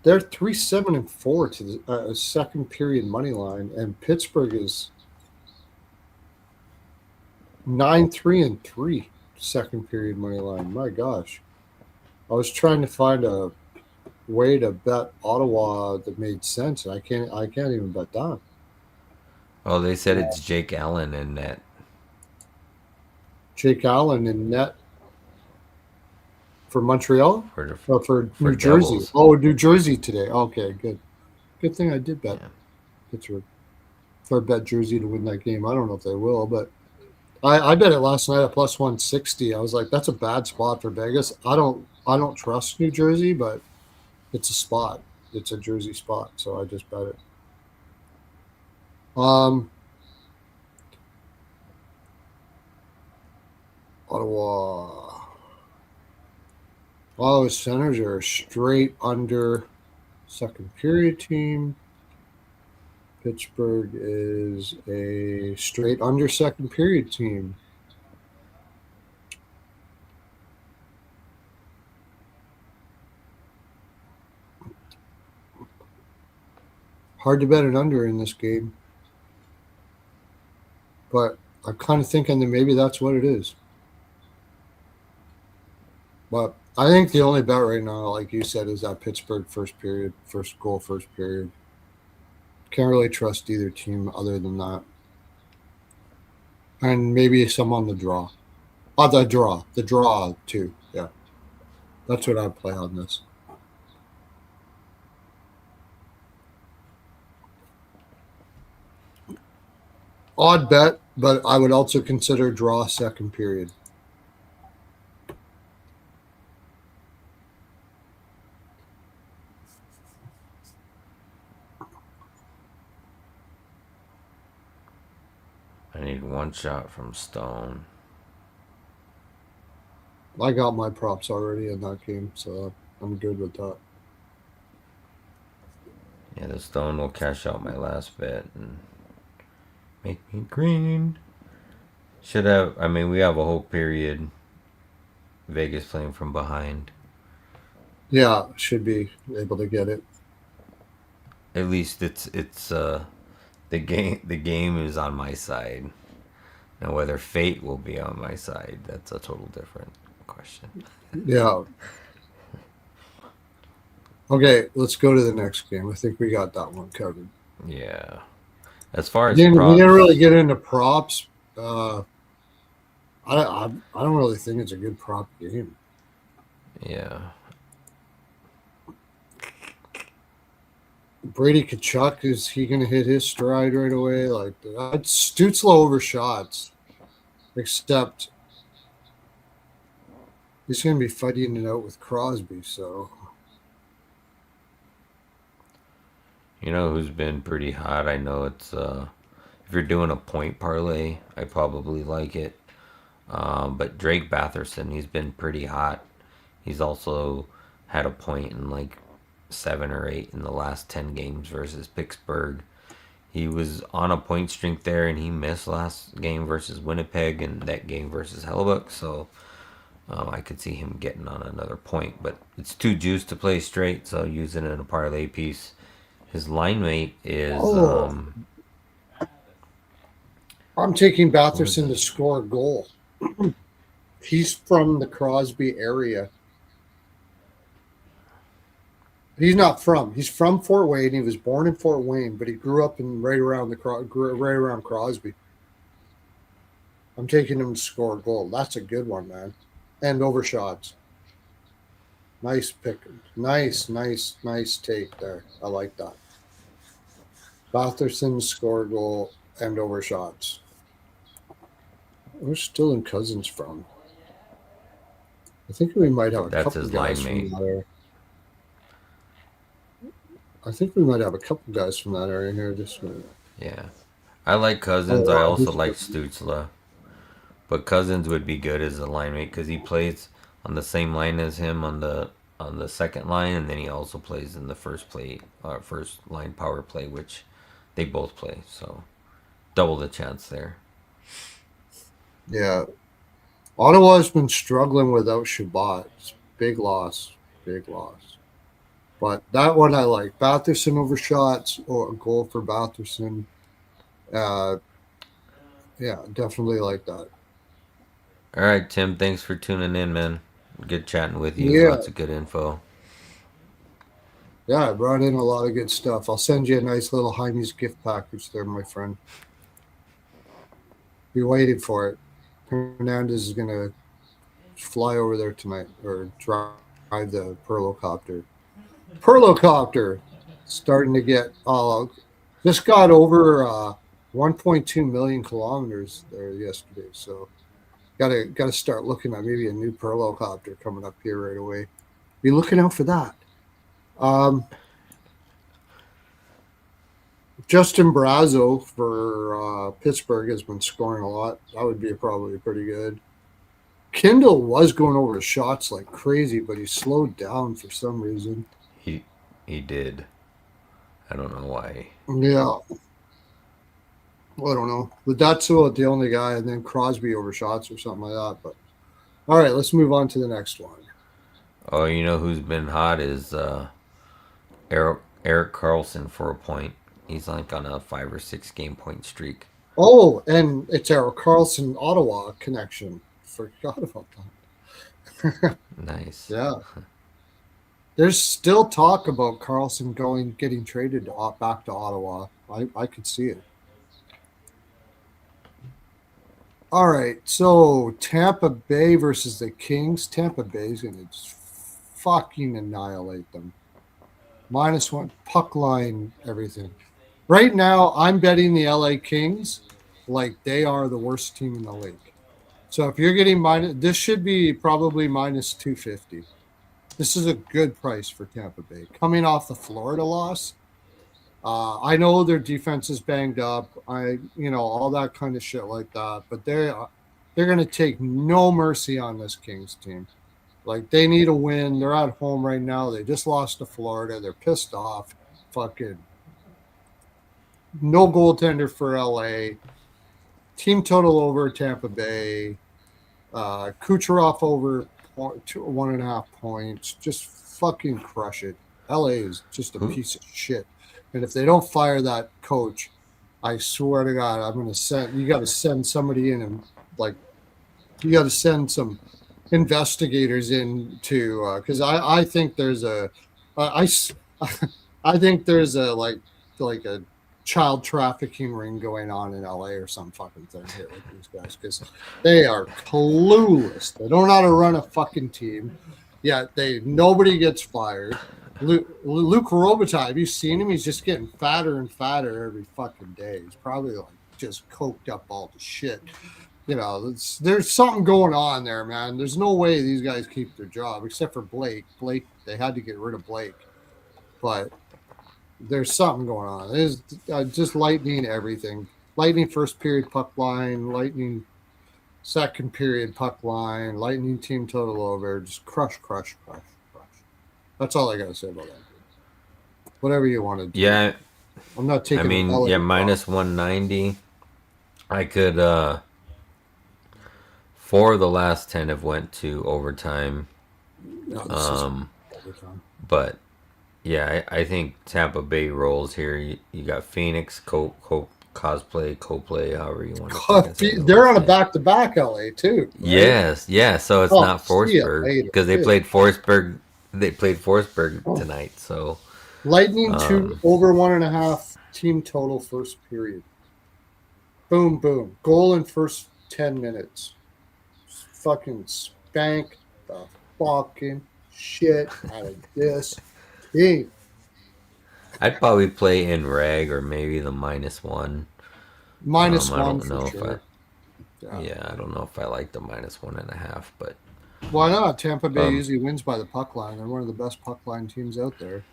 they're 3-7-4 to the second period money line, and Pittsburgh is 9-3-3 second period money line. My gosh. I was trying to find a way to bet Ottawa that made sense, and I can't even bet that. Oh, they said it's Jake Allen in net Jake Allen in net for Montreal for the or for for New Jersey. Devils. Oh, New Jersey today. Okay, good. Good thing I did bet Yeah. Pittsburgh. If I bet Jersey to win that game, I don't know if they will, but I bet it last night at plus 160. I was like, that's a bad spot for Vegas. I don't trust New Jersey, but it's a spot. It's a Jersey spot, so I just bet it. Um, Ottawa. Ottawa Senators are a straight under second period team. Pittsburgh is a straight under second period team. Hard to bet an under in this game, but I'm kind of thinking that maybe that's what it is. But I think the only bet right now, like you said, is that Pittsburgh first period, first goal, first period. Can't really trust either team other than that. And maybe some on the draw. Oh, the draw. The draw, too. Yeah. That's what I'd play on this. Odd bet, but I would also consider draw second period. I need one shot from Stone. I got my props already in that game, so I'm good with that. Yeah, the Stone will cash out my last bet and make me green. Should have. I mean, we have a whole period. Vegas playing from behind. Yeah, should be able to get it. At least it's the game. The game is on my side. Now, whether fate will be on my side, that's a total different question. Yeah. Okay, let's go to the next game. I think we got that one covered. Yeah. As far as We didn't really props, get into props. Uh, I don't really think it's a good prop game. yeah. Brady Kachuk, is he going to hit his stride right away? Like Stutzla over shots, except he's going to be fighting it out with Crosby. So You know who's been pretty hot? I know it's if you're doing a point parlay, I probably like it. But Drake Batherson, he's been pretty hot. He's also had a point in like 7 or 8 in the last 10 games versus Pittsburgh. He was on a point streak there, and he missed last game versus Winnipeg and that game versus Hellebuck. So I could see him getting on another point, but it's too juice to play straight. So using it in a parlay piece. His line mate is oh, I'm taking who is Batherson it? to score a goal. He's from the Crosby area. He's not from. He's from Fort Wayne. He was born in Fort Wayne, but he grew up in right around Crosby. I'm taking him to score a goal. That's a good one, man. And overshots. Nice pick. Nice take there. I like that. Batherson score a goal and overshots. Where's still in Cousins from? I think we might have a That's couple his guys line from mate. that area. I think we might have a couple guys from that area here. Just a minute. Yeah, I like Oh Cousins. I wow, also like Stutzla, but Cousins would be good as a line mate because he plays on the same line as him on the second line, and then he also plays in the first line power play, which they both play. So double the chance there. yeah. Ottawa's been struggling without Shabbat. It's big loss. Big loss. But that one I like. Batherson over shots or a goal for Batherson. Uh, yeah, definitely like that. All right, Tim. Thanks for tuning in, man. Good chatting with you. Yeah. Lots of good info. Yeah, I brought in a lot of good stuff. I'll send you a nice little Hymes gift package there, my friend. Be waiting for it. Hernandez is going to fly over there tonight or drive the Pearlo copter. Pearlo copter starting to get just got over 1.2 million kilometers there yesterday. So gotta start looking at maybe a new Pearlo copter coming up here right away. Be looking out for that. Justin Brazo for Pittsburgh has been scoring a lot. That would be probably pretty good. Kindle was going over the shots like crazy, but he slowed down for some reason. He did. I don't know why. Yeah, well, I don't know. But that's the only guy, and then Crosby over shots or something like that. But all right, let's move on to the next one. Oh, you know who's been hot is Eric Carlson for a point. He's like on a 5 or 6 game point streak. Oh, and it's our Carlson Ottawa connection. Forgot about that. Nice. Yeah. There's still talk about Carlson getting traded back to Ottawa. I could see it. All right, so Tampa Bay versus the Kings. Tampa Bay's going to just fucking annihilate them. -1 puck line, everything. Right now, I'm betting the LA Kings like they are the worst team in the league. So if you're getting this should be probably -250. This is a good price for Tampa Bay. Coming off the Florida loss, I know their defense is banged up. All that kind of shit like that. But they're going to take no mercy on this Kings team. Like, they need a win. They're at home right now. They just lost to Florida. They're pissed off. Fucking no goaltender for LA. Team total over Tampa Bay. Kucherov over 1.5 points. Just fucking crush it. LA is just a piece of shit. And if they don't fire that coach, I swear to God, I'm going to you got to send somebody in and you got to send some investigators in to, because I think there's I think there's a child trafficking ring going on in LA or some fucking thing here with these guys, because they are clueless. They don't know how to run a fucking team. Yet nobody gets fired. Luke Robitaille, have you seen him? He's just getting fatter and fatter every fucking day. He's probably just coked up all the shit. There's something going on there, man. There's no way these guys keep their job, except for Blake. They had to get rid of Blake. But there's something going on. There's just Lightning everything. Lightning first period puck line, Lightning second period puck line, Lightning team total over. Just crush. That's all I got to say about that. Whatever you want to do. Yeah. I'm not taking -190. I could 4 of the last 10 have went to overtime. But yeah, I think Tampa Bay rolls here. You got Phoenix, Coplay, however you want to say it. They're on a back-to-back, LA too. Right? Yes, yeah. So it's not Forsberg because they played Forsberg. They played Forsberg tonight. So Lightning 2 over 1.5 team total first period. Boom, boom. Goal in first 10 minutes. Fucking spank the fucking shit out of this team. I'd probably play in reg or maybe the -1. -1 I don't know for if sure. I don't know if I like the -1.5, but why not? Tampa Bay usually wins by the puck line. They're one of the best puck line teams out there.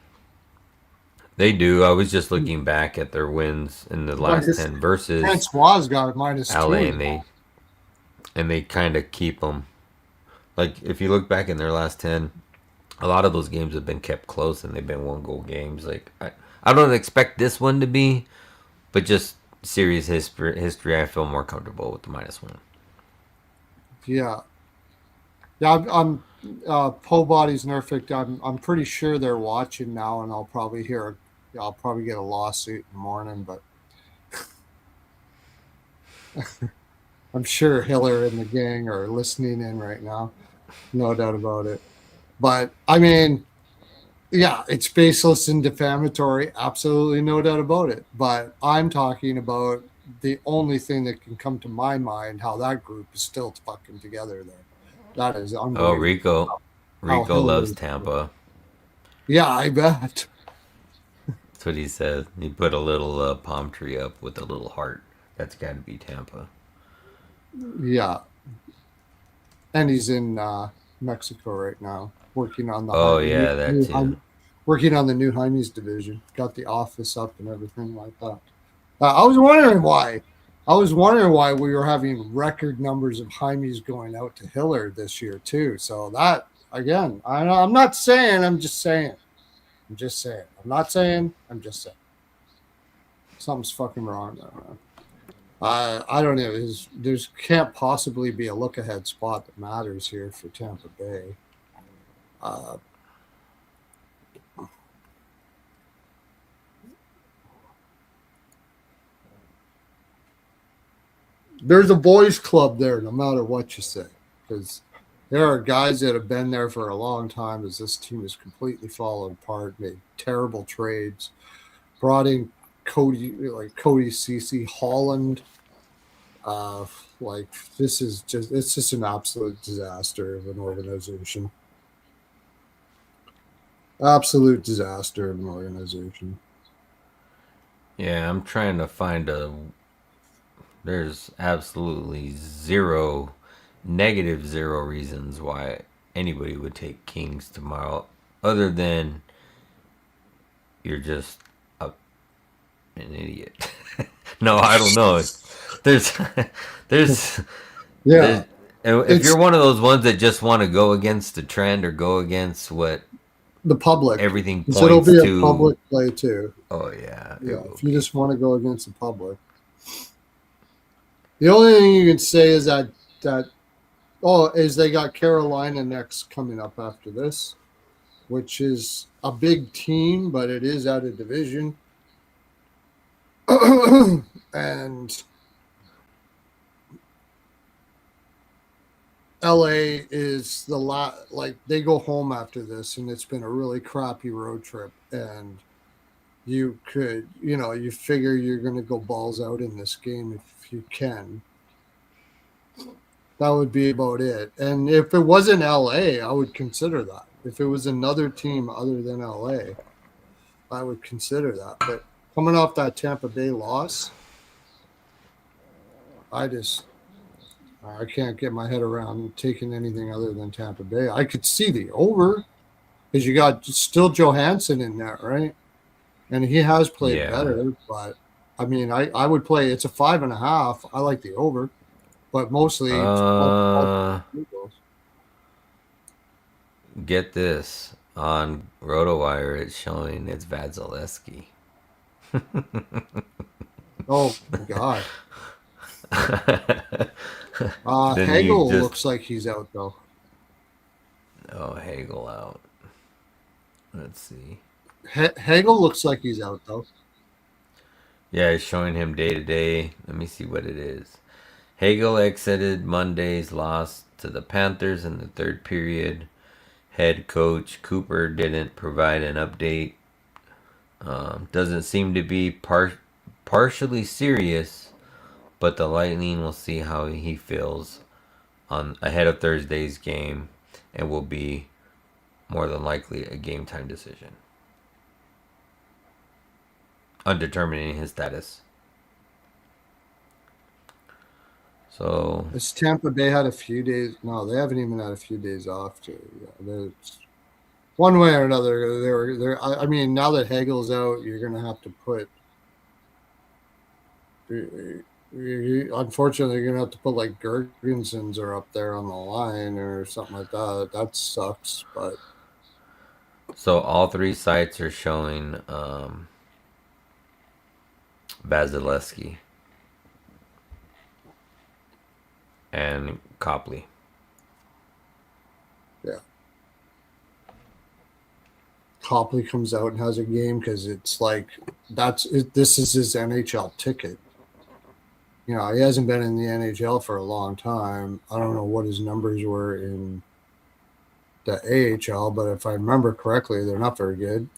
They do. I was just looking back at their wins in the last 10 versus Francois got a -2. LA, and they kind of keep them. Like, if you look back in their last 10, a lot of those games have been kept close and they've been 1-goal games. Like, I don't expect this one to be, but just series history, I feel more comfortable with the -1. Yeah. Yeah, I'm Po Body's Nerfed. I'm pretty sure they're watching now, and I'll probably get a lawsuit in the morning, but I'm sure Hiller and the gang are listening in right now. No doubt about it. But I mean, yeah, it's baseless and defamatory. Absolutely no doubt about it. But I'm talking about the only thing that can come to my mind how that group is still fucking together there. That is Oh, unbelievable. Rico. How Rico loves Hillary. Tampa. Yeah, I bet. That's what he said. He put a little palm tree up with a little heart. That's got to be Tampa. Yeah. And he's in Mexico right now, working on the Oh yeah, that too. working on the new Hymes division. Got the office up and everything like that. I was wondering why. I was wondering why we were having record numbers of Hymes going out to Hiller this year too. So that again, I'm not saying. I'm just saying. I'm just saying. I'm not saying. I'm just saying. Something's fucking wrong there, man. I don't know. There's can't possibly be a look ahead spot that matters here for Tampa Bay. Uh, there's a boys club there, no matter what you say, because there are guys that have been there for a long time. As this team has completely fallen apart, made terrible trades, brought in Cody Cece Holland. Uh, like it's just an absolute disaster of an organization. Absolute disaster of an organization. Yeah, I'm trying to find a. There's absolutely zero, negative zero reasons why anybody would take Kings tomorrow, other than you're just an idiot. No, I don't know. There's, there's, Yeah, there's. If it's you're one of those ones that just want to go against the trend or go against what the public. everything So it'll points be a to, public play too. oh yeah, it Yeah, will if you be. just want to go against the public. The only thing you can say is that is they got Carolina next coming up after this, which is a big team, but it is out of division. And LA is like they go home after this, and it's been a really crappy road trip. And you could, you figure you're going to go balls out in this game if you can. That would be about it. And if it wasn't LA, I would consider that. If it was another team other than LA, I would consider that. But coming off that Tampa Bay loss, I just I can't get my head around taking anything other than Tampa Bay. I could see the over because you got still Johansson in there, right? And he has played Yeah. better, but I mean, I would play. It's a 5.5. I like the over, but mostly all Uh, Eagles. get this on RotoWire. It's showing it's Vasilevsky. Oh my god. Then you Hagel just looks like he's out though. Hagel out. Let's see. Hagel looks like he's out though. Yeah, it's showing him day to day. Let me see what it is. Hagel exited Monday's loss to the Panthers in the third period. Head coach Cooper didn't provide an update. Doesn't seem to be partially serious, but the Lightning will see how he feels on ahead of Thursday's game, and will be more than likely a game time decision on determining his status. So It's Tampa Bay had a few days. No, they haven't even had a few days off. Yeah, one way or another, they're. I mean, now that Hagel's out, you're going to have to put. Unfortunately, you're going to have to put like Gergensons are up there on the line or something like that. That sucks, but all three sites are showing Vasilevsky and Copley. yeah. Copley comes out and has a game because it's like this is his NHL ticket. He hasn't been in the NHL for a long time. I don't know what his numbers were in the AHL, but if I remember correctly, they're not very good.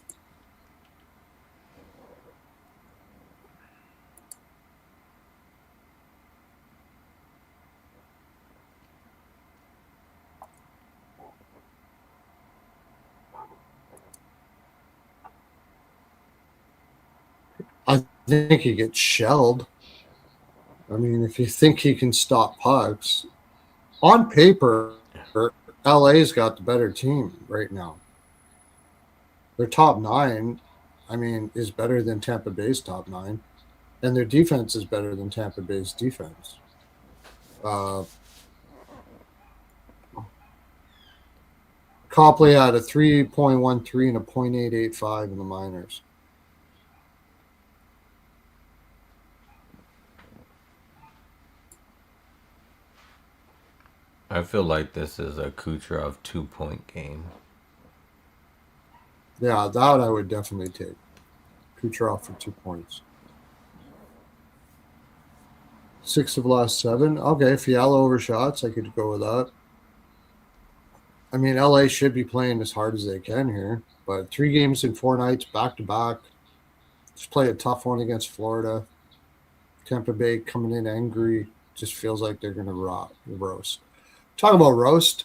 I think he gets shelled. I mean, if you think he can stop pucks, on paper, LA's got the better team right now. Their top nine, I mean, is better than Tampa Bay's top nine, and their defense is better than Tampa Bay's defense. Copley had a 3.13 and a .885 in the minors. I feel like this is a Kucherov 2-point game. Yeah, that I would definitely take. Kucherov for 2 points. 6 of last 7. Okay, Fiala over shots. I could go with that. I mean, LA should be playing as hard as they can here, but 3 games in 4 nights back to back. Just play a tough one against Florida. Tampa Bay coming in angry. Just feels like they're going to roast. Talk about roast.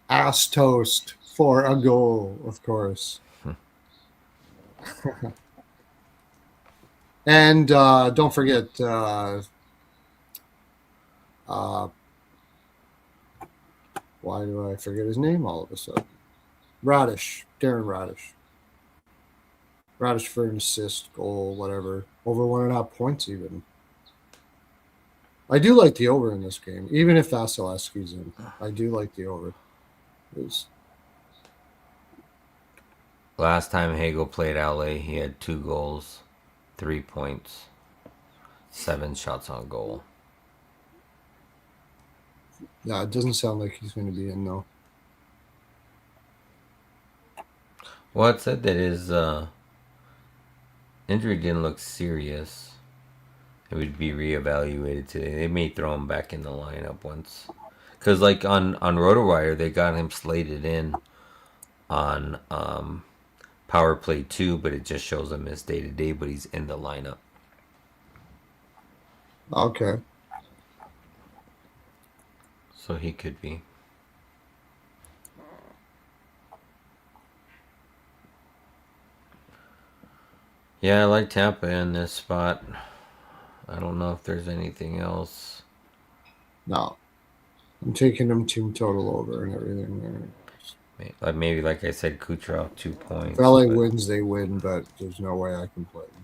Ass toast for a goal, of course. And don't forget why do I forget his name all of a sudden? Darren Radish. Radish for an assist, goal, whatever. Over 1.5 points even. I do like the over in this game, even if Vasilevsky's in. I do like the over. Last time Hagel played LA, he had 2 goals, 3 points, 7 shots on goal. Yeah, it doesn't sound like he's going to be in, though. Well, it said that his injury didn't look serious. It would be reevaluated today. They may throw him back in the lineup once. Because, like, on RotoWire, they got him slated in on Power Play 2, but it just shows him as day-to-day, but he's in the lineup. Okay. So he could be. Yeah, I like Tampa in this spot. I don't know if there's anything else. No. I'm taking them team total over and everything there. Maybe like I said, Kucherov 2 points. If LA wins, they win, but there's no way I can play them.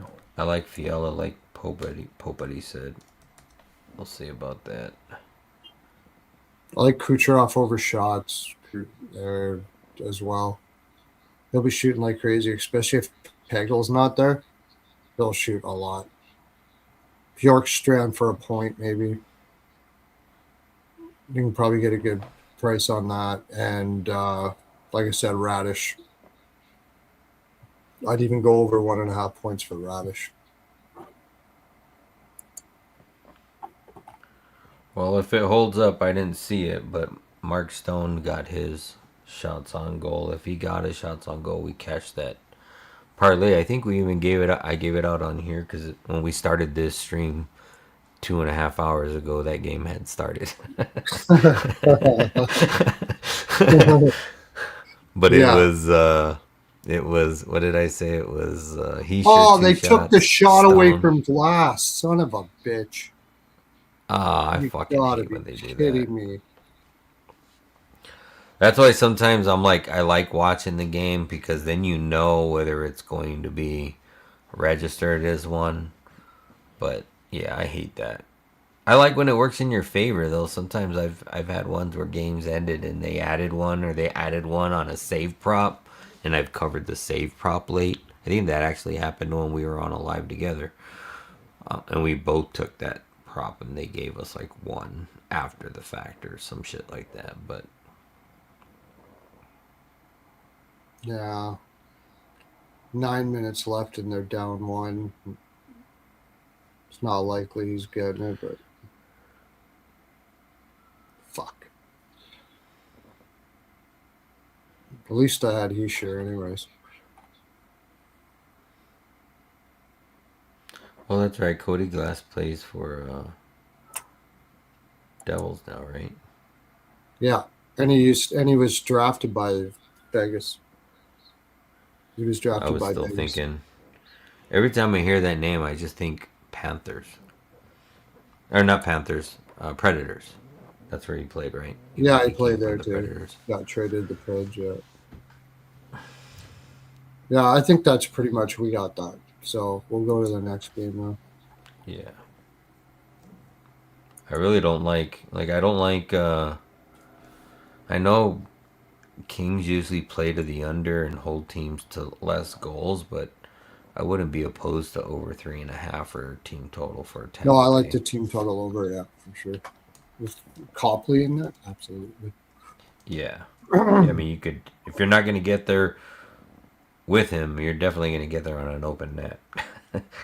No. I like Fiala, like Popbuddy said. We'll see about that. I like Kucherov over shots there as well. He'll be shooting like crazy, especially if Pegel's not there. He'll shoot a lot. Bjorkstrand for a point, maybe. You can probably get a good price on that. And like I said, Radish. I'd even go over 1.5 points for Radish. Well, if it holds up, I didn't see it, but Mark Stone got his shots on goal. If he got his shots on goal, we cashed that parlay. I think we even gave it. I gave it out on here because when we started this stream 2.5 hours ago, that game had started. But it was. What did I say? It was. He. Oh, they took the shot away from Glass. Son of a bitch. I fucking hate when they do that. Kidding me. That's why sometimes I'm like, I like watching the game because then you know whether it's going to be registered as one. But yeah, I hate that. I like when it works in your favor though. Sometimes I've had ones where games ended and they added one or they added one on a save prop, and I've covered the save prop late. I think that actually happened when we were on a live together, and we both took that prop and they gave us like one after the fact or some shit like that. But yeah, 9 minutes left and they're down 1. It's not likely he's getting it, but fuck. At least I had Heischer anyways. Well, that's right. Cody Glass plays for Devils now, right? Yeah. And he was drafted by Vegas. He was I drafted was by still Vegas. thinking. Every time I hear that name, I just think Panthers. Or not Panthers, Predators. That's where he played, right? Yeah, he He came played from there the too. Predators. Got traded to Preds, yeah. Yeah, I think that's pretty much we got that. So we'll go to the next game now. Yeah. I really don't like I don't like I know Kings usually play to the under and hold teams to less goals, but I wouldn't be opposed to over 3.5 or team total for No, I Tampa like Bay. the team total over, yeah, for sure. With Copley in that, absolutely. Yeah. Yeah, I mean, you could, if you're not going to get there with him, you're definitely going to get there on an open net.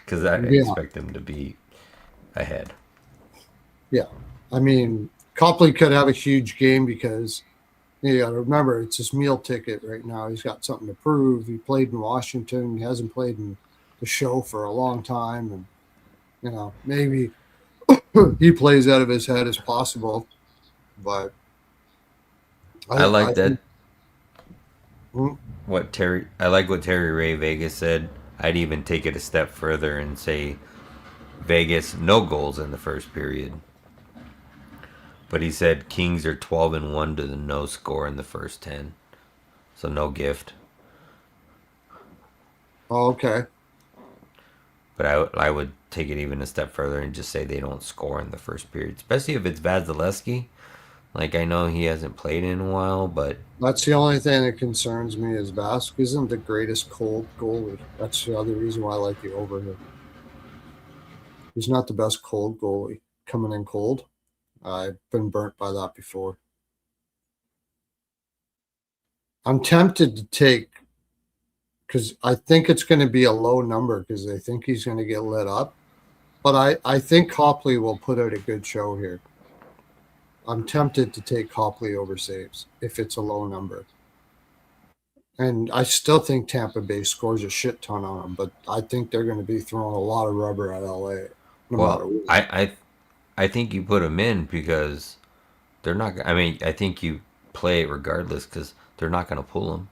Because I Yeah, expect him to be ahead. yeah. I mean, Copley could have a huge game because you got to remember it's his meal ticket right now. He's got something to prove. He played in Washington. He hasn't played in the show for a long time, and maybe he plays out of his head as possible. But I I like think that. I like what Terry Ray Vegas said. I'd even take it a step further and say Vegas no goals in the first period. But he said Kings are 12-1 to the no score in the first 10. So no gift. okay. But I would take it even a step further and just say they don't score in the first period, especially if it's Vasilevsky. Like I know he hasn't played in a while, but That's the only thing that concerns me is Bask isn't the greatest cold goalie. That's the other reason why I like the over here. He's not the best cold goalie coming in cold. I've been burnt by that before. I'm tempted to take because I think it's going to be a low number because they think he's going to get lit up. But I think Copley will put out a good show here. I'm tempted to take Copley over saves if it's a low number. And I still think Tampa Bay scores a shit ton on them, but I think they're going to be throwing a lot of rubber at LA no matter well, what. I think you put them in because they're not. I mean, I think you play it regardless because they're not going to pull them.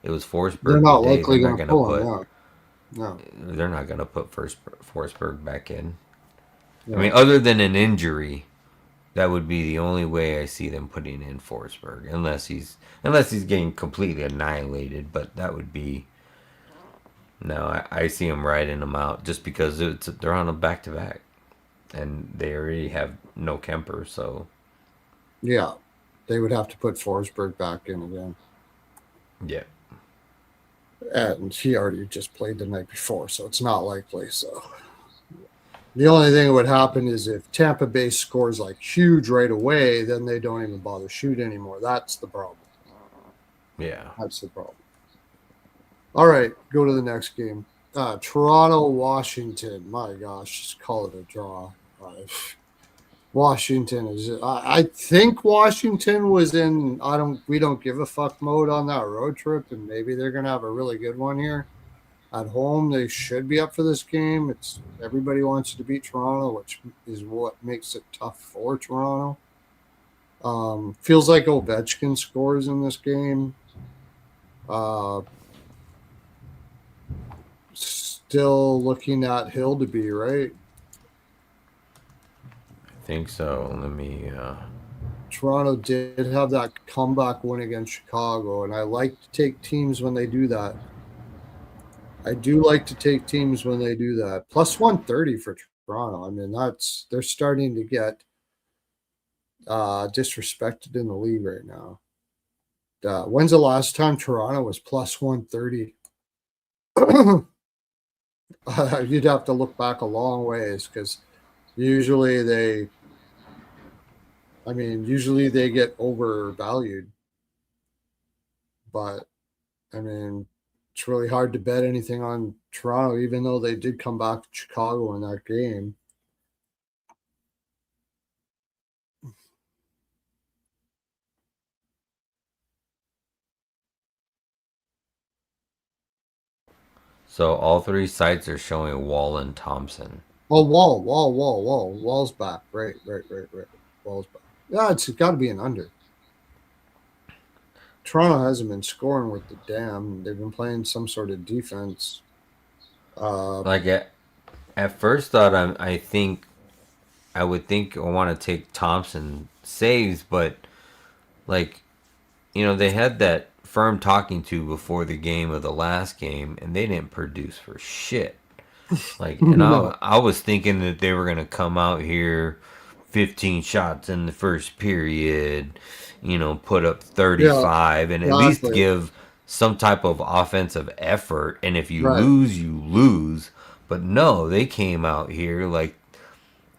It was They're Forsberg not today. likely going to pull him. Yeah, no, They're not going to put first Forsberg back in. I yeah. mean, other than an injury, that would be the only way I see them putting in Forsberg, unless he's getting completely annihilated. But that would be no. I see him riding them out just because they're on a back to back, and they already have no Kemper, so Yeah, they would have to put Forsberg back in again. yeah. And he already just played the night before, so it's not likely. So the only thing that would happen is if Tampa Bay scores like huge right away, then they don't even bother shoot anymore. That's the problem. Yeah. That's the problem. All right, go to the next game. Toronto, Washington. My gosh, just call it a draw. Uh, Washington is. I think Washington was in. I don't. We don't give a fuck mode on that road trip, and maybe they're gonna have a really good one here at home. They should be up for this game. It's everybody wants to beat Toronto, which is what makes it tough for Toronto. Feels like Ovechkin scores in this game. Uh, Still looking at Hill to be right. I think so. Let me. Toronto did have that comeback win against Chicago, and I like to take teams when they do that. I do like to take teams when they do that. Plus 130 for Toronto. I mean, they're starting to get disrespected in the league right now. When's the last time Toronto was plus 130? You'd have to look back a long ways because usually usually they get overvalued. But I mean, it's really hard to bet anything on Toronto, even though they did come back to Chicago in that game. So all three sites are showing Wall and Thompson. Oh, Wall's back. Right. Wall's back. Yeah, it's got to be an under. Toronto hasn't been scoring with the damn. They've been playing some sort of defense. Uh, Like at first thought, I think I would think I want to take Thompson saves, but like they had that firm talking to before the game of the last game, and they didn't produce for shit. Like, and no. I was thinking that they were gonna come out here, 15 shots in the first period, put up Yeah, 35, and at least exactly. give some type of offensive effort. And if you Right. lose, you lose. But no, they came out here like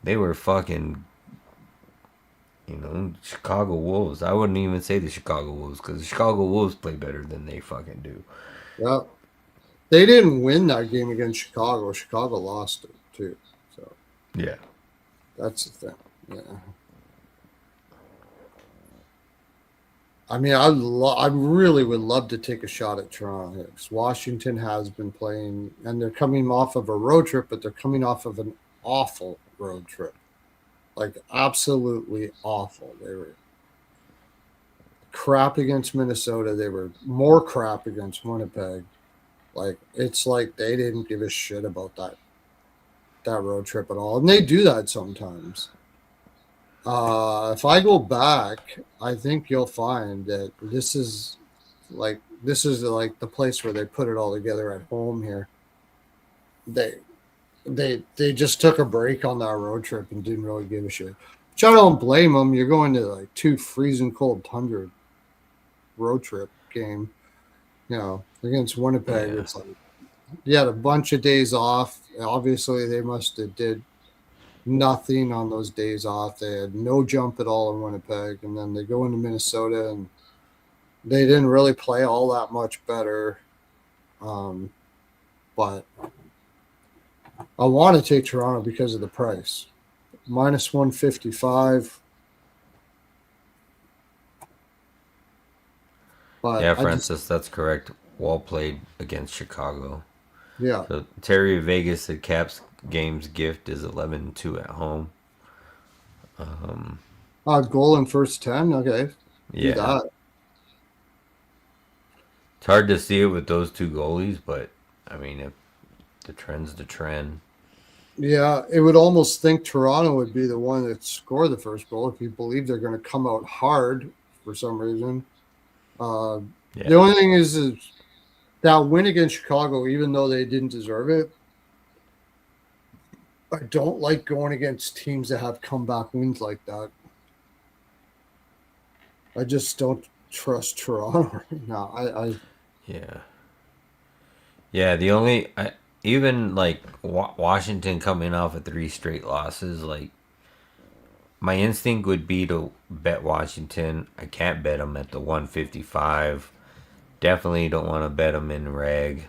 they were fucking, Chicago Wolves. I wouldn't even say the Chicago Wolves because the Chicago Wolves play better than they fucking do. Yeah. They didn't win that game against Chicago. Chicago lost it too. So Yeah. that's the thing. Yeah. I mean, I really would love to take a shot at Toronto. Because Washington has been playing, and they're coming off of a road trip, but they're coming off of an awful road trip, like absolutely awful. They were crap against Minnesota. They were more crap against Winnipeg. Like it's like they didn't give a shit about that road trip at all, and they do that sometimes. If I go back, I think you'll find that this is like the place where they put it all together at home here. They they just took a break on that road trip and didn't really give a shit. Which I don't blame them. You're going to like two freezing cold tundra road trip game, against Winnipeg. Yeah. It's like you had a bunch of days off. Obviously, they must have did nothing on those days off. They had no jump at all in Winnipeg, and then they go into Minnesota and they didn't really play all that much better. But I want to take Toronto because of the price. Minus 155. But Yeah, I just, Francis, that's correct. Wall played against Chicago. yeah. So Terry Vegas said Caps game's gift is 11-2 at home. Goal in first 10. Okay. Do Yeah. that. It's hard to see it with those two goalies, but I mean, if the trend's the trend. Yeah. It would almost think Toronto would be the one that scored the first goal if you believe they're going to come out hard for some reason. Uh, the Yeah. only thing is that win against Chicago, even though they didn't deserve it, I don't like going against teams that have comeback wins like that. I just don't trust Toronto right now. Yeah. Yeah, the only even like Washington coming off of three straight losses, like my instinct would be to bet Washington. I can't bet them at the 155. Definitely don't want to bet them in reg.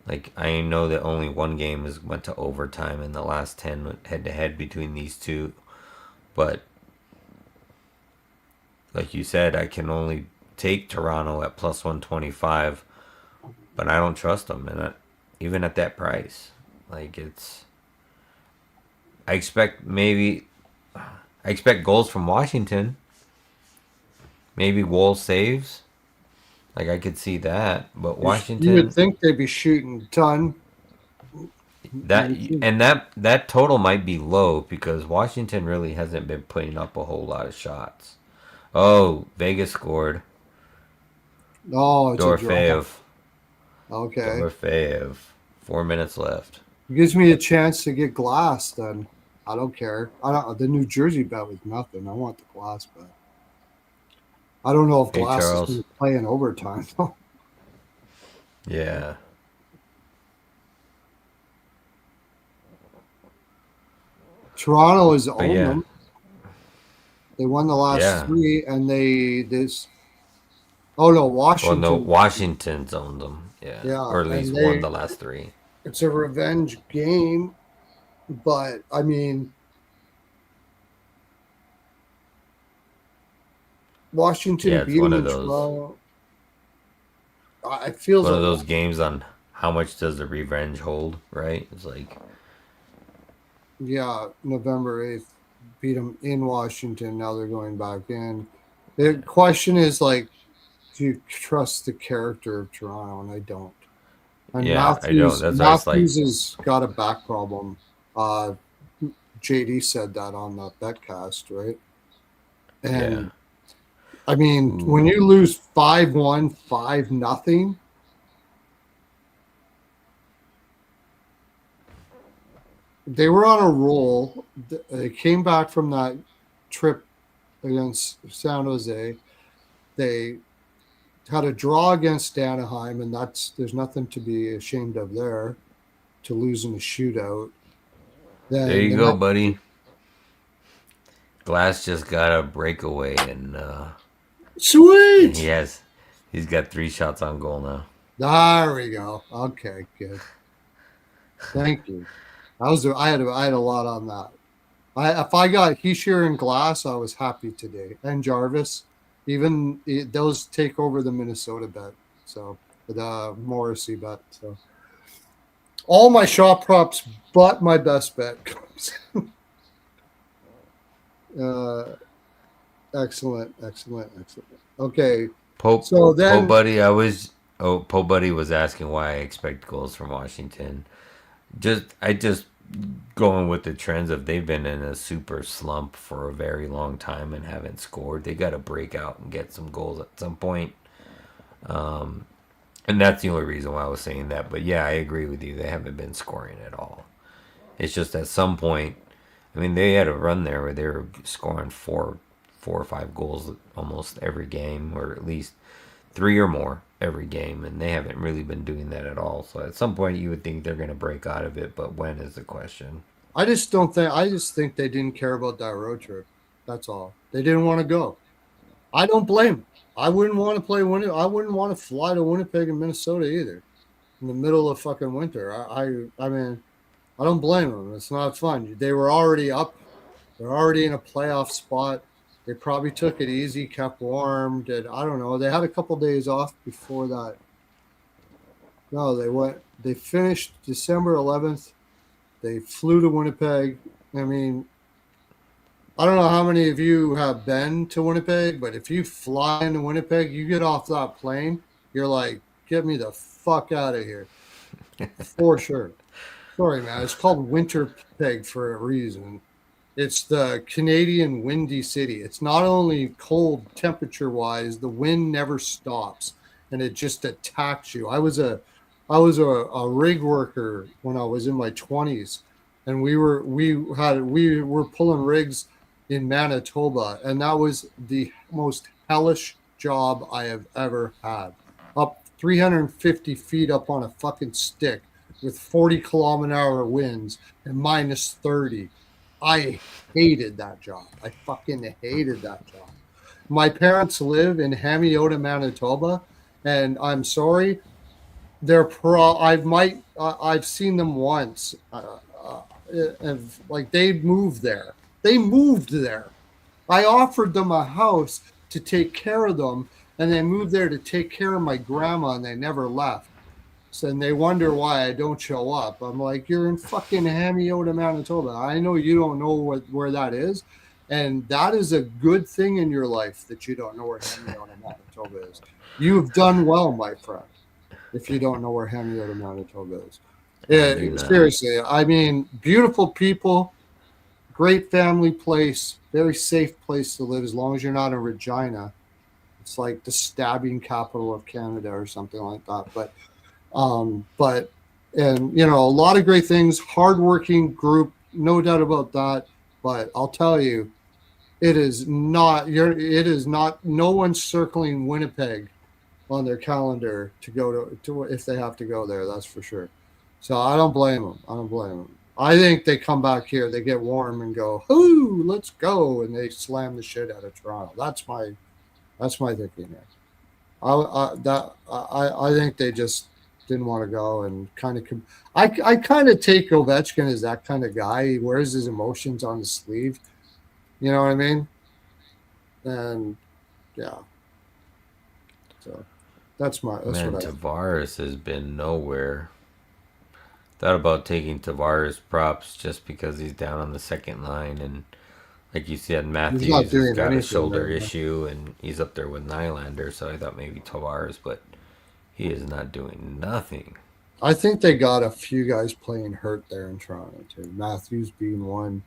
Like I know that only one game is went to overtime in the last 10 head to head between these two, but like you said, I can only take Toronto at plus 125, but I don't trust them, and even at that price, like I expect I expect goals from Washington. Maybe Wall saves. Like I could see that, but you would Washington think they'd be shooting a ton. that and that total might be low because Washington really hasn't been putting up a whole lot of shots. Oh, Vegas scored. Oh, it's a draw. Dorofeyev. Okay. Dorofeyev. 4 minutes left. It gives me a chance to get glass then. I don't care. I don't. The New Jersey bet was nothing. I want the glass bet. I don't know if Hey glass is Charles. going to play in overtime. Yeah. Toronto has But owned yeah. them. They won the last Yeah. three, and they this. Oh no, Well, no, Washington. Washington's owned them. Yeah. Yeah, Or at least and won they. the last three. It's a revenge game, but I mean, Washington Yeah, it's beat one them of in those. Toronto. It It's feels one a of lot. those games on how much does the revenge hold, right? It's like, Yeah, November 8th, beat them in Washington. Now they're going back in. The question is like, do you trust the character of Toronto? And I don't. And yeah, I don't. That's why it's like, Matthews has got a back problem. Uh, JD said that on the betcast, right? yeah. And I mean, Ooh. when you lose 5-1, 5-0, they were on a roll. They came back from that trip against San Jose. They had a draw against Anaheim, and there's nothing to be ashamed of there to lose in a shootout. There Then you the go, next, buddy. Glass just got a breakaway, and he sweet. has, he's got 3 shots on goal now. There we go. Okay, good. Thank you. I had a lot on that. If I got Heisher and Glass, I was happy today. And Jarvis, those take over the Minnesota bet. So the Morrissey bet. So all my shot props, but my best bet comes. uh, excellent, excellent, excellent. Okay, so Pope then Buddy, Pope Buddy was asking why I expect goals from Washington. I just going with the trends of they've been in a super slump for a very long time and haven't scored. They got to break out and get some goals at some point. And that's the only reason why I was saying that. But yeah, I agree with you. They haven't been scoring at all. It's just at some point, I mean, they had a run there where they were scoring 4 or 5 goals almost every game, or at least 3 or more every game, and they haven't really been doing that at all. So at some point, you would think they're going to break out of it, but when is the question? I just don't think. I just think they didn't care about that road trip. That's all. They didn't want to go. I don't blame them. I wouldn't want to play Winnipeg. I wouldn't want to fly to Winnipeg and Minnesota either in the middle of fucking winter. I mean, I don't blame them. It's not fun. They were already up. They're already in a playoff spot. They probably took it easy, kept warm. I don't know. They had a couple days off before that. No, they went. They finished December 11th. They flew to Winnipeg. I mean, I don't know how many of you have been to Winnipeg, but if you fly into Winnipeg, you get off that plane, you're like, get me the fuck out of here. For sure. Sorry, man. It's called Winterpeg for a reason. It's the Canadian windy city. It's not only cold temperature wise, the wind never stops and it just attacks you. I was a rig worker when I was in my 20s, and we were pulling rigs in Manitoba, and that was the most hellish job I have ever had. Up 350 feet up on a fucking stick with 40-kilometer-hour winds and minus 30. I hated that job. I fucking hated that job. My parents live in Hamiota, Manitoba, and I'm sorry, I've seen them once. Like they moved there. They moved there. I offered them a house to take care of them, and they moved there to take care of my grandma, and they never left. So, and they wonder why I don't show up. I'm like, you're in fucking Hamiota, Manitoba. I know you don't know where that is, and that is a good thing in your life that you don't know where Hamiota, Manitoba is. You've done well, my friend, if you don't know where Hamiota, Manitoba is. I Yeah, do not. seriously. I mean, beautiful people, great family place, very safe place to live as long as you're not in Regina. It's like the stabbing capital of Canada or something like that. But and a lot of great things, hardworking group, no doubt about that. But I'll tell you, it is not no one's circling Winnipeg on their calendar to go to if they have to go there, that's for sure. So I don't blame them. I don't blame them. I think they come back here, they get warm and go, "Ooh, let's go," and they slam the shit out of Toronto. That's my thinking there. I think they just didn't want to go and kind of. I kind of take Ovechkin as that kind of guy. He wears his emotions on his sleeve. You know what I mean? And yeah, so That's Man, what I. Tavares has been nowhere. Thought about taking Tavares props just because he's down on the second line, and like you said, He's not Matthews has doing got a anything shoulder right now. issue, and he's up there with Nylander. So I thought maybe Tavares, but he is not doing nothing. I think they got a few guys playing hurt there in Toronto too. Matthews being one.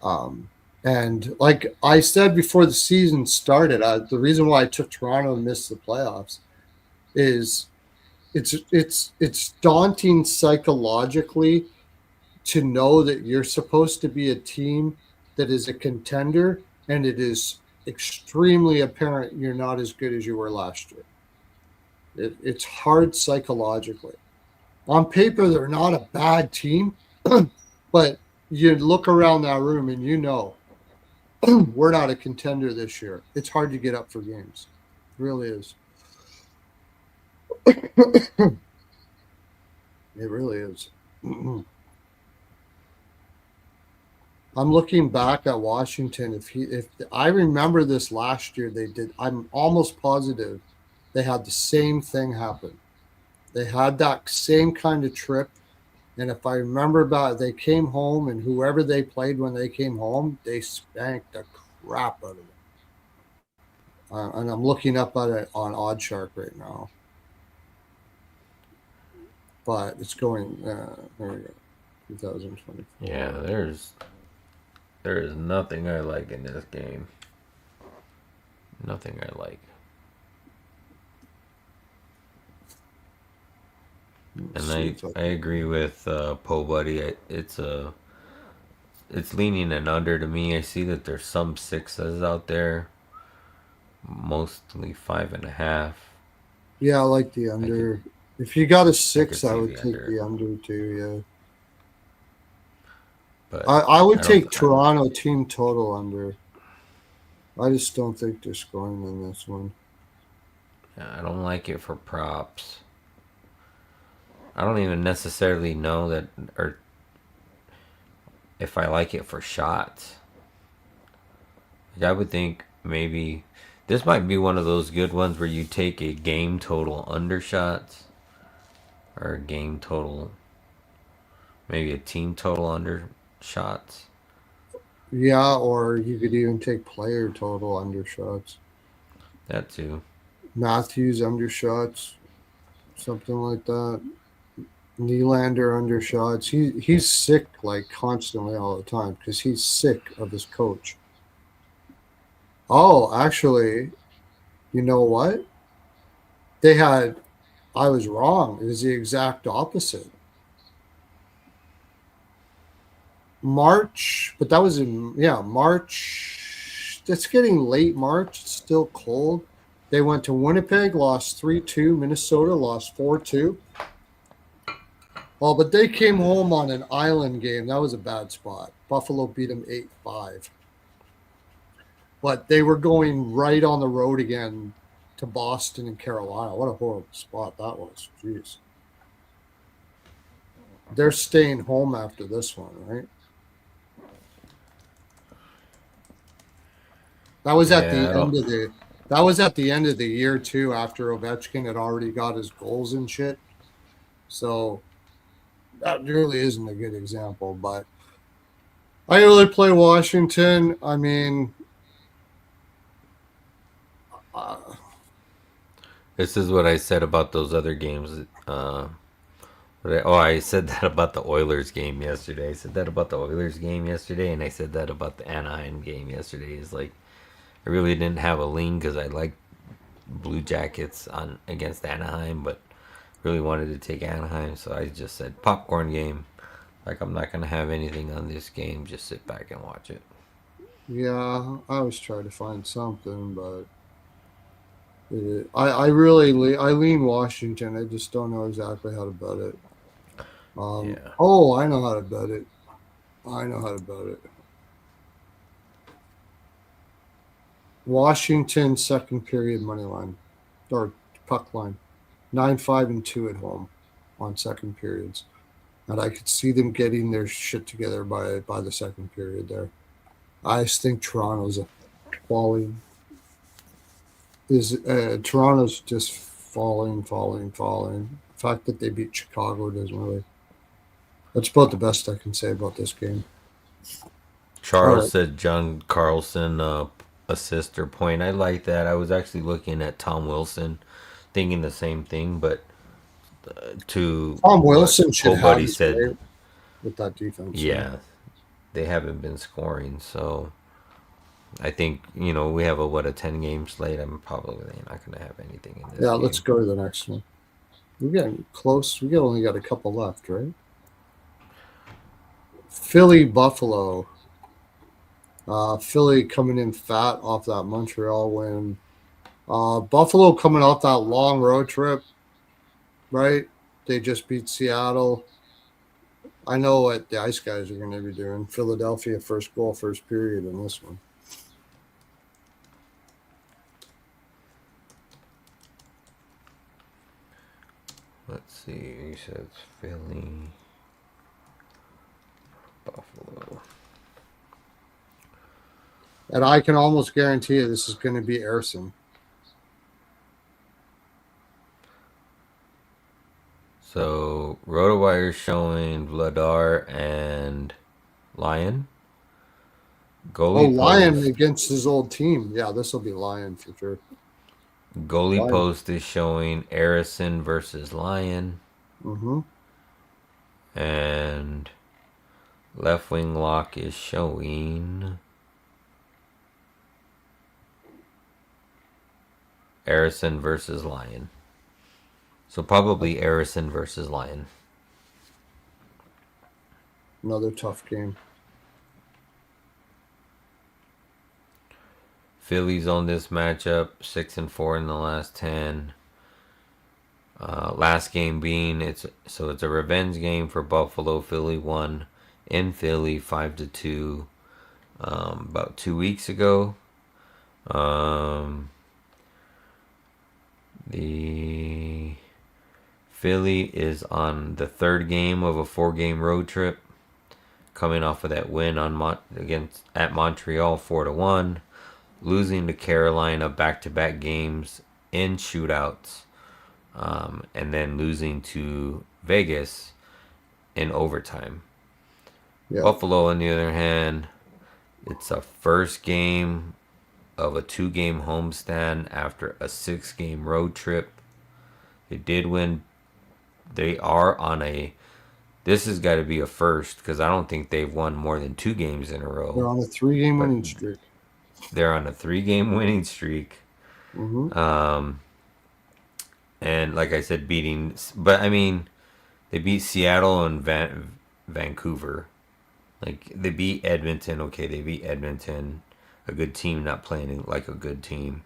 Um, and like I said before the season started, the reason why I took Toronto and missed the playoffs is it's daunting psychologically to know that you're supposed to be a team that is a contender, and it is extremely apparent you're not as good as you were last year. It's hard psychologically. On paper, they're not a bad team, but you look around that room and you know we're not a contender this year. It's hard to get up for games. It really is. It really is. I'm looking back at Washington. If I remember this last year, they did. I'm almost positive they had the same thing happen. They had that same kind of trip, and if I remember about it, they came home, and whoever they played when they came home, they spanked the crap out of them. And I'm looking up at it on OddShark right now, but it's going. There we go, 2024. Yeah, there is nothing I like in this game. Nothing I like. And I agree with Poe Buddy. It's leaning an under to me. I see that there's some sixes out there, mostly 5.5. Yeah, I like the I under. If you got a could 6, I see would the take under, the under too. but Yeah, I would I don't. take Toronto team total under. I just don't think they're scoring in this one. I don't like it for props. I don't even necessarily know that, or if I like it for shots. Like I would think maybe this might be one of those good ones where you take a game total under shots or a game total, maybe a team total under shots. Yeah, or you could even take player total undershots. That too. Matthews undershots, something like that. Nylander undershots. He's sick like constantly all the time because he's sick of his coach. Oh, actually, you know what? They had. I was wrong. It was the exact opposite. March, but that was in March. It's getting late March. It's still cold. They went to Winnipeg, lost 3-2. Minnesota lost 4-2. Well, but they came home on an island game. That was a bad spot. Buffalo beat them 8-5. But they were going right on the road again to Boston and Carolina. What a horrible spot that was. Jeez. They're staying home after this one, right? That was at Yeah, the I end don't. of the that was at the end of the year too, after Ovechkin had already got his goals and shit. So that really isn't a good example. But I really play Washington. I mean, uh, This is what I said about those other games. I said that about the Oilers game yesterday. I said that about the Oilers game yesterday, and I said that about the Anaheim game yesterday. It's like I really didn't have a lean because I like Blue Jackets on against Anaheim, but really wanted to take Anaheim, so I just said popcorn game. Like I'm not gonna have anything on this game. Just sit back and watch it. yeah, I always try to find something, but I really I lean Washington. I just don't know exactly how to bet it. Yeah, Oh, I know how to bet it. I know how to bet it. Washington second period money line or puck line, 9-5-2 at home on second periods, and I could see them getting their shit together by the second period. There, I just think Toronto's a falling. Is Toronto's just falling. The fact that they beat Chicago doesn't really. That's about the best I can say about this game. All Charles right. said John Carlson assist or point. I like that. I was actually looking at Tom Wilson, thinking the same thing, but to Tom what Wilson should Old have Buddy his said, way with that defense. Yeah. yeah, they haven't been scoring. So I think we have a 10 game slate. I'm probably not going to have anything in this Yeah, let's game. go to the next one. We're getting close. We only got a couple left, right? Philly Buffalo. Philly coming in fat off that Montreal win. Buffalo coming off that long road trip, right? They just beat Seattle. I know what the Ice Guys are going to be doing. Philadelphia first goal, first period in this one. Let's see. You said it's Philly, Buffalo. And I can almost guarantee you this is going to be Erson. So RotoWire showing Vladar and Lion. Goalie Lion post. against his old team. Yeah, this will be Lion for sure. Goalie Lion. post is showing Arison versus Lion. Mm-hmm. And left wing lock is showing Arison versus Lion. So probably Arison versus Lion. Another tough game. Phillies on this matchup, 6-4 in the last 10. Last game being it's a revenge game for Buffalo. Philly won in Philly 5-2 about 2 weeks ago. The Philly is on the third game of a 4-game road trip, coming off of that win at Montreal 4-1, losing to Carolina back-to-back games in shootouts, and then losing to Vegas in overtime. Yeah. Buffalo, on the other hand, it's a first game of a 2-game homestand after a 6-game road trip. They did win. They are on this has got to be a first because I don't think they've won more than 2 games in a row. They're on a 3-game But winning streak. they're on a 3-game winning streak. Mm-hmm. And like I said, they beat Seattle and Vancouver. Like, they beat Edmonton. Okay, they beat Edmonton. A good team not playing like a good team.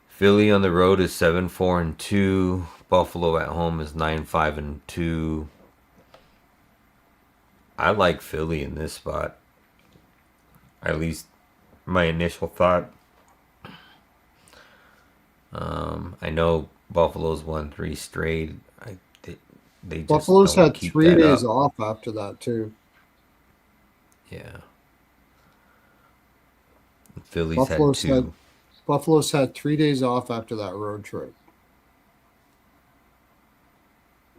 Philly on the road is 7-4-2. Buffalo at home is 9-5-2. I like Philly in this spot. At least my initial thought. I know Buffalo's won 3 straight. They just Buffalo's don't had keep 3 that days up. off after that too. Yeah. Philly's had 2. Buffalo's had 3 days off after that road trip.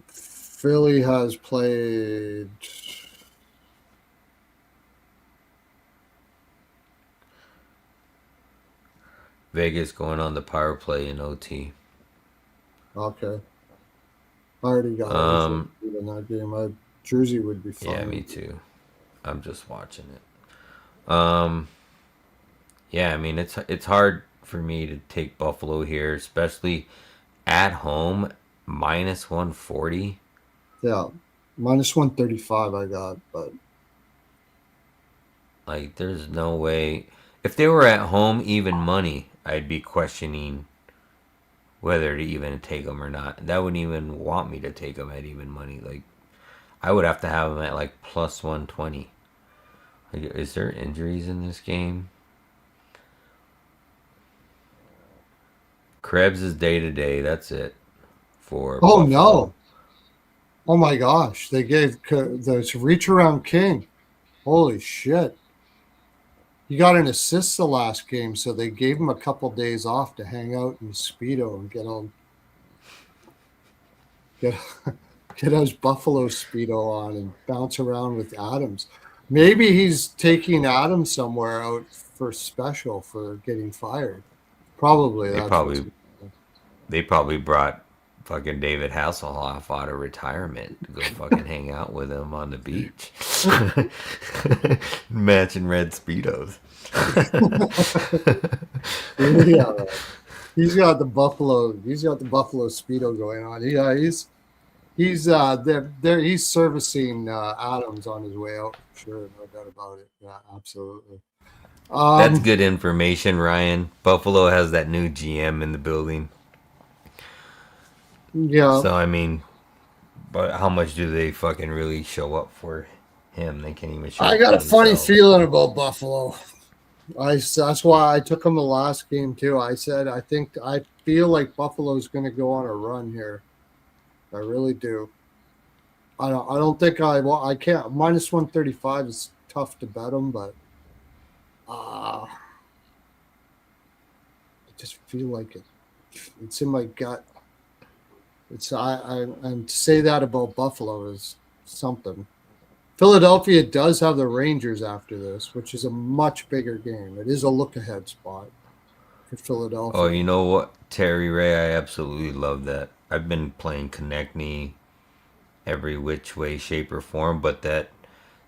Philly has played. Vegas going on the power play in OT. Okay. I already got everything in that game. Jersey would be fine. Yeah, me too. I'm just watching it. Yeah, I mean it's hard for me to take Buffalo here, especially at home, minus 140. Yeah, minus 135 I got, but Like, there's no way. If they were at home, even money, I'd be questioning whether to even take them or not. That wouldn't even want me to take them at even money. Like, I would have to have them at like plus 120. Like, is there injuries in this game? Krebs is day to day. That's it for oh Buffalo. no! Oh my gosh! They gave the reach around King. Holy shit! He got an assist the last game, so they gave him a couple days off to hang out in Speedo and get get his Buffalo Speedo on and bounce around with Adams. Maybe he's taking Adams somewhere out for special for getting fired. Probably They that's what's. probably they probably brought fucking David Hasselhoff out of retirement to go fucking hang out with him on the beach, matching red speedos. Yeah, he's got the Buffalo. He's got the Buffalo Speedo going on. Yeah, he's servicing Adams on his way out. Sure, no doubt about it. Yeah, absolutely. That's Um, good information, Ryan. Buffalo has that new GM in the building. yeah, So I mean, but how much do they fucking really show up for him? They can't even show I up for got a funny themselves. feeling about Buffalo. That's why I took him the last game too. I said I feel like Buffalo's going to go on a run here. I really do. I don't think I can't minus 135 is tough to bet them, but I just feel like it. It's in my gut. It's and to say that about Buffalo is something. Philadelphia does have the Rangers after this, which is a much bigger game. It is a look ahead spot for Oh, Philadelphia. you know what, Terry Ray, I absolutely love that. I've been playing Connect Me every which way, shape, or form, but that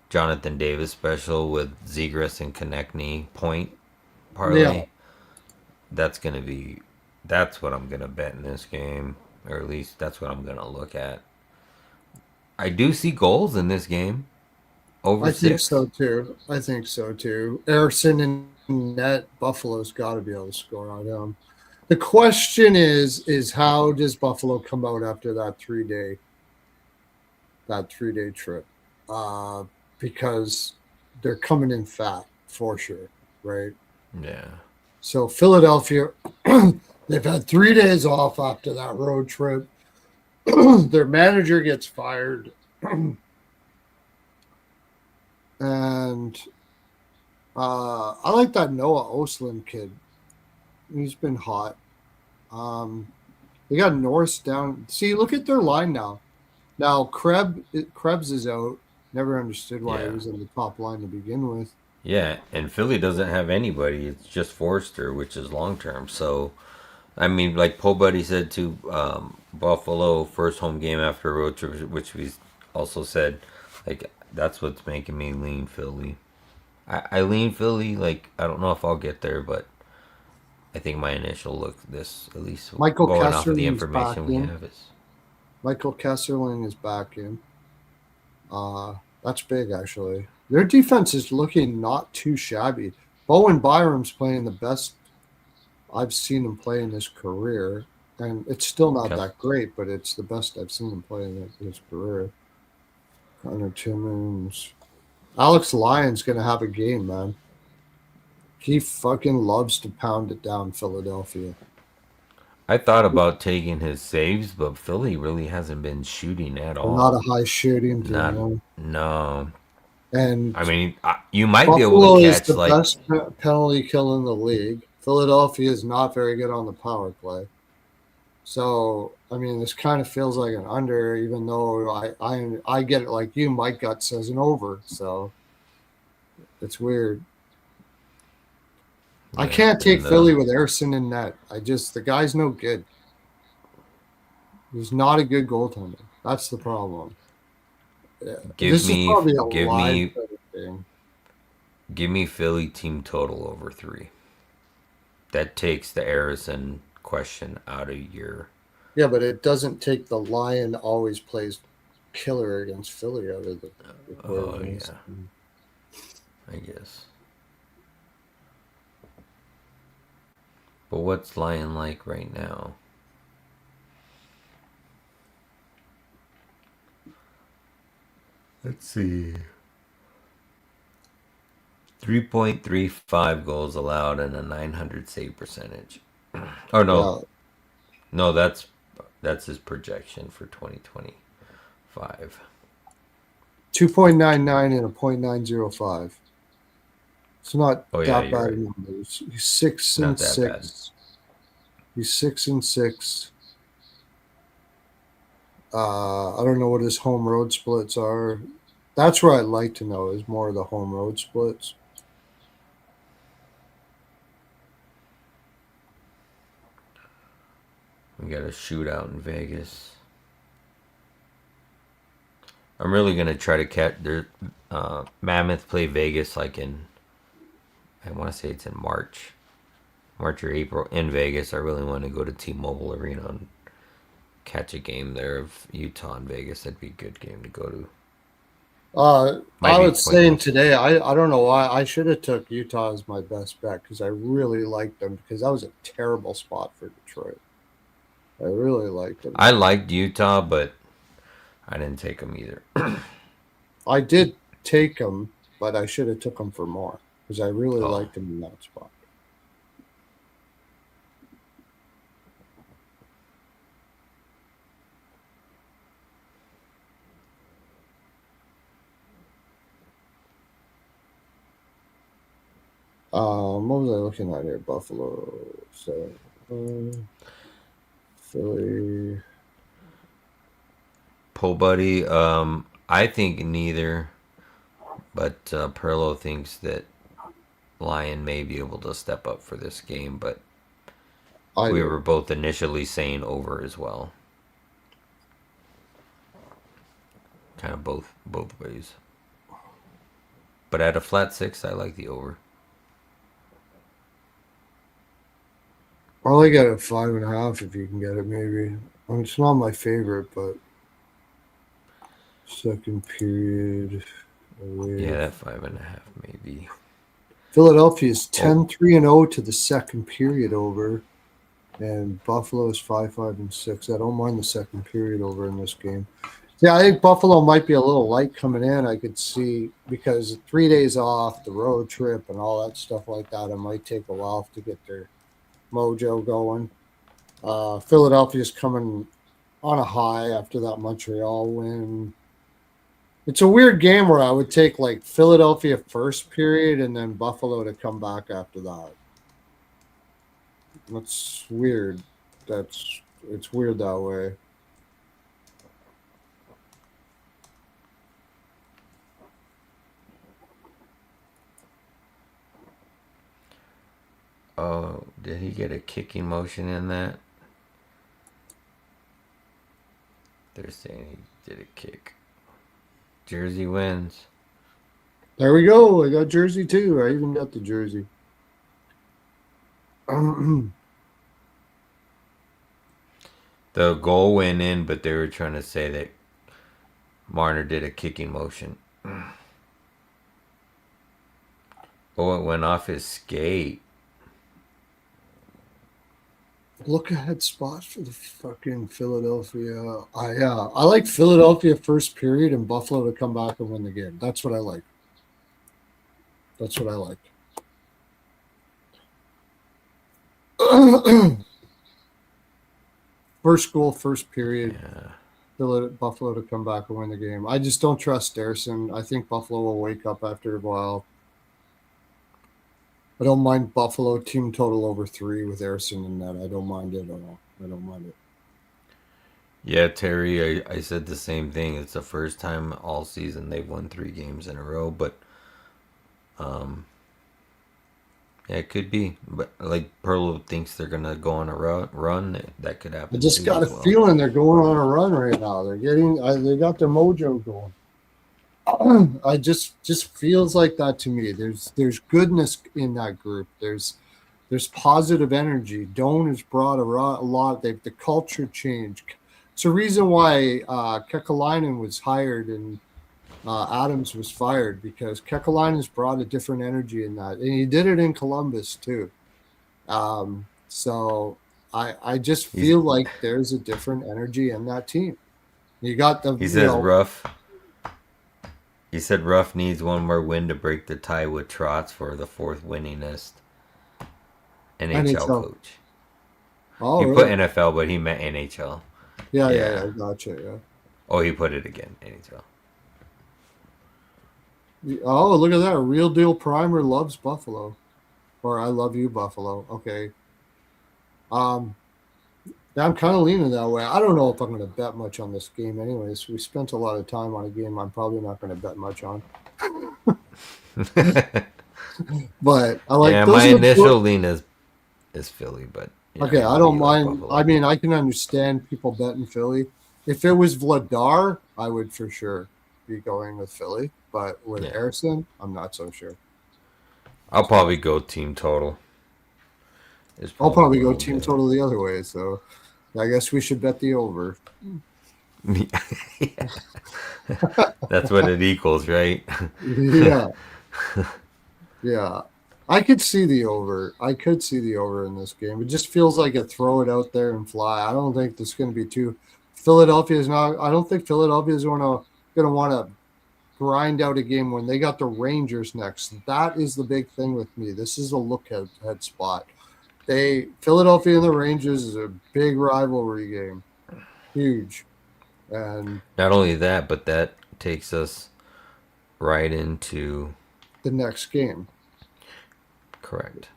Jonathan Davis special with Zegras and Konechny point Yeah, parlay, that's gonna be that's what I'm gonna bet in this game, or at least that's what I'm gonna look at. I do see goals in this game over I think six. so too. I think so too. Erickson and net Buffalo's got to be able to score on him. The question is how does Buffalo come out after that 3 day trip? Uh, because they're coming in fat for sure, right? Yeah, So Philadelphia, they've had 3 days off after that road trip. Their manager gets fired, and I like that Noah Osland kid. He's been hot. Um, they got Norris down. See, look at their line now. Now Krebs is out. Never understood why he yeah, was in the top line to begin with. yeah. And Philly doesn't have anybody. It's just Forster, which is long term. So I mean, like Poe Buddy said to Buffalo, first home game after a road trip, which we also said, like that's what's making me lean Philly. I lean Philly. Like I don't know if I'll get there, but I think my initial look, this at least Michael going off of the Kesserling's back information we in. have, is Michael Kesserling is back in. That's big actually. Their defense is looking not too shabby. Bowen Byram's playing the best I've seen him play in his career, and it's still not okay. that great, but it's the best I've seen him play in his career. Connor Timmons, Alex Lyon's gonna have a game, man. He fucking loves to pound it down Philadelphia. I thought about taking his saves, but Philly really hasn't been shooting at They're not all. a high shooting team, Not man. no. And I mean, you might be able to Buffalo is catch the like best penalty kill in the league. Philadelphia is not very good on the power play. So I mean, this kind of feels like an under, even though I get it like you. My gut says an over, so it's weird. I yeah, can't take and Philly with Erson in net. The guy's no good. He's not a good goaltender. That's the problem. Yeah. give This is me probably a give live me thing. give me Philly team total over 3. That takes the Harrison question out of your. Yeah, but it doesn't take the Lion always plays killer against Philly out of the Oh equation. yeah, I guess. But what's Lion like right now? Let's see. 3.35 goals allowed and a 900 save percentage. Oh no, Yeah, no, that's his projection for 2025. 2.99 and a .905. It's not Oh yeah, that you're bad right. in numbers. He's 6 Not and that bad. 6. He's 6 and 6. I don't know what his home road splits are. That's where I'd like to know is more of the home road splits. We got a shootout in Vegas. I'm really gonna try to catch their Mammoth play Vegas like in I want to say it's in March or April in Vegas. I really want to go to T-Mobile Arena and catch a game there of Utah and Vegas. That'd be a good game to go to. Might I be was saying pointless. today, I don't know why I should have took Utah as my best bet because I really liked them because that was a terrible spot for Detroit. I really liked them I there. liked Utah, but I didn't take them either. I did take them, but I should have took them for more because I really Oh, liked them in that spot. What was I looking at here? Buffalo, so Philly. Po Buddy. I think neither, but Pearlo thinks that Lion may be able to step up for this game, but I we do. were both initially saying over as well. Kind of both ways. But at a flat six, I like the over. Probably get it 5.5 if you can get it. Maybe. I mean, it's not my favorite, but second period Yeah, away. that 5.5 maybe. Philadelphia is Oh, 10-3-0 to the second period over, and Buffalo is 5-5-6. I don't mind the second period over in this game. Yeah, I think Buffalo might be a little light coming in. I could see because 3 days off, the road trip, and all that stuff like that. It might take a while to get their mojo going. Philadelphia's coming on a high after that Montreal win. It's a weird game where I would take like Philadelphia first period and then Buffalo to come back after that. That's weird. That's it's weird that way. oh, did he get a kicking motion in that? They're saying he did a kick. Jersey wins. There we go. I got Jersey too. I even got the Jersey. The goal went in, but they were trying to say that Marner did a kicking motion. Oh, it went off his skate. Look ahead spot for the fucking Philadelphia. I like Philadelphia first period and Buffalo to come back and win the game. That's what I like. That's what I like. First goal, first period. Yeah. Buffalo to come back and win the game. I just don't trust Darrison. I think Buffalo will wake up after a while. I don't mind Buffalo team total over 3 with Harrison in that. I don't mind it at all. I don't mind it. Yeah, Terry, I said the same thing. It's the first time all season they've won 3 games in a row, but um, yeah, it could be. But like Pearlo thinks they're gonna go on a run. That could I happen just too got a as well. feeling they're going on a run right now. They're getting. They got their mojo going. I just feels like that to me. There's goodness in that group. There's positive energy. Doan has brought a lot. They've the culture change. It's a reason why Kekalainen was hired and Adams was fired because Kekalainen's brought a different energy in that, and he did it in Columbus too. So I just He's feel like there's a different energy in that team. You got the he you says know rough. He said Ruff needs one more win to break the tie with Trotz for the fourth winningest NHL NHL. coach. Oh He put really? NFL, but he meant NHL. Yeah. Yeah. Gotcha. Yeah. Oh, he put it again. NHL. Oh, look at that. Real deal primer loves Buffalo. Or I love you, Buffalo. Okay. Um, yeah, I'm kind of leaning that way. I don't know if I'm going to bet much on this game anyways. We spent a lot of time on a game I'm probably not going to bet much on. But I like Yeah, my those are initial the lean is Philly, but okay, I I know don't you like mind. I Buffalo. mean, I can understand people betting Philly. If it was Vladar, I would for sure be going with Philly. But with Yeah, Harrison, I'm not so sure. I'll So probably go team total. Is I'll probably probably what go I'm team gonna. total the other way. So I guess we should bet the over. Yeah, that's what it equals, right? Yeah, yeah. I could see the over. I could see the over in this game. It just feels like a throw it out there and fly. I don't think this is going to be too. Philadelphia is not. I don't think Philadelphia is going to want to grind out a game when they got the Rangers next. That is the big thing with me. This is a look ahead spot. They Philadelphia and the Rangers is a big rivalry game, huge, and Not only that, but that takes us right into the next game. correct.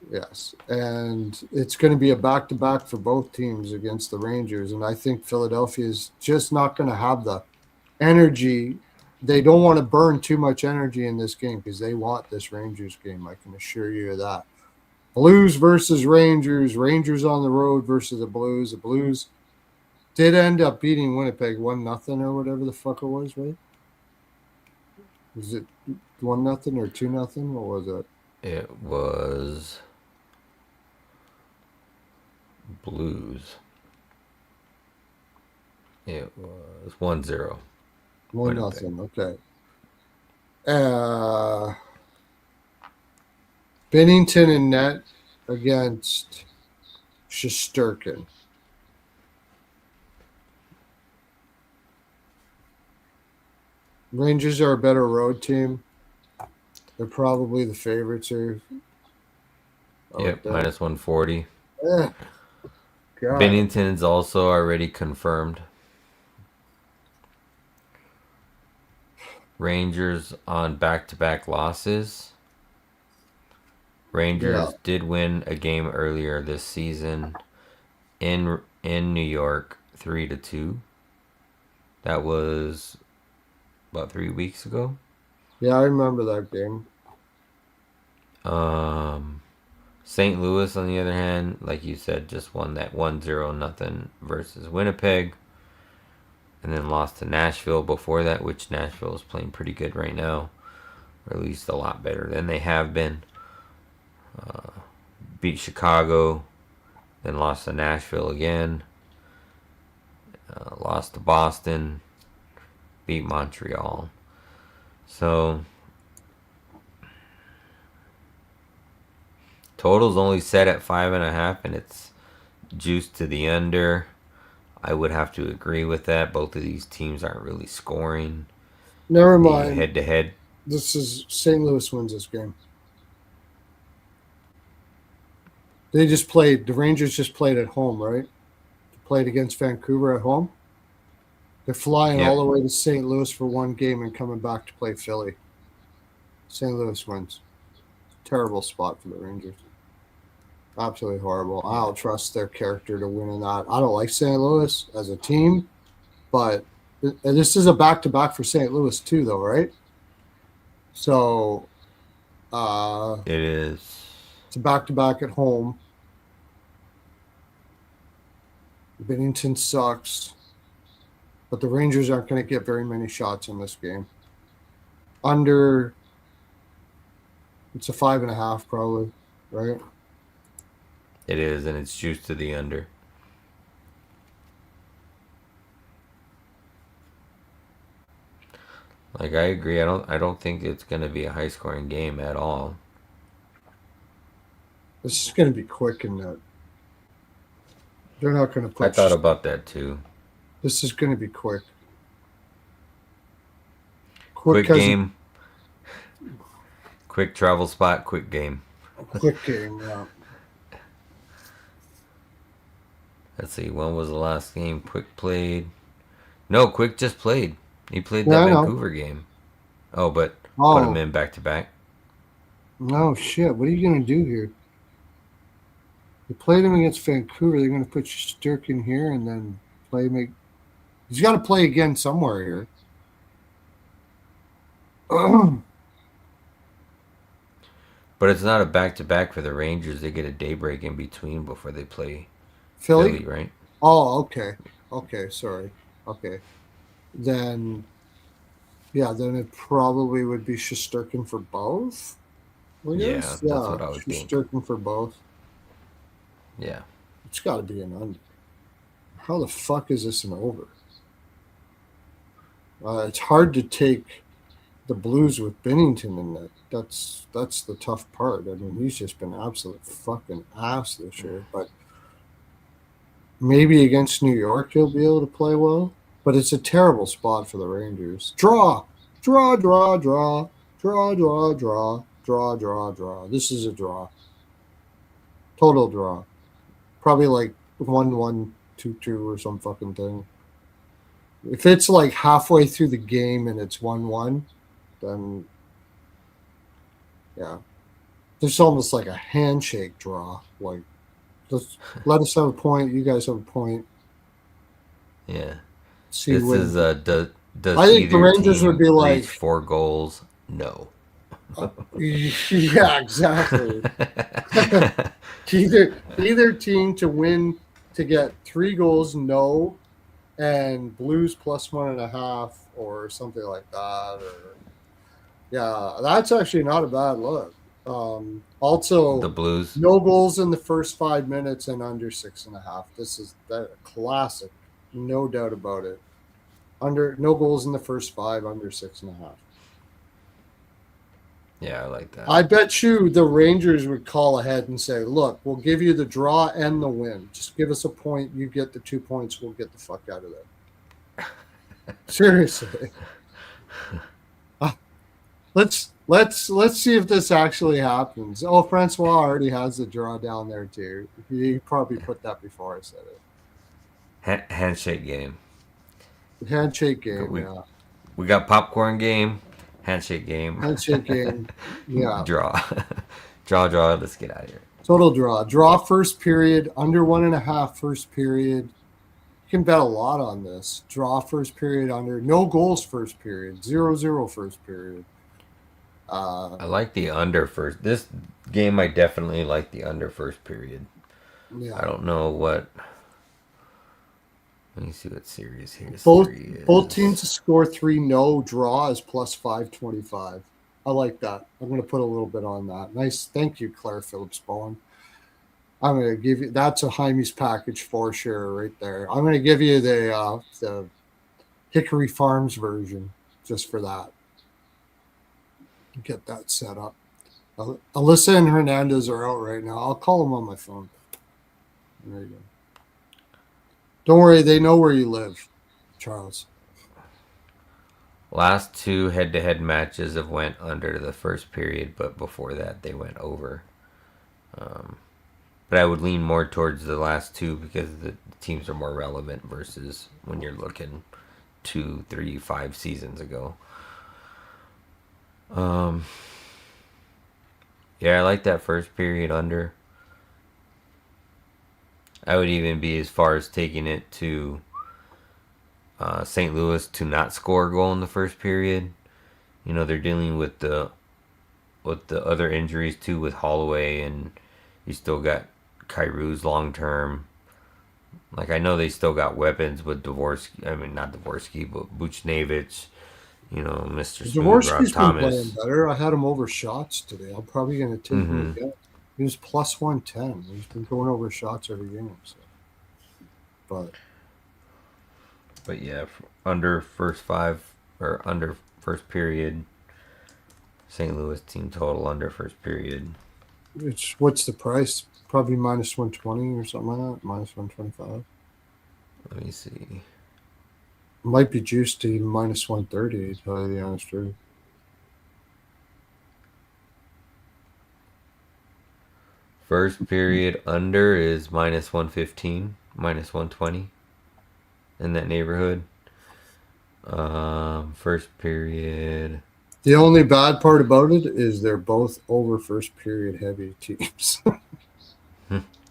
Yes, and it's going to be a back to back for both teams against the Rangers, and I think Philadelphia is just not going to have the energy. They don't want to burn too much energy in this game because they want this Rangers game. I can assure you of that. Blues versus Rangers. Rangers on the road versus the Blues. The Blues did end up beating Winnipeg 1-0 or whatever the fuck it was, right? Was it 1-0 or 2-0? What was it? It was Blues. It was 1-0 One Winnipeg. nothing. Okay. Uh, Bennington and net against Shesterkin. Rangers are a better road team. They're probably the favorites here. I would Yep, think. minus 140. Eh, God. Bennington's also already confirmed. Rangers on back to back losses. Yeah. Rangers did win a game earlier this season in New York 3-2. That was about 3 weeks ago. Yeah, I remember that game. Um St. Louis on the other hand, like you said, just won that 1-0 nothing versus Winnipeg and then lost to Nashville before that, which Nashville is playing pretty good right now, or at least a lot better than they have been. Beat Chicago, then lost to Nashville again, lost to Boston, beat Montreal. So total's only set at 5.5, and it's juiced to the under. I would have to agree with that. Both of these teams aren't really scoring Never the mind. head to head. This is St. Louis wins this game. They just played. The Rangers just played at home, right? They played against Vancouver at home. They're flying all Yep, the way to St. Louis for one game and coming back to play Philly. St. Louis wins. Terrible spot for the Rangers. Absolutely horrible. I yeah, don't trust their character to win in that. I don't like St. Louis as a team, but and this is a back to back for St. Louis too, though, right? So it is. it's a back to back at home. Bennington sucks, but the Rangers aren't going to get very many shots in this game. Under, it's a 5.5 probably, right? It is, and it's juiced to the under. Like I agree. I don't think it's gonna be a high scoring game at all. This is going to be quick in that. They're not going to I put. thought about that too. This is going to be quick. Quick Quick because game, quick travel spot, quick game. quick game. Yeah. Let's see. When was the last game Quick played? No, Quick just played. He played Yeah, that I know. Vancouver game. Oh, but put them Oh, in back to back. no shit. What are you going to do here? You played him against Vancouver. They're going to put Sturk in here and then make. He's got to play again somewhere here. But it's not a back to back for the Rangers. They get a daybreak in between before they play Philly? Philly, right? Oh, okay. Okay, sorry. Okay. Then, yeah, then it probably would be Shesterkin for both. I Yeah, guess. that's Yeah, what I would think. Shesterkin for both. Yeah. It's got to be an under. How the fuck is this an over? It's hard to take the Blues with Bennington in that. That's the tough part. I mean, he's just been absolute fucking ass this year. But maybe against New York he'll be able to play well. But it's a terrible spot for the Rangers. Draw, draw, draw, draw, draw, draw, draw, draw, draw, draw. This is a draw. Total draw. Probably like 1-1, 2-2 or some fucking thing. If it's like halfway through the game and it's 1-1, then yeah. There's almost like a handshake draw. Like, let us have a point. You guys have a point. Yeah. See This when. is does I think the either Rangers would team be reach like, 4 goals? No. yeah, exactly. either team to win to get 3 goals, no, and Blues plus 1.5 or something like that. Or yeah, that's actually not a bad look. Also, The Blues. no goals in the first 5 minutes and under 6.5. This is that classic, no doubt about it. Under no goals in the first 5, under 6.5. Yeah, I like that. I bet you the Rangers would call ahead and say, "Look, we'll give you the draw and the win. Just give us a point. You get the 2 points. We'll get the fuck out of there." Seriously. Let's see if this actually happens. Oh, Francois already has the draw down there too. He probably put that before I said it. Handshake game. Handshake game, We, yeah. we got popcorn game, handshake game, Handshake game, yeah. draw. draw. Let's get out of here. Total draw. Draw first period, under 1.5 first period. You can bet a lot on this. Draw first period, under no goals first period, 0-0 first period. I like the under first. This game, I definitely like the under first period. Yeah. I don't know what. Let me see what series here. Both teams to score 3, no. Draw is plus 525. I like that. I'm going to put a little bit on that. Nice. Thank you, Claire Phillips Bowen. I'm going to give you, that's a Hymes package for sure right there. I'm going to give you the Hickory Farms version just for that. Get that set up. Alyssa and Hernandez are out right now. I'll call them on my phone. There you go. Don't worry, they know where you live, Charles. Last 2 head-to-head matches have went under the first period, but before that they went over. But I would lean more towards the last 2 because the teams are more relevant versus when you're looking 2, 3, 5 seasons ago. Yeah, I like that first period under. I would even be as far as taking it to St. Louis to not score a goal in the first period. You know, they're dealing with the other injuries too with Holloway, and you still got Kyrie's long term. Like, I know they still got weapons with Dvorsky. I mean, not Dvorsky, but Buchnevich. You know, Mr. Smooth, Rob Dvorsky's been playing Thomas. better. I had him over shots today. I'm probably going to take him again. He was plus 110. He's been going over shots every game. So. But yeah, under first 5 or under first period, St. Louis team total under first period. What's the price? Probably minus 120 or something like that. Minus 125. Let me see. Might be juiced to even minus 130, to tell you the honest truth. First period under is minus 115, minus 120 in that neighborhood. First period The only bad part about it is they're both over first period heavy teams.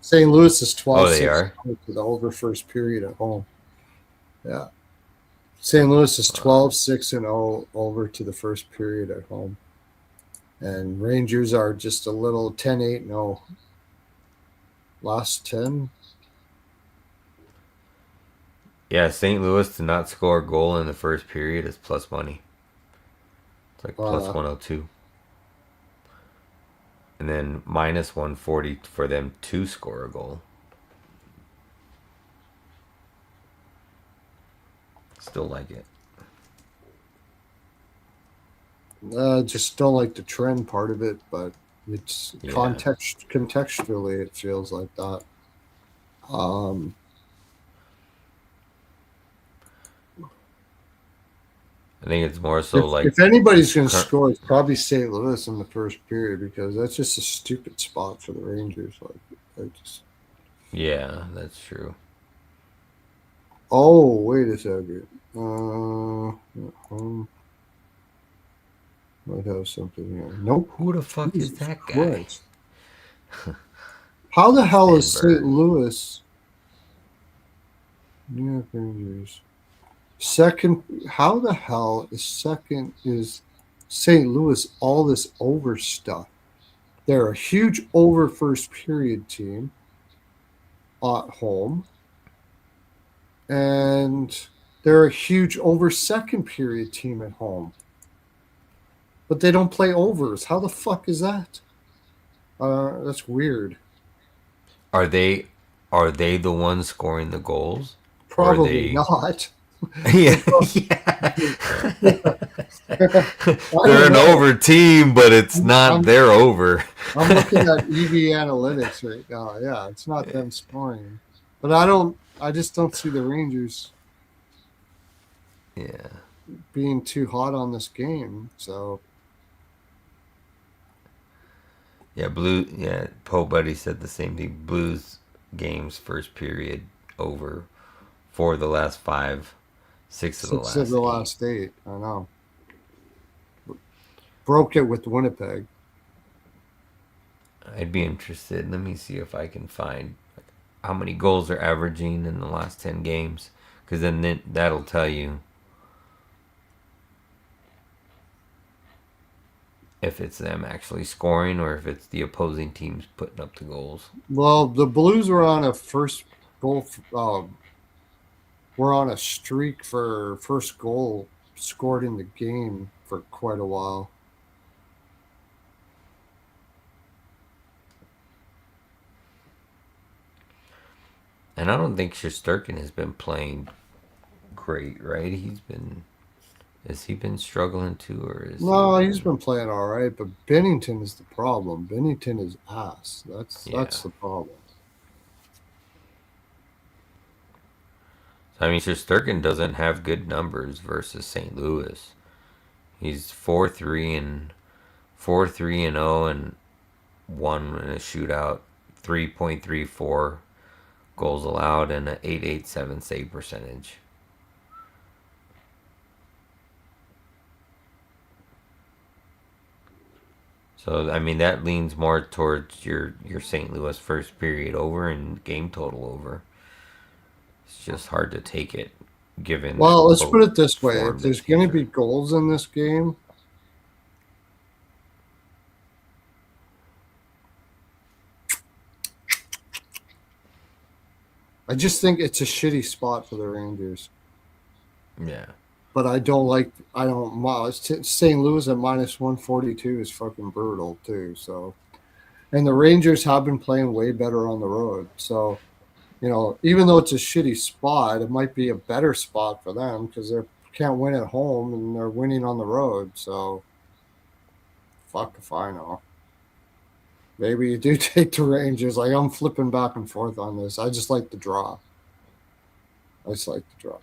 St. Louis is Oh, 12 they 6 are. to the over first period at home. Yeah. St. Louis is Uh, 12 6 over to the first period at home. And Rangers are just a little 10 8 last 10. yeah, St. Louis to not score a goal in the first period is plus money. It's like plus Uh, 102. And then minus 140 for them to score a goal. Still like it. just don't like the trend part of it, but it's Yeah. contextually it feels like that. Um, I think it's more so if like if anybody's going to cur- score, it's probably St. Louis in the first period because that's just a stupid spot for the Rangers. Like, I just yeah, that's true. oh wait a second, might have something here. Nope. Who the fuck is Jesus that guy? Christ! How the hell is St. Stenberg. Louis New York Rangers second? How the hell is second is St. Louis all this over stuff? They're a huge over first period team at home, and they're a huge over second period team at home. But they don't play overs. How the fuck is that? That's weird. Are they the ones scoring the goals? Or are Probably they not. Yeah, They prob- yeah. I They're don't an know. over team, but it's I'm, not I'm their over. I'm looking at EV analytics right now. Yeah, it's not them scoring, but I don't. I just don't see the Rangers Yeah. being too hot on this game. So Yeah, Poe Buddy said the same thing. Blues games first period over 4 of the last 5, 6 of the 6 of the last 8. last 8. I know. Broke it with Winnipeg. I'd be interested. Let me see if I can find how many goals they're averaging in the last 10 games. Because then that'll tell you if it's them actually scoring or if it's the opposing teams putting up the goals. Well, the Blues were on a first goal. We're on a streak for first goal scored in the game for quite a while. And I don't think Shesterkin has been playing great, right? Has he been struggling too, or is he No, he's been? been playing all right, but Bennington is the problem. Bennington is ass. That's Yeah. the problem. I mean, Shesterkin doesn't have good numbers versus St. Louis. He's 4-3 and 0 and one in a shootout, 3.34 goals allowed, and an 887 save percentage. So I mean that leans more towards your St. Louis first period over and game total over. It's just hard to take it given Well, let's put both it this way: if form the there's going teams to be are. goals in this game, I just think it's a shitty spot for the Rangers. Yeah. But I don't like. I don't. Wow, St. Louis at -142 is fucking brutal too. So, and the Rangers have been playing way better on the road. So, even though it's a shitty spot, it might be a better spot for them because they can't win at home and they're winning on the road. So, fuck if I know. Maybe you do take the Rangers. Like I'm flipping back and forth on this. I just like the draw. I just like the draw.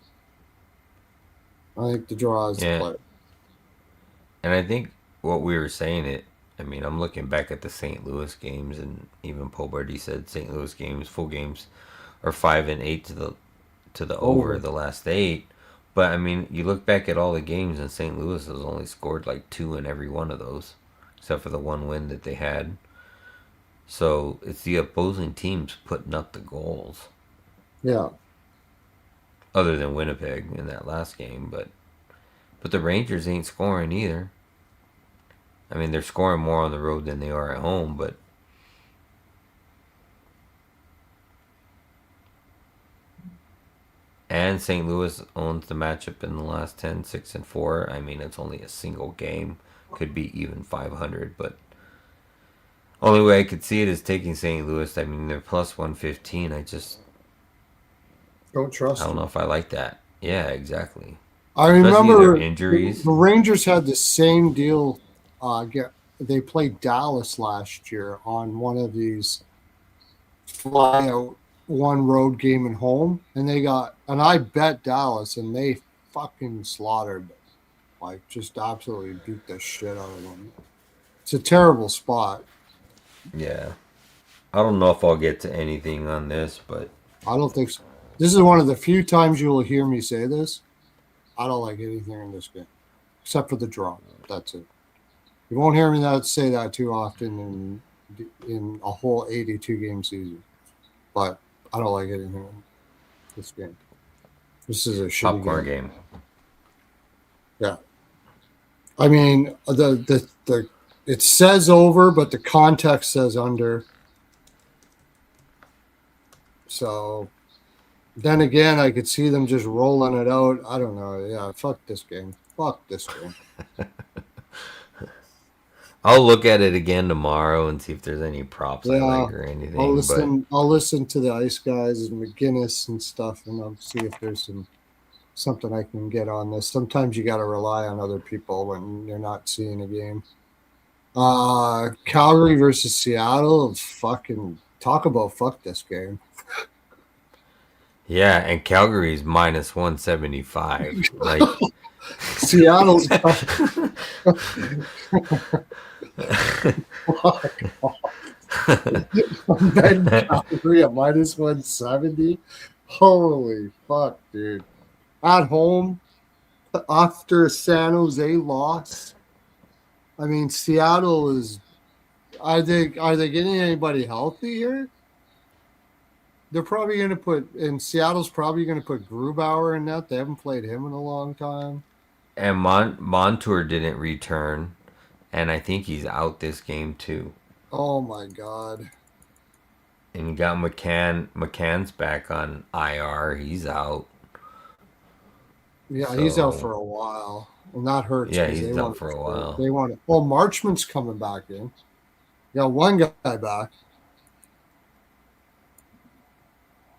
I think the draw is the Yeah. play. And I think what we were saying I mean, I'm looking back at the St. Louis games, and even Pobardi said St. Louis games, full games, are 5-8 to the over Over. the last 8. But I mean, you look back at all the games, and St. Louis has only scored like 2 in every one of those, except for the one win that they had. So it's the opposing teams putting up the goals, Yeah. other than Winnipeg in that last game. But the Rangers ain't scoring either. I mean, they're scoring more on the road than they are at home, but and St. Louis owns the matchup in the last 10, 6-4. I mean, it's only a single game. Could be even 500, but only way I could see it is taking St. Louis. I mean, they're plus 115. Don't I trust don't know them. if I like that. Yeah, exactly. I Especially their remember injuries. the Rangers had the same deal. They played Dallas last year on one of these fly out one road game at home, and I bet Dallas, and they fucking slaughtered them, like just absolutely beat the shit out of them. It's a terrible spot. Yeah. I don't know if I'll get to anything on this, but I don't think so. This is one of the few times you will hear me say this. I don't like anything in this game except for the draw. That's it. You won't hear me say that too often in a whole 82 game season. But I don't like anything in this game. This is a shitty popcorn game. game. Yeah. I mean, the it says over, but the context says under. So then again, I could see them just rolling it out. I don't know. Yeah, fuck this game. Fuck this game. I'll look at it again tomorrow and see if there's any props I Yeah, like or I'll anything. But listen. I'll listen to the Ice Guys and McGinnis and stuff, and I'll see if there's something I can get on this. Sometimes you got to rely on other people when you're not seeing a game. Calgary versus Seattle. Fucking talk about fuck this game. yeah, and Calgary's minus 175. Like, Seattle's got Ben Calgary at minus 170. Holy fuck, dude. At home after a San Jose loss. I mean, Seattle is. Are they getting anybody healthy here? They're probably going to put, and Seattle's probably going to put Grubauer in net. They haven't played him in a long time. and Montour didn't return, and I think he's out this game too. Oh my god. And you got McCann. McCann's back on IR. He's out. Yeah, he's out So for a while, and that hurts yeah, because he's out for a while. they want it. Well, Marchman's coming back in. Got one guy back.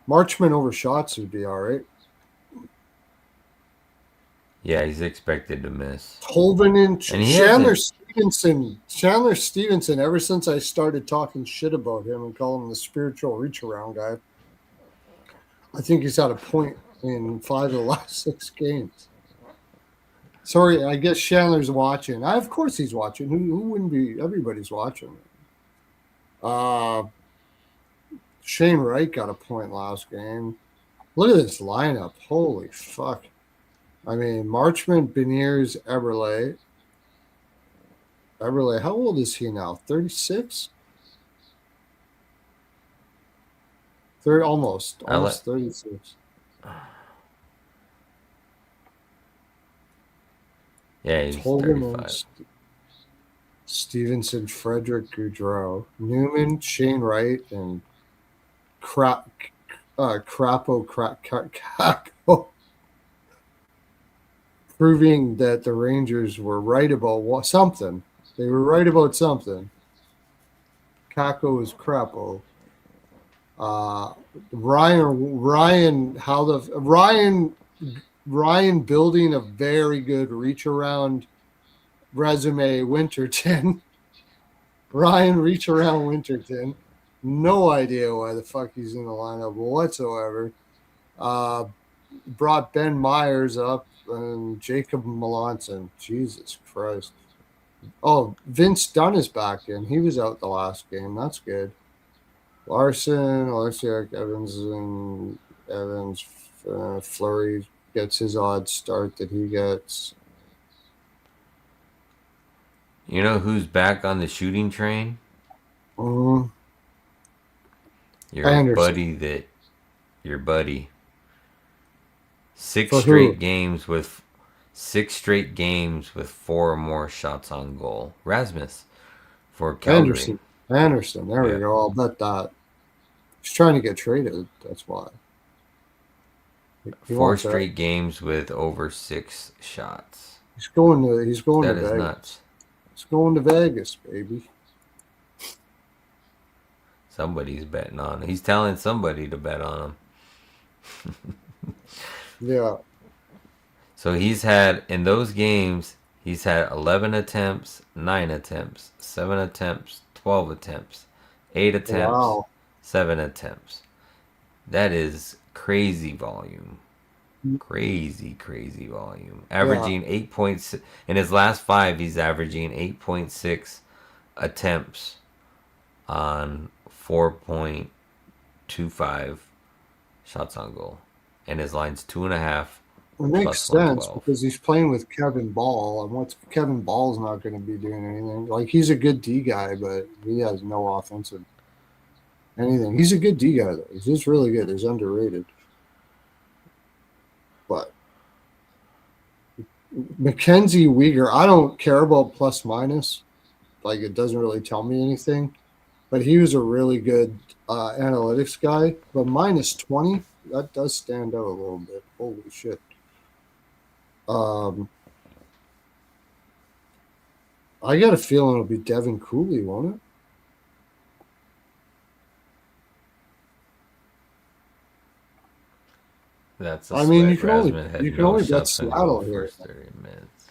Marchman over shots would be all right. Yeah, he's expected to miss. Holden and And he Chandler hasn't. Stevenson. Chandler Stevenson. Ever since I started talking shit about him and calling him the spiritual reach around guy, I think he's had a point in 5 of the last 6 games. Sorry, I guess Chandler's watching. Of course he's watching. Who wouldn't be? Everybody's watching. Shane Wright got a point last game. Look at this lineup. Holy fuck. I mean, Marchman, Beniers, Eberle. Eberle, how old is he now? 36? Almost 36. Yeah, he's Hogan 35. Stevenson, Frederick Goudreau, Newman, Shane Wright, and Crapo, proving that the Rangers were right about something. They were right about something. Kako is Crapo. Ryan building a very good reach around resume Winterton. Ryan reach around Winterton. No idea why the fuck he's in the lineup whatsoever. Brought Ben Myers up and Jacob Melanson. Jesus Christ. Oh, Vince Dunn is back in. He was out the last game. That's good. Larson, Alexei Evans, and Evans, Flurry. gets his odd start that he gets. You know who's back on the shooting train? Mm, Your Anderson. buddy that your buddy. Six For who? straight games with 4 or more shots on goal. Rasmus for Calgary. Anderson. Anderson. There we Yeah. go. I'll bet that. He's trying to get traded. That's why. He Four wants that. straight games with over 6 shots. He's going to. He's going to That is Vegas. nuts. He's going to Vegas, baby. Somebody's betting on him. He's telling somebody to bet on him. Yeah. So he's had, in those games, he's had 11 attempts, 9 attempts, 7 attempts, 12 attempts, 8 attempts, Wow. 7 attempts. That is crazy volume. Crazy volume. Averaging 8.6. In his last 5, he's averaging 8.6 attempts on 4.25 shots on goal. And his line's 2.5. It makes plus sense 112. because he's playing with Kevin Ball, and what's Kevin Ball's not going to be doing anything. Like he's a good D guy, but he has no offensive anything. He's a good D guy though. He's just really good. He's underrated. But Mackenzie Weegar, I don't care about plus minus. Like it doesn't really tell me anything. But he was a really good analytics guy. But minus 20, that does stand out a little bit. Holy shit. I got a feeling it'll be Devin Cooley, won't it? That's a I mean, sweat. Rasmus had you can no only bet shots on goal Seattle here. first 30 minutes.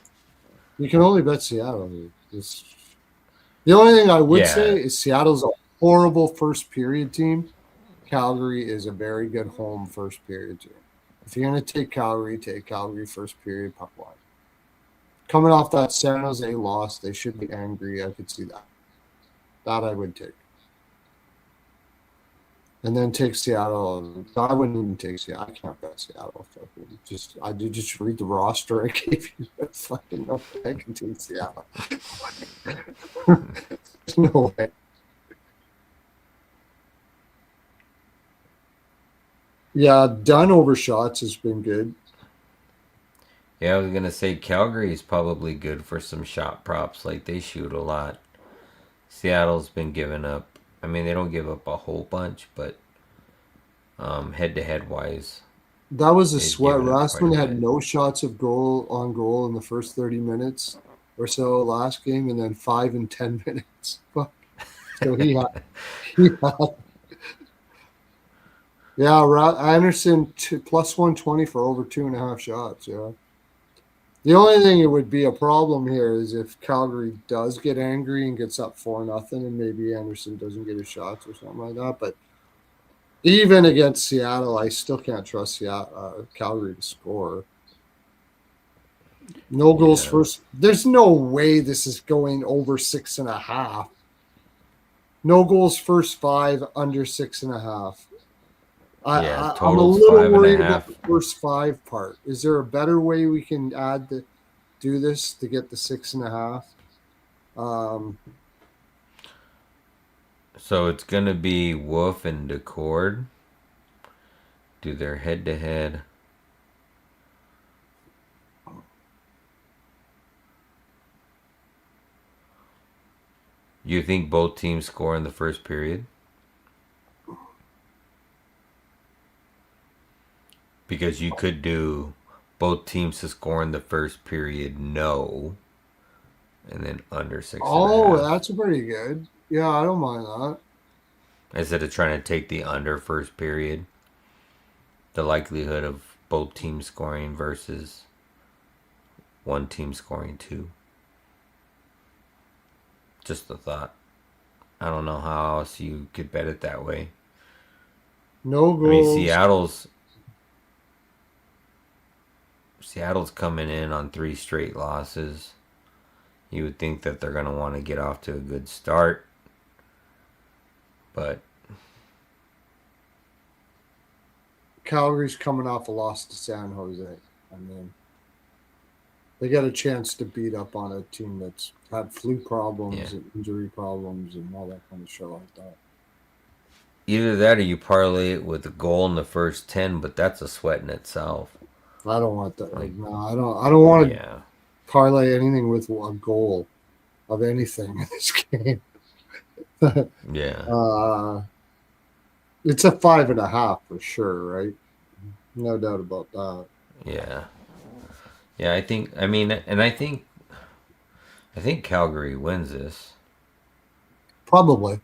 You can only bet Seattle here. The only thing I would say is Seattle's a horrible first period team. Calgary is a very good home first period team. If you're going to take Calgary first period puck line. Coming off that San Jose loss, they should be angry. I could see that. That I would take. And then take Seattle. I wouldn't even take Seattle. I can't bet Seattle. I did just read the roster I gave you. Fucking no way I can take Seattle. There's no way. Yeah, Dunn over shots has been good. Yeah, I was gonna say Calgary is probably good for some shot props. Like they shoot a lot. Seattle's been giving up. I mean, they don't give up a whole bunch, but head-to-head wise, that was a they've sweat. given up quite a Rasmus had bit. no shots of goal in the first 30 minutes or so last game, and then 5 and 10 minutes. So he had yeah, Anderson plus 120 for over 2.5 shots. Yeah. The only thing it would be a problem here is if Calgary does get angry and gets up 4-0, and maybe Anderson doesn't get his shots or something like that. But even against Seattle, I still can't trust Calgary to score. No goals first. There's no way this is going over 6.5. No goals first 5, under 6.5. I'm a Total's little worried 5.5. about the first 5 part. Is there a better way we can do this to get the 6.5? So it's gonna be Wolf and Decord do their head-to-head. You think both teams score in the first period? Because you could do both teams to score in the first period, no, and then under 6.5. Oh, that's pretty good. Yeah, I don't mind that. Instead of trying to take the under first period, the likelihood of both teams scoring versus one team scoring 2. Just a thought. I don't know how else you could bet it that way. No goals. I mean, Seattle's coming in on 3 straight losses. You would think that they're going to want to get off to a good start. But Calgary's coming off a loss to San Jose. mean, they get a chance to beat up on a team that's had flu problems Yeah. and injury problems and all that kind of shit like that. Either that or you parlay it with a goal in the first 10, but that's a sweat in itself. I don't want that. Like, No, I don't. I don't want to yeah. parlay anything with a goal of anything in this game. Yeah. It's a 5.5 for sure, right? No doubt about that. Yeah. Yeah, I think Calgary wins this. Probably.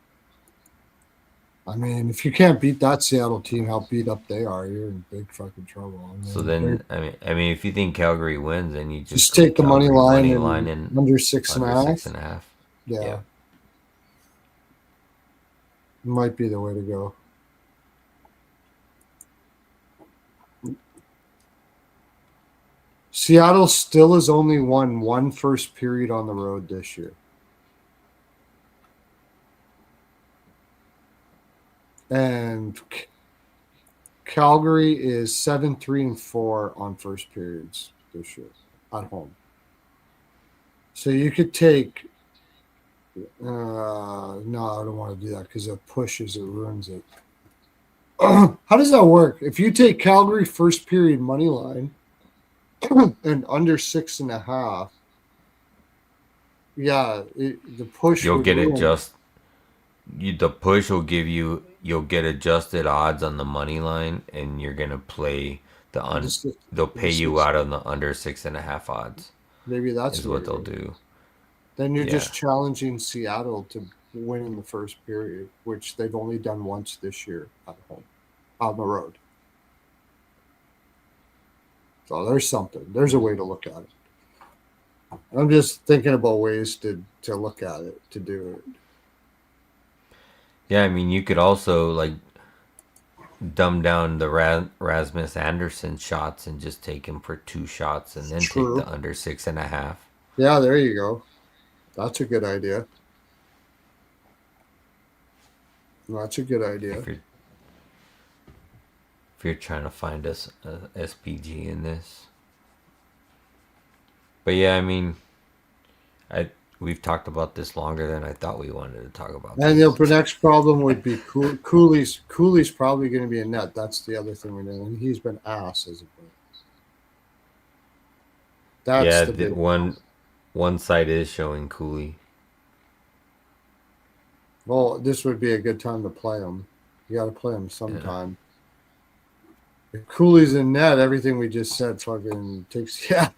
I mean, if you can't beat that Seattle team, how beat up they are, you're in big fucking trouble. I So mean, then, I mean, if you think Calgary wins, then you just just go take the money Calgary line money line and and under six and a under six half. and a half. Yeah, Yeah. might be the way to go. Seattle still has only won one first period on the road this year. And Calgary is 7-3-4 on first periods this year at home. So you could take. No, I don't want to do that because it pushes, it ruins it. How does that work? If you take Calgary first period money line and under 6.5, yeah, the push You'll would get ruin. the push will give you you'll get adjusted odds on the money line, and you're gonna play The six, they'll the pay you six, out on the under 6.5 odds maybe that's is the way what to they'll go. do. Then you're Yeah. just challenging Seattle to win in the first period, which they've only done once this year at home, on the road. So there's something. There's a way to look at it. I'm just thinking about ways to look at it, to do it. Yeah, I mean, you could also like dumb down the Rasmus Anderson shots and just take him for 2 shots and then take True. the under 6.5. Yeah, there you go. That's a good idea. That's a good idea. If you're trying to find us a SPG in this. But yeah, I mean, I we've talked about this longer than I thought we wanted to talk about And this. the next problem would be Cooley's. Cooley's probably going to be a net. That's the other thing we know. And he's been ass as a player. That's Yeah, the big one side is showing Cooley. Well, this would be a good time to play him. You got to play him sometime. If Cooley's in net, everything we just said fucking takes. Yeah.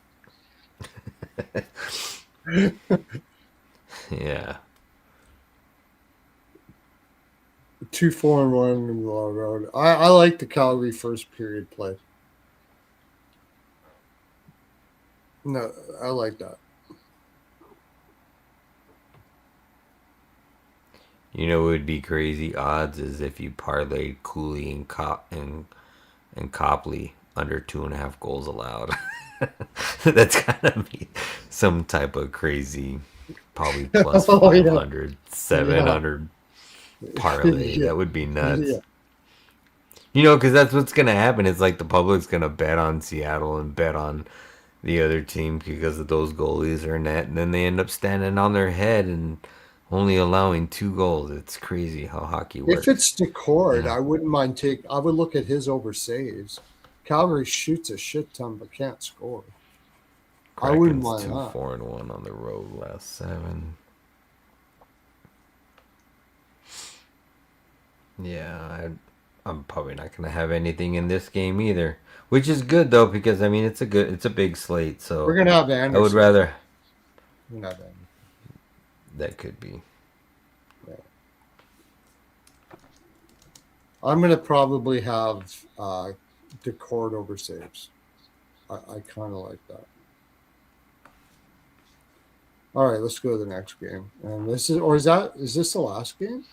Yeah. 2-4-1 in the long road. I like the Calgary first period play. No, I like that. You know, it would be crazy odds is if you parlayed Cooley and Copley under 2.5 goals allowed. That's gotta be some type of crazy, probably plus Oh, yeah. 500, 700 parlay. Yeah. That would be nuts. Yeah. You know, because that's what's gonna happen. It's like the public's gonna bet on Seattle and bet on the other team because of those goalies are net, and then they end up standing on their head and only allowing 2 goals. It's crazy how hockey If works. it's Decord, Yeah. I wouldn't mind I would look at his over saves. Calgary shoots a shit ton but can't score. I wouldn't Kraken's mind 2 that. 4-1 on the road last 7. Yeah, I'm probably not gonna have anything in this game either, which is good though because I mean it's a big slate. So We're gonna have I would Anderson. rather We're gonna have Anderson. that could be. Yeah. I'm gonna probably have Decord over saves. I kind of like that. All right, let's go to the next game. And this is this the last game?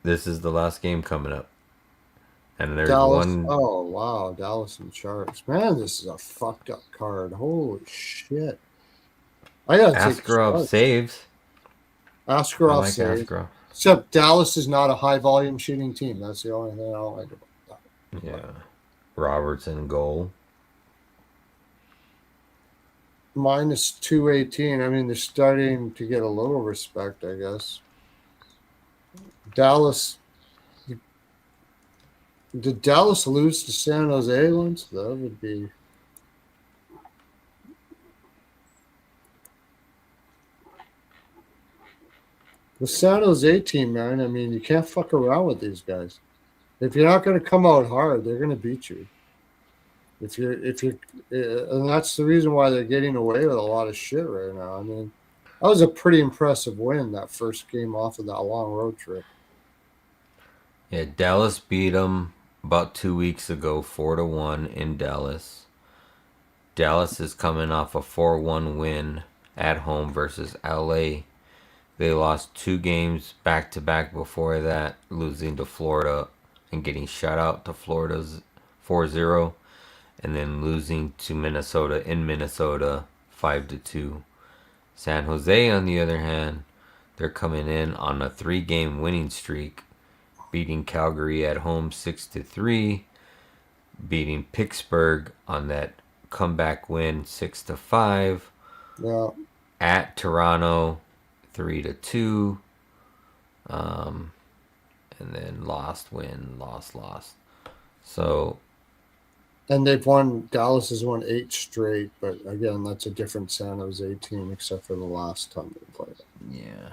This is the last game coming up, and there's Dallas. one. Oh wow, Dallas and Sharks. Man, this is a fucked up card. Holy shit! I gotta take the Askarov Sharks. saves. I Askarov like saves. Askarov. Except Dallas is not a high volume shooting team. That's the only thing I don't like about that. Yeah, Robertson goal. minus 218. I mean, they're starting to get a little respect, I guess. Dallas. Did Dallas lose to San Jose once? That would be. The San Jose team, man. I mean, you can't fuck around with these guys. If you're not going to come out hard, they're going to beat you. And that's the reason why they're getting away with a lot of shit right now. I mean, that was a pretty impressive win, that first game off of that long road trip. Yeah, Dallas beat them about 2 weeks ago, 4-1 in Dallas. Dallas is coming off a 4-1 win at home versus LA. They lost 2 games back to back before that, losing to Florida and getting shut out to Florida's 4-0, and then losing to Minnesota in Minnesota 5-2. San Jose, on the other hand, they're coming in on a 3-game winning streak, beating Calgary at home 6-3, beating Pittsburgh on that comeback win 6-5, Yeah. at Toronto 3-2, um, and then lost. So And Dallas has won 8 straight, but again, that's a different San Jose team, except for the last time they played. yeah,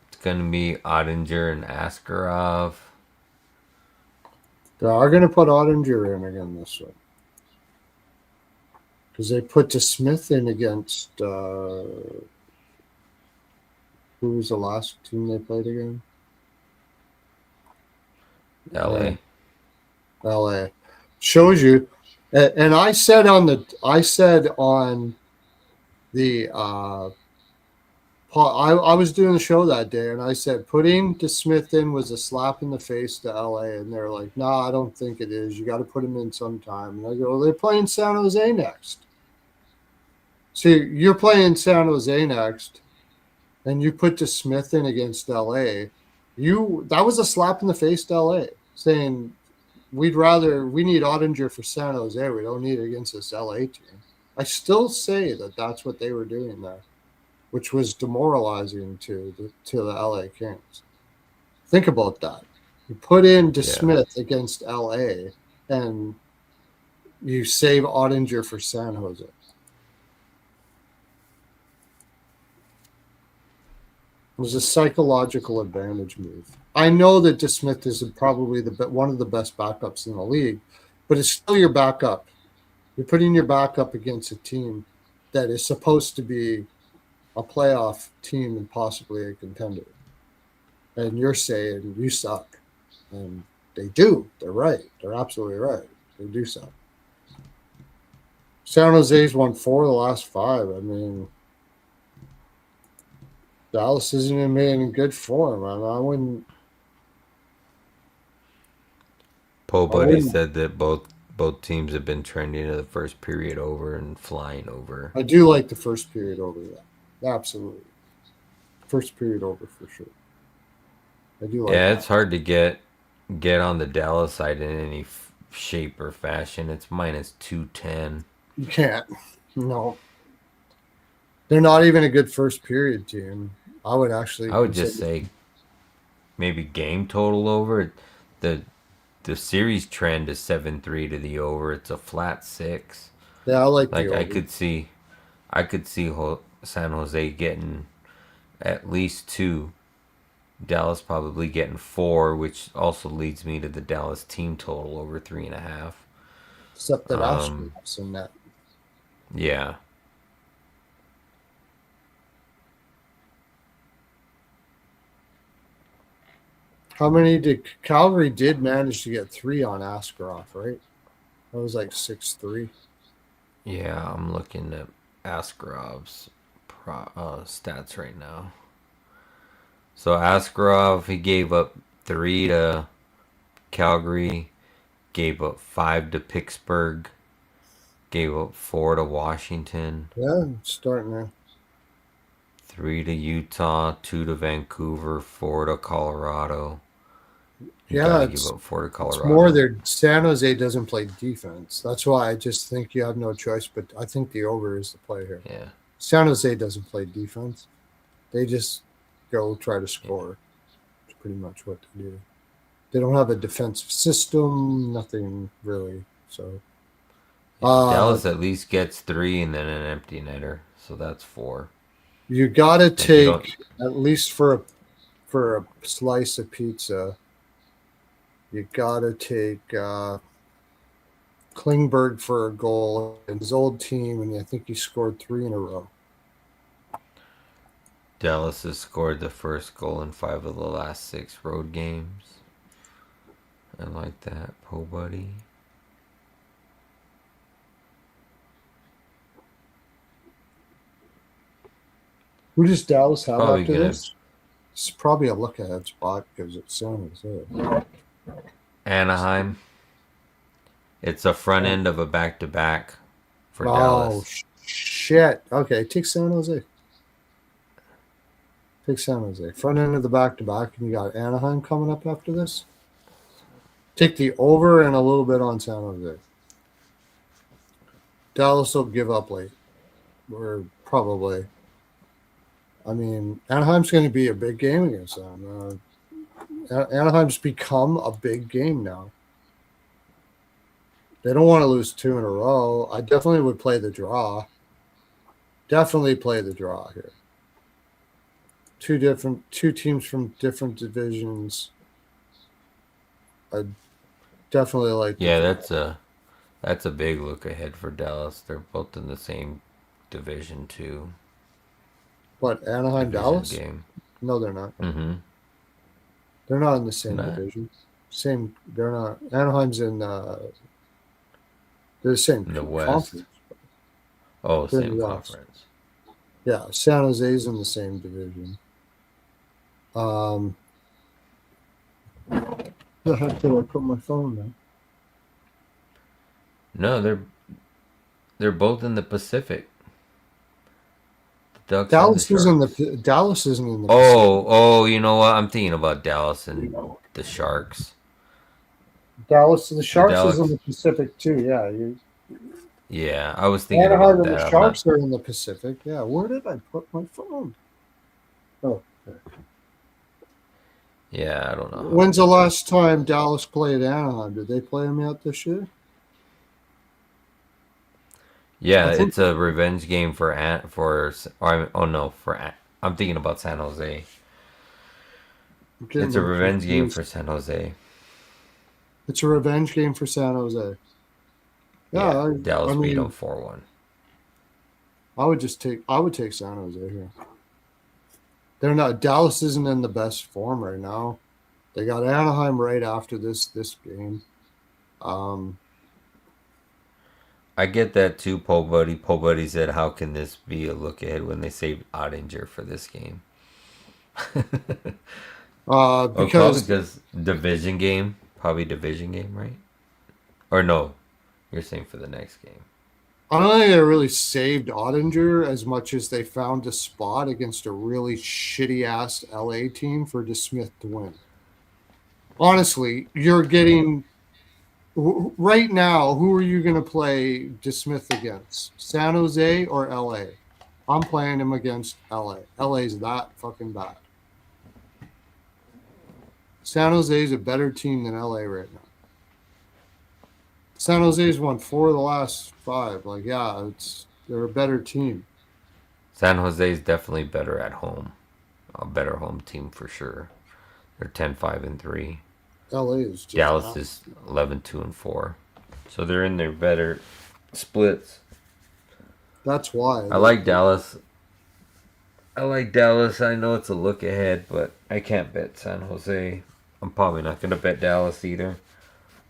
it's gonna be Ottinger and Askarov. They are going to put Ottinger in again this week. Because they put DeSmith in against who was the last team they played again? LA. LA. Shows you. And I said on the I was doing the show that day, and I said putting DeSmith in was a slap in the face to LA, and they're like, "Nah, I don't think it is. You got to put him in sometime." And I go, well, "They're playing San Jose next. See, you're playing San Jose next, and you put DeSmith in against LA. That was a slap in the face to LA, saying we need Ottinger for San Jose. We don't need it against this LA team." I still say that that's what they were doing there, which was demoralizing to the LA Kings. Think about that. You put in DeSmith against LA, and you save Ottinger for San Jose. It was a psychological advantage move. I know that DeSmith is probably one of the best backups in the league, but it's still your backup. You're putting your backup against a team that is supposed to be a playoff team and possibly a contender. And you're saying you suck. And they do. They're right. They're absolutely right. They do suck. San Jose's won 4 of the last 5. I mean, Dallas isn't even in good form. I wouldn't. Po Buddy said that both teams have been trending to the first period over and flying over. I do like the first period over that. Absolutely. First period over for sure. I do like Yeah, that. it's hard to get on the Dallas side in any shape or fashion. It's minus 210. You can't. No. They're not even a good first period team. I would just say maybe game total over. The series trend is 7-3 to the over. It's a flat 6. Yeah, I like Like the over. I could see San Jose getting at least 2. Dallas probably getting 4, which also leads me to the Dallas team total over 3.5. Except that Astros in that. Yeah. How many did Calgary did manage to get 3 on Askarov, right? That was like 6-3. Yeah, I'm looking at Askarov's stats right now. So Askarov, he gave up 3 to Calgary, gave up 5 to Pittsburgh, gave up 4 to Washington. Yeah, starting there. 3 to Utah, 2 to Vancouver, 4 to Colorado, You Yeah, gotta give up 4 to it's more Colorado. their San Jose doesn't play defense. That's why I just think you have no choice. But I think the over is the play here. Yeah. San Jose doesn't play defense. They just go try to Yeah. score. It's pretty much what they do. They don't have a defensive system, nothing really. So, Yeah. uh, Dallas at least gets 3 and then an empty netter, so that's 4. you got to If you don't, take at least for a slice of pizza. You got to take Klingberg for a goal in his old team, and I think he scored 3 in a row. Dallas has scored the first goal in 5 of the last 6 road games. I like that, po buddy. Who does Dallas have Probably after gonna this? It's probably a look ahead spot because it's San Jose. Anaheim. It's a front end of a back to back for Oh Dallas. shit! Okay, take San Jose. Take San Jose. Front end of the back to back, and you got Anaheim coming up after this. Take the over and a little bit on San Jose. Dallas will give up late, or probably. I mean, Anaheim's going to be a big game against them. Anaheim's become a big game now. They don't want to lose 2 in a row. I definitely would play the draw. Definitely play the draw here. Two teams from different divisions. I definitely like the Yeah, draw. that's a big look ahead for Dallas. They're both in the same division too. What, Anaheim, Division Dallas? game. No, they're not. Mm-hmm. They're not in the same Not division. Same. They're not. Anaheim's in. They're the same in the West. conference. Oh, They're in same the West. conference. Yeah, San Jose's in the same division. The heck did I put my phone there? No, they're both in the Pacific. The Ducks and the Dallas is in Sharks. the Dallas isn't in the Pacific. Oh, you know what? I'm thinking about Dallas and the Sharks. Dallas, the The Sharks is in Dallas. the Pacific too. Yeah, Yeah, I was thinking Anaheim about and the that. I'm not. Sharks are in the Pacific. Yeah, where did I put my phone? Oh, okay. Yeah, I don't know how I When's the did that. last time Dallas played Anaheim? Did they play them yet this year? I Yeah, think. it's a revenge game for oh no I'm thinking about San Jose. I'm getting It's a them revenge game confused. for San Jose. It's a revenge game for San Jose. Yeah, Yeah, I Dallas beat them mean, 4-1. I would take San Jose here. They're not. Dallas isn't in the best form right now. They got Anaheim right after this game. Um, I get that too, Po Buddy. Po Buddy said, "How can this be a look ahead when they saved Ottinger for this game?" Oh, probably because because division game. Probably division game, right? Or no, you're saying for the next game. I don't think they really saved Ottinger as much as they found a spot against a really shitty ass LA team for DeSmith to win. Honestly, you're getting right now. Who are you going to play DeSmith against? San Jose or LA? I'm playing him against LA. LA's that fucking bad. San Jose's a better team than LA right now. San Jose's won 4 of the last 5. Like, yeah, they're a better team. San Jose is definitely better at home. A better home team for sure. They're 10-5-3. LA is just Dallas is 11-2-4. So they're in their better splits. that's why. I like Dallas. I like Dallas. I know it's a look ahead, but I can't bet San Jose. I'm probably not going to bet Dallas either,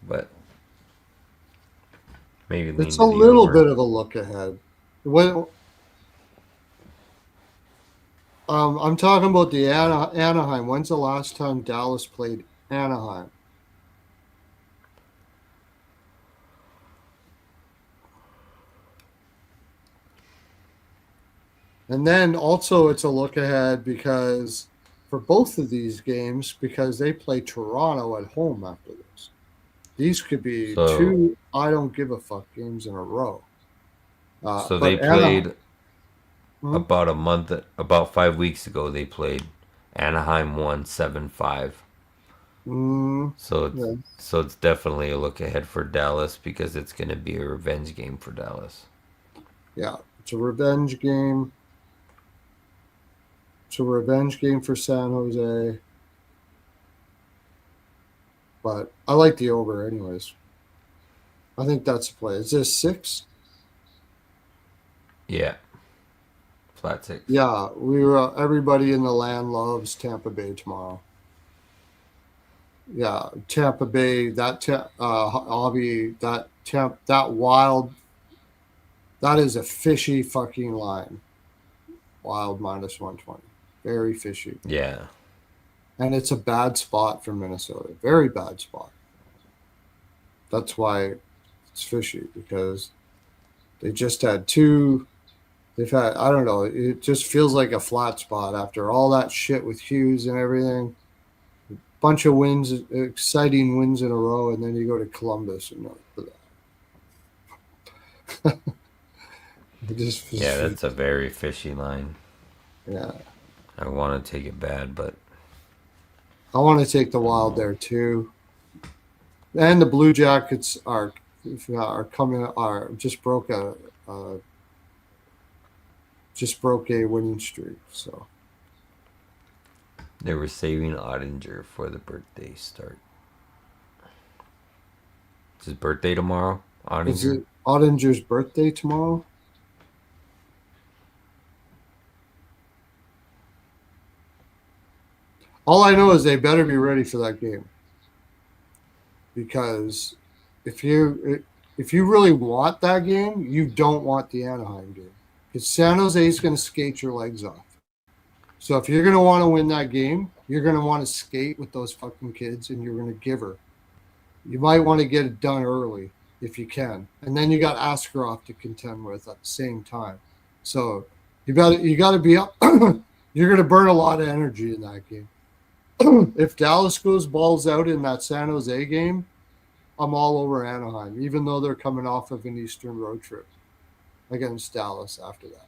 but maybe It's lean a to the little over. bit of a look ahead. When I'm talking about the Anaheim. When's the last time Dallas played Anaheim? And then also it's a look ahead because for both of these games because they play Toronto at home after this. These could be So two I don't give a fuck games in a row. so they But Anaheim, played hmm? about 5 weeks ago. They played Anaheim won 7-5. Mm, So it's yeah, so it's definitely a look ahead for Dallas because it's going to be a revenge game for Dallas. yeah, it's a revenge game. It's a revenge game for San Jose. But I like the over anyways. I think that's a play. Is this 6? Yeah, flat six. Yeah, we were. Everybody in the land loves Tampa Bay tomorrow. Yeah, Tampa Bay. Hobby. That wild. That is a fishy fucking line. Wild -120. Very fishy, Yeah, and it's a bad spot for Minnesota. Very bad spot. That's why it's fishy because they just had two. They've had. I don't know. It just feels like a flat spot after all that shit with Hughes and everything. Bunch of wins, exciting wins in a row, and then you go to Columbus and it yeah, just that's a very fishy line. yeah. I want to take it bad, but I want to take the Wild there too, and the Blue Jackets are coming are uh, just broke a winning streak. So they were saving Ottinger for the birthday start. It's his birthday tomorrow, is Ottinger. it Ottinger's birthday tomorrow? All I know is they better be ready for that game because if you really want that game, you don't want the Anaheim game because San Jose is going to skate your legs off. So if you're going to want to win that game, you're going to want to skate with those fucking kids and you're going to give her. You might want to get it done early if you can, and then you got Askarov to contend with at the same time. So you got to be up. You're going to burn a lot of energy in that game. If Dallas goes balls out in that San Jose game, I'm all over Anaheim, even though they're coming off of an Eastern road trip against Dallas after that.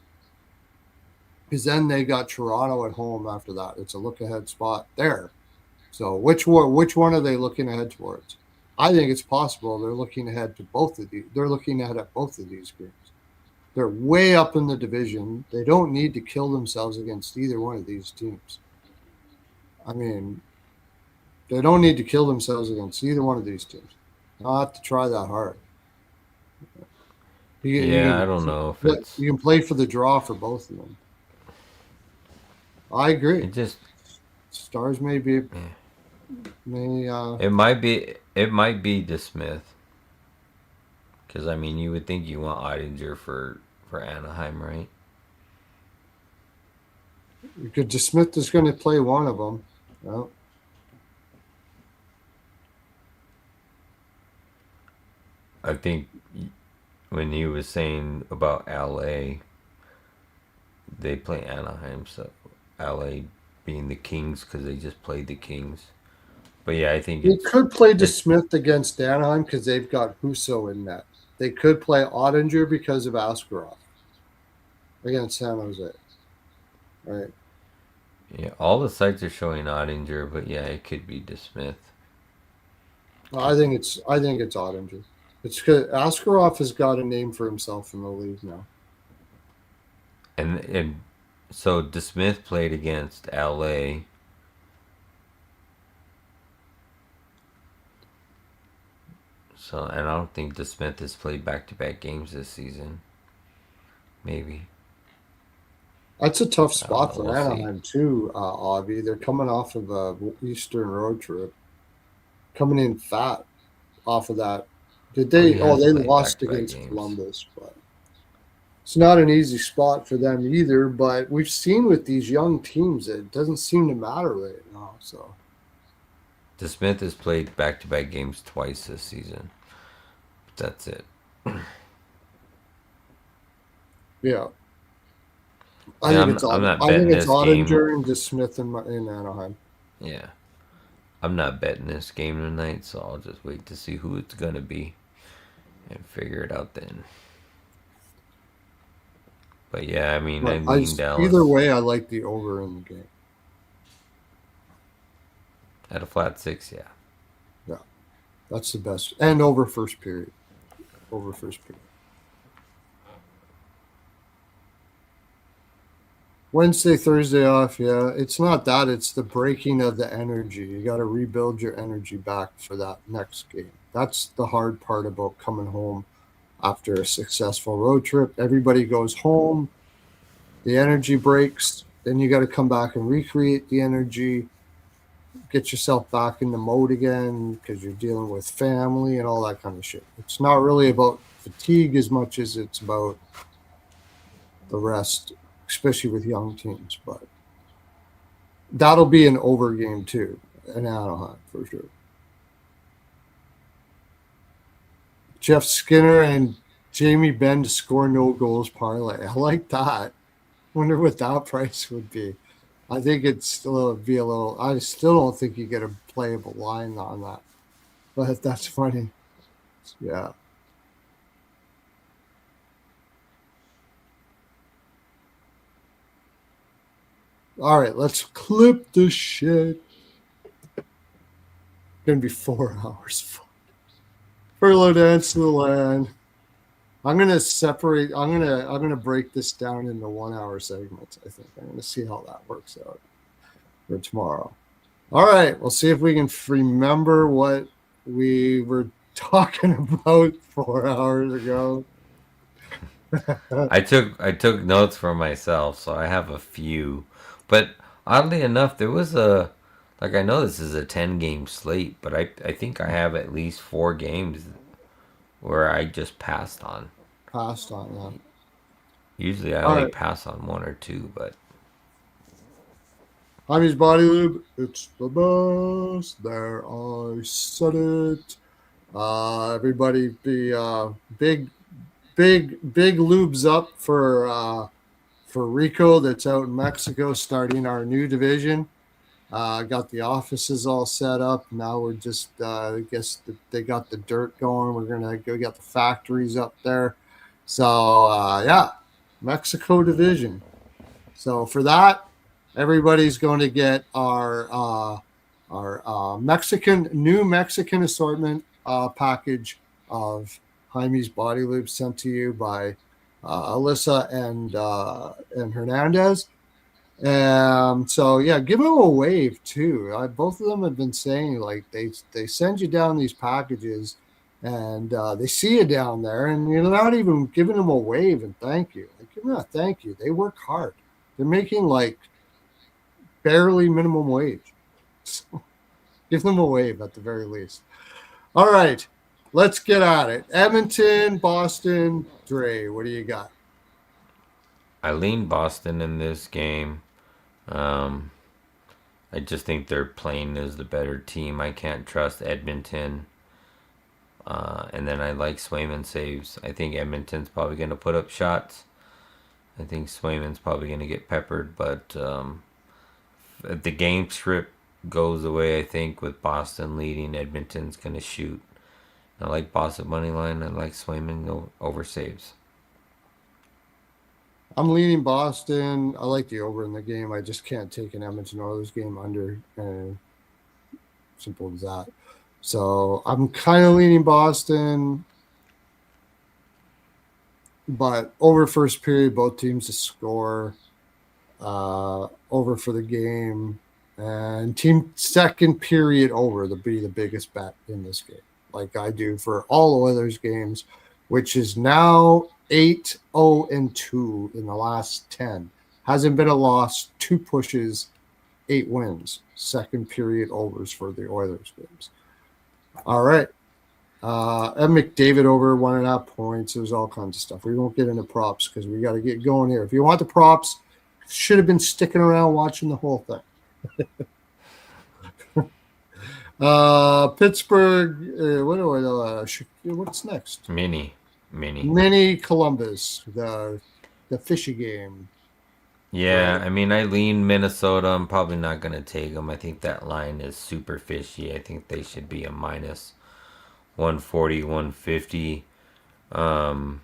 Because then they got Toronto at home after that. It's a look ahead spot there. So which one are they looking ahead towards? I think it's possible they're looking ahead to both of these. They're looking ahead at both of these games. They're way up in the division. They don't need to kill themselves against either one of these teams. I mean, they don't need to kill themselves against either one of these teams. Not have to try that hard. You, Yeah, I you don't can know if play, it's you can play for the draw for both of them. I agree. it just Stars may it might be DeSmith because I mean you would think you want Ottinger for Anaheim, right? you could Smith is going to play one of them. Well, I think when he was saying about LA, they play Anaheim, so LA being the Kings because they just played the Kings. But yeah, I think they it's could play it's DeSmith against Anaheim because they've got Husso in net. They could play Ottinger because of Askarov against San Jose. Right. yeah. All the sites are showing Ottinger, but yeah, it could be DeSmith. I think it's Ottinger. It's because Askarov has got a name for himself in the league now. And so DeSmith played against LA. So and I don't think DeSmith has played back to back games this season. Maybe. That's a tough I don't spot know. for We'll see. Anaheim too, Avi. They're coming off of a Eastern road trip, coming in fat off of that. Did Oh, they? he Oh, has they played back lost to back against games. Columbus, but it's not an easy spot for them either. But we've seen with these young teams, it doesn't seem to matter right now. So DeSmith has played back to back games twice this season. That's it. yeah, I Yeah, think it's I'm odd. not I think betting it's this game. Ottinger and DeSmith in Anaheim. Yeah, I'm not betting this game tonight, so I'll just wait to see who it's gonna be and figure it out then. But yeah, I mean, I But lean either Dallas way, I like the over in the game. at a flat 6. Yeah, Yeah, that's the best. And over first period. Over first period. Wednesday, Thursday off. Yeah, it's not that. It's the breaking of the energy. You got to rebuild your energy back for that next game. That's the hard part about coming home after a successful road trip. Everybody goes home. The energy breaks. Then you got to come back and recreate the energy, get yourself back in the mode again because you're dealing with family and all that kind of shit. It's not really about fatigue as much as it's about the rest, especially with young teams. But that'll be an over game too in Anaheim for sure. Jeff Skinner and Jamie Benn to score no goals parlay. I like that. Wonder what that price would be. I think it'd still be a little. I still don't think you get a playable line on that, but that's funny. Yeah. All right, let's clip the shit. Gonna be 4 hours. Pearlo dance to the land. I'm gonna break this down into 1 hour segments. I think I'm gonna see how that works out for tomorrow. All right, we'll see if we can remember what we were talking about 4 hours ago. I took notes for myself, so I have a few. But oddly enough, there was a like I know this is a 10 game slate, but I think I have at least 4 games where I just passed on. Passed on that. Usually I All only right, pass on 1 or 2, but Hymes body lube. It's the best. There, I said it. Everybody be big lubes up for Rico that's out in Mexico starting our new division. Got the offices all set up. Now we're just, I guess they got the dirt going. We're going to go get the factories up there. So, yeah, Mexico division. So for that, everybody's going to get our new Mexican assortment package of Hymes body lube sent to you by Alyssa and Hernandez. So yeah, give them a wave too. Both of them have been saying like they send you down these packages, and they see you down there, and you're not even giving them a wave and thank you. Like, give them a thank you. They work hard. They're making like barely minimum wage. So give them a wave at the very least. All right, let's get at it. Edmonton, Boston, Dre, what do you got? I lean Boston in this game. Um, I just think they're playing as the better team. I can't trust Edmonton. And then I like Swayman saves. I think Edmonton's probably going to put up shots. I think Swayman's probably going to get peppered, but if the game script goes away, I think with Boston leading, Edmonton's going to shoot. I like Boston money line. I like Swayman over saves. I'm leaning Boston. I like the over in the game. I just can't take an Edmonton Oilers game under. Simple as that. So I'm kind of leaning Boston, but over first period, both teams to score. Over for the game, and team second period over to be the biggest bet in this game, like I do for all Oilers games, which is now 8-0-2 in the last 10. Hasn't been a loss, 2 pushes, 8 wins. Second period overs for the Oilers games. All right. Ed McDavid over 1.5 points. There's all kinds of stuff. We won't get into props because we got to get going here. If you want the props, should have been sticking around watching the whole thing. Pittsburgh. What do I know? What's next? Mini. Mini Columbus. The fishy game. Yeah, right? I mean, I lean Minnesota. I'm probably not going to take them. I think that line is super fishy. I think they should be a minus 140, 150. Um,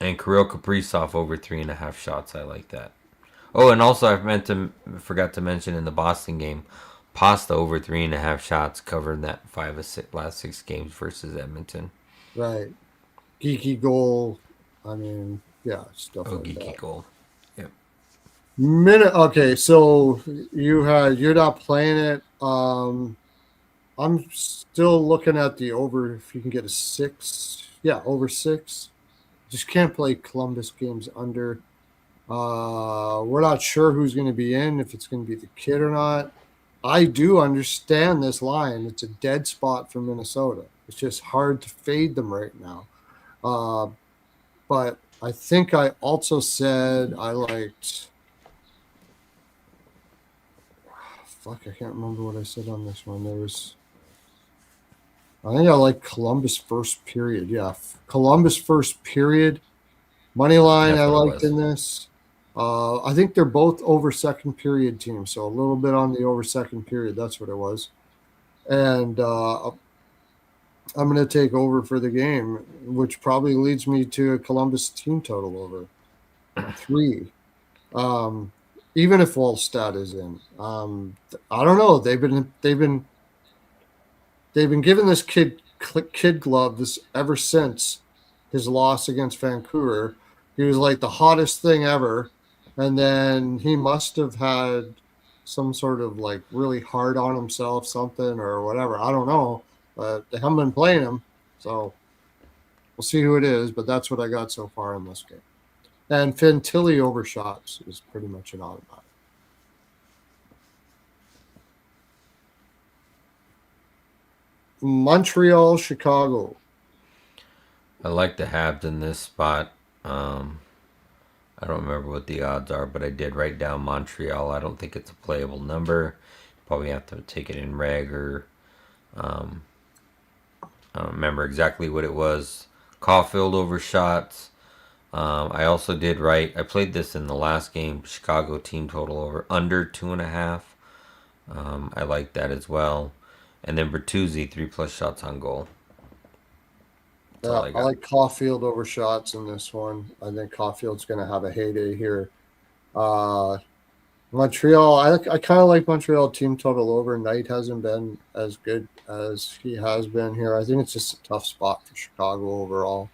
and Kirill Kaprizov over 3.5 shots. I like that. Oh, and also forgot to mention in the Boston game, Pasta over 3.5 shots covered that last 6 games versus Edmonton. Right. Geeky goal. I mean, yeah, stuff Oh, like geeky that. goal. Yep. Minute. Okay, so you're not playing it. I'm still looking at the over. If you can get a 6, yeah, over 6. Just can't play Columbus games under. We're not sure who's going to be in, if it's going to be the kid or not. I do understand this line. It's a dead spot for Minnesota. It's just hard to fade them right now. Uh, but I think I also said I liked. Fuck, I can't remember what I said on this one. I think I like Columbus first period. Yeah, Columbus first period. Money line I That's what it liked was. in this. I think they're both over second period teams, so a little bit on the over second period. That's what it was. And I'm going to take over for the game, which probably leads me to a Columbus team total over 3. Um, even if Wallstat is in, I don't know. They've been giving this kid glove this ever since his loss against Vancouver. He was like the hottest thing ever, and then he must have had some sort of like really hard on himself, something or whatever. I don't know, but they haven't been playing him, so we'll see who it is. But that's what I got so far in this game. And Fantilli overshots is pretty much an automatic. Montreal, Chicago. I like the Habs in this spot. Um, I don't remember what the odds are, but I did write down Montreal. I don't think it's a playable number. Probably have to take it in reg or um, I don't remember exactly what it was. Caulfield overshots. I also did write. I played this in the last game. Chicago team total over under 2.5. I like that as well. And then Bertuzzi 3+ shots on goal. That's all Yeah, I I got. like Caulfield over shots in this one. I think Caulfield's going to have a heyday here. Uh, Montreal, I kind of like Montreal team total over. Knight hasn't been as good as he has been here. I think it's just a tough spot for Chicago overall,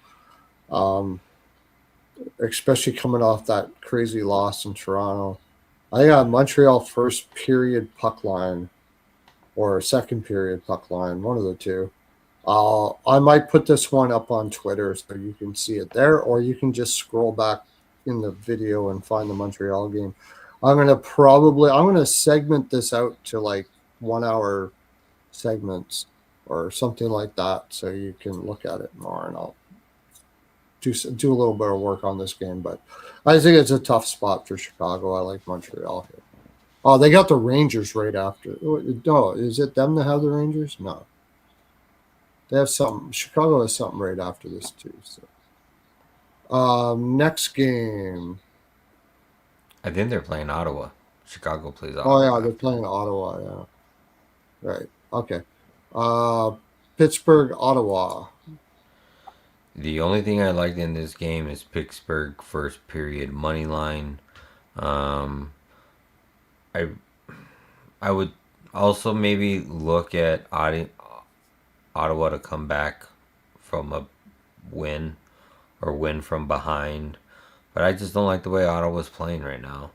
um, especially coming off that crazy loss in Toronto. I got Montreal first period puck line or second period puck line, one of the two. I might put this one up on Twitter so you can see it there, or you can just scroll back in the video and find the Montreal game. I'm gonna segment this out to like 1 hour segments or something like that, so you can look at it more. And I'll do a little bit of work on this game, but I think it's a tough spot for Chicago. I like Montreal here. Oh, they got the Rangers right after. No, is it them that have the Rangers? No, they have something. Chicago has something right after this too. So, next game. I think they're playing Ottawa. Chicago plays Oh Ottawa yeah, they're after. playing Ottawa. Yeah, right. Okay. Uh, Pittsburgh, Ottawa. The only thing I liked in this game is Pittsburgh first period money line. Um, I I would also maybe look at Ottawa to come back from a win or win from behind, but I just don't like the way Ottawa's playing right now.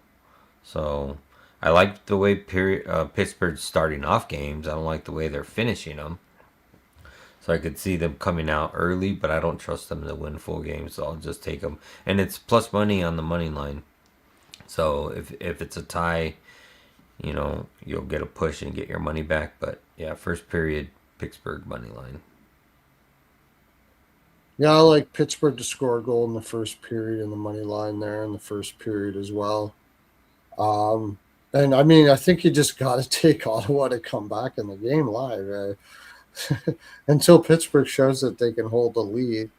So I like the way Pittsburgh's starting off games. I don't like the way they're finishing them. So I could see them coming out early, but I don't trust them to win full games. So I'll just take them, and it's plus money on the money line. So if it's a tie, you'll get a push and get your money back. But yeah, first period Pittsburgh money line. Yeah, I like Pittsburgh to score a goal in the first period and the money line there in the first period as well. Um, and I mean, I think you just got to take Ottawa to come back in the game live until Pittsburgh shows that they can hold the lead.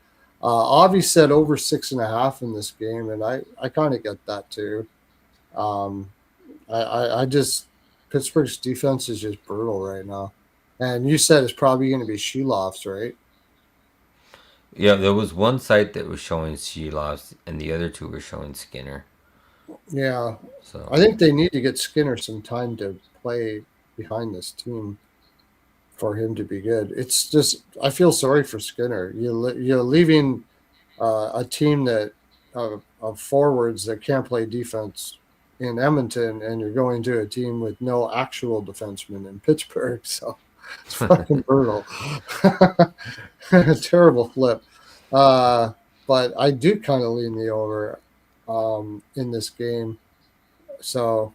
Avi said over 6.5 in this game, and I kind of get that too. Um, I just Pittsburgh's defense is just brutal right now, and you said it's probably going to be Sheloff's, right? Yeah, there was one site that was showing Sheloffs, and the other two were showing Skinner. Yeah, I So think they need to get Skinner some time to play behind this team for him to be good. It's just I feel sorry for Skinner. You're leaving a team that of forwards that can't play defense in Edmonton, and you're going to a team with no actual defensemen in Pittsburgh. So it's fucking brutal. Terrible flip. Uh, but I do kind of lean the over in this game. So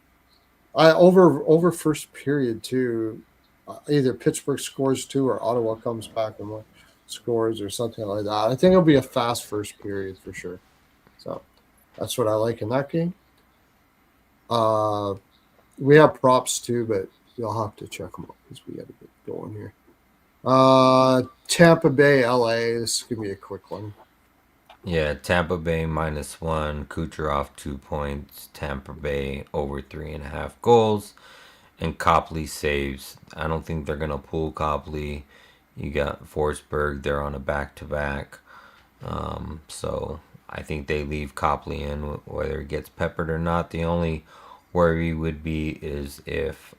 I over first period too. Either Pittsburgh scores two or Ottawa comes back and scores or something like that. I think it'll be a fast first period for sure. So that's what I like in that game. Uh, we have props too, but you'll have to check them out because we got to get going here. Tampa Bay, LA. This is gonna be a quick one. yeah, Tampa Bay -1, Kucherov 2 points, Tampa Bay over 3.5 goals, and Copley saves. I don't think they're gonna pull Copley. You got Forsberg. They're on a back-to-back. So I think they leave Copley in whether it gets peppered or not. The only worry would be is if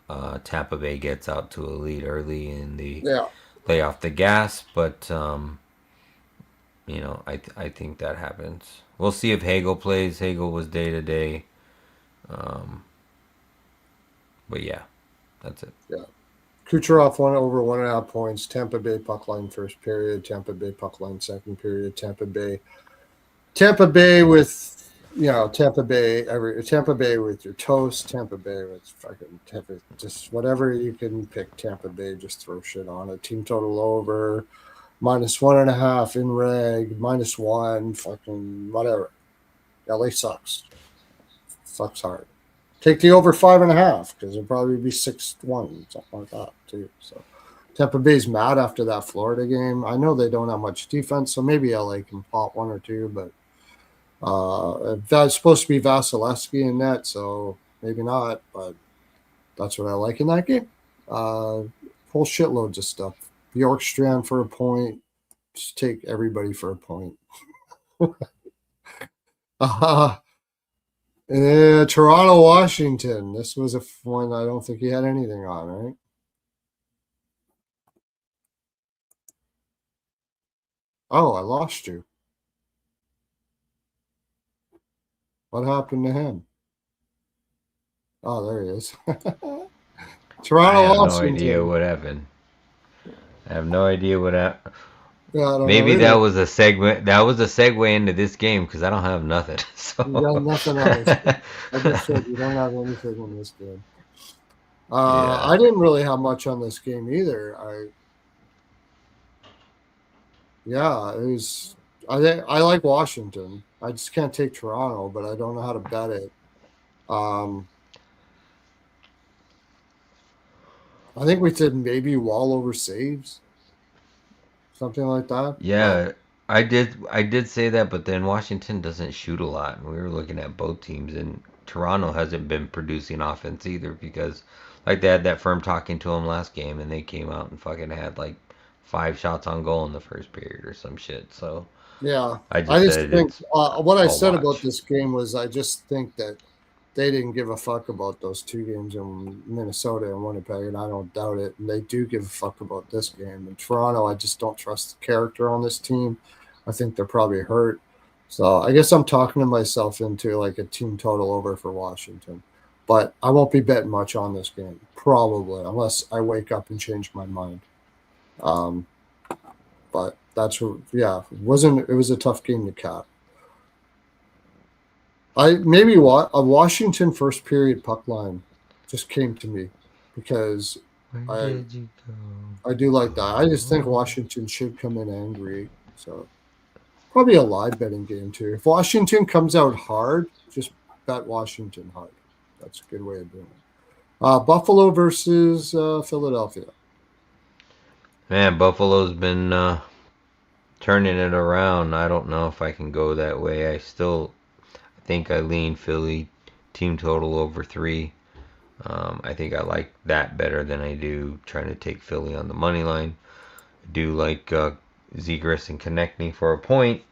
Tampa Bay gets out to a lead early and they Yeah, lay off the gas. But I think that happens. We'll see if Hagel plays. Hagel was day to day. But yeah, that's it. yeah. Kucherov won over 1.5 points. Tampa Bay puck line first period. Tampa Bay puck line second period. Tampa Bay with Tampa Bay with your toast. Tampa Bay with fucking Tampa, just whatever you can pick. Tampa Bay, just throw shit on it. Team total over -1.5 in reg, -1, fucking whatever. LA sucks. Sucks hard. Take the over 5.5 because it'll probably be 6-1, something like that too. So Tampa Bay's mad after that Florida game. I know they don't have much defense, so maybe LA can pop one or two, but that's supposed to be Vasilevsky in net, so maybe not. But that's what I like in that game. Whole shitloads of stuff. Bjorkstrand for a point. Just take everybody for a point. Toronto, Washington. This was a one I don't think he had anything on, right? Oh, I lost you. What happened to him? Oh, there he is. I Toronto, have no idea Washington. what happened. I have no idea what happened. Yeah, I don't know Maybe that either. was a segue. That was a segue into this game because I don't have nothing. You got So nothing on this game. I just said you don't have anything in this game. yeah, I didn't really have much on this game either. Yeah, it was. I think I like Washington. I just can't take Toronto, but I don't know how to bet it. Um, I think we said maybe Wall over saves, something like that. But yeah. I did say that, but then Washington doesn't shoot a lot, and we were looking at both teams, and Toronto hasn't been producing offense either because, like, they had that firm talking to them last game, and they came out and fucking had like 5 shots on goal in the first period or some shit. So yeah, I I just just said think it's what I all said about watch. this game was I just think that they didn't give a fuck about those two games in Minnesota and Winnipeg, and I don't doubt it. And they do give a fuck about this game. In Toronto, I just don't trust the character on this team. I think they're probably hurt. So I guess I'm talking to myself into like a team total over for Washington. But I won't be betting much on this game, probably, unless I wake up and change my mind. Um, but that's yeah, it was a tough game to cap. I maybe what a Washington first period puck line just came to me because Where I did you go? I do like that. I just think Oh. Washington should come in angry. So probably a live betting game too. If Washington comes out hard, just bet Washington hard. That's a good way of doing it. Buffalo versus Philadelphia. Man, Buffalo's been turning it around. I don't know if I can go that way. I think I lean Philly team total over 3. I think I like that better than I do trying to take Philly on the money line. I do like Zegras and Konechny for a point.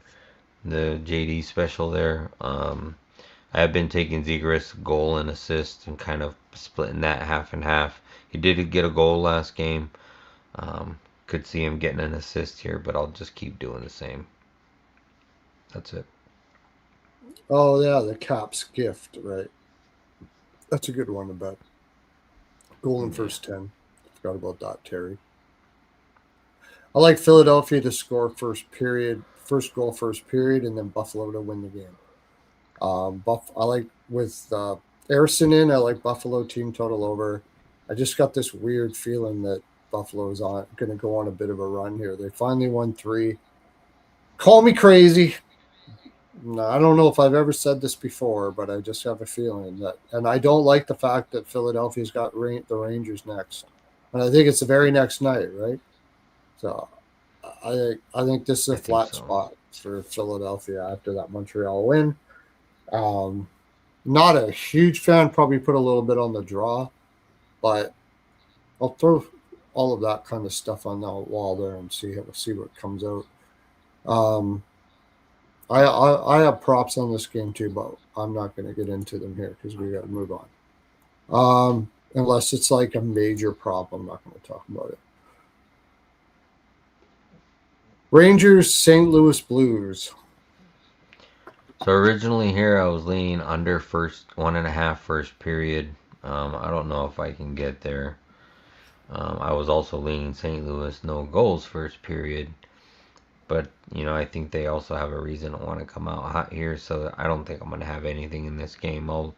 The JD special there. I have been taking Zegras goal and assist and kind of splitting that half and half. He did get a goal last game. Could see him getting an assist here, but I'll just keep doing the same. That's it. Oh yeah, the Caps gift, right? That's a good one to bet. Goal in Yeah. first 10. Forgot about that, Terry. I like Philadelphia to score first goal first period, and then Buffalo to win the game. I like with Harrison in. I like Buffalo team total over. I just got this weird feeling that Buffalo is on going to go on a bit of a run here. They finally won 3. Call me crazy. No, I don't know if I've ever said this before, but I just have a feeling that, and I don't like the fact that Philadelphia's got the Rangers next, and I think it's the very next night, right? So I think this is a I think flat so. spot for Philadelphia after that Montreal win. Um, Not a huge fan. Probably put a little bit on the draw, but I'll throw all of that kind of stuff on the wall there and see what comes out. Um, I have props on this game too, but I'm not going to get into them here because we got to move on. Unless it's like a major problem, I'm not going to talk about it. Rangers, St. Louis Blues. So originally here I was leaning under first 1.5 first period. I don't know if I can get there. I was also leaning St. Louis no goals first period, but I think they also have a reason to want to come out hot here. So I don't think I'm gonna have anything in this game. I'll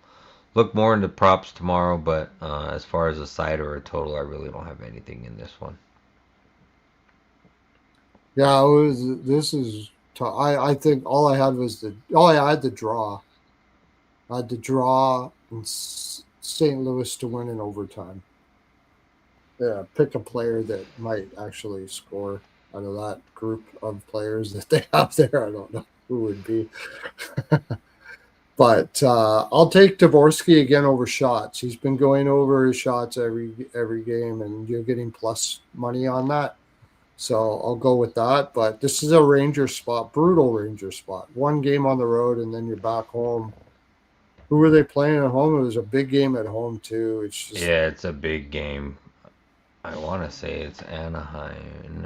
look more into props tomorrow, but as far as a side or a total, I really don't have anything in this one. Yeah, it was. This is. I think all I had was I had the draw. I had the draw in St. Louis to win in overtime. Yeah, pick a player that might actually score out of that group of players that they have there. I don't know who would be, but I'll take Dvorsky again over shots. He's been going over his shots every game, and you're getting plus money on that. So I'll go with that. But this is a Ranger spot, brutal Ranger spot. One game on the road, and then you're back home. Who were they playing at home? It was a big game at home too. It's just Yeah, it's a big game. I want to say it's Anaheim.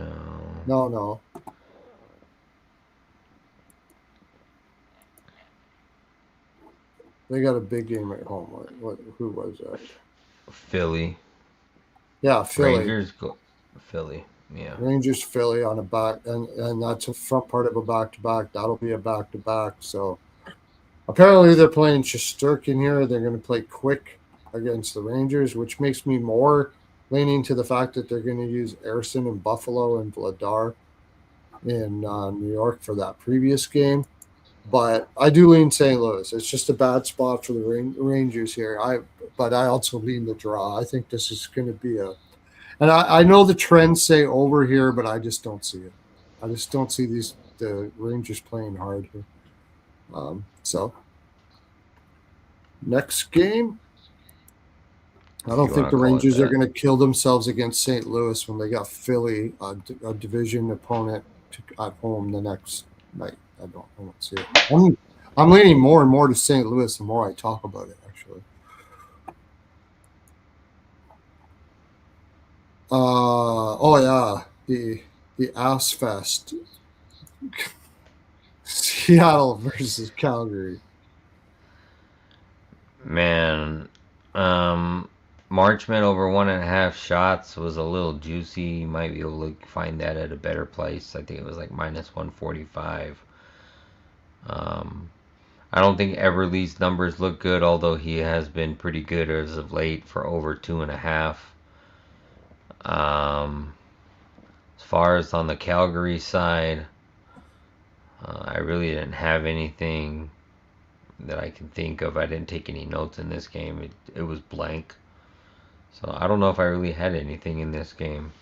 No. no. They got a big game at home. Who was that? Philly. Yeah, Philly. Rangers go. Philly. Yeah. Rangers, Philly on a back, and that's a front part of a back to back. That'll be a back to back. So apparently they're playing Shesterkin here. They're going to play quick against the Rangers, which makes me more leaning to the fact that they're going to use Erson and Buffalo and Vladar in New York for that previous game. But I do lean St. Louis. It's just a bad spot for the Rangers here. But I also lean the draw. I think this is going to be and I know the trends say over here, but I just don't see it. I just don't see the Rangers playing hard here. So next game, I don't You think want the to call it Rangers are that? going to kill themselves against St. Louis when they got Philly, a division opponent, at home the next night. I don't see it. I'm leaning more and more to St. Louis the more I talk about it. Actually, oh yeah, the Ass Fest, Seattle versus Calgary. Man, um, Marchman over 1.5 shots was a little juicy. You might be able to find that at a better place. I think it was like minus 145. Um, I don't think Everly's numbers look good, although he has been pretty good as of late for over 2.5. Um, as far as on the Calgary side, I really didn't have anything that I can think of. I didn't take any notes in this game. It was blank. So I don't know if I really had anything in this game.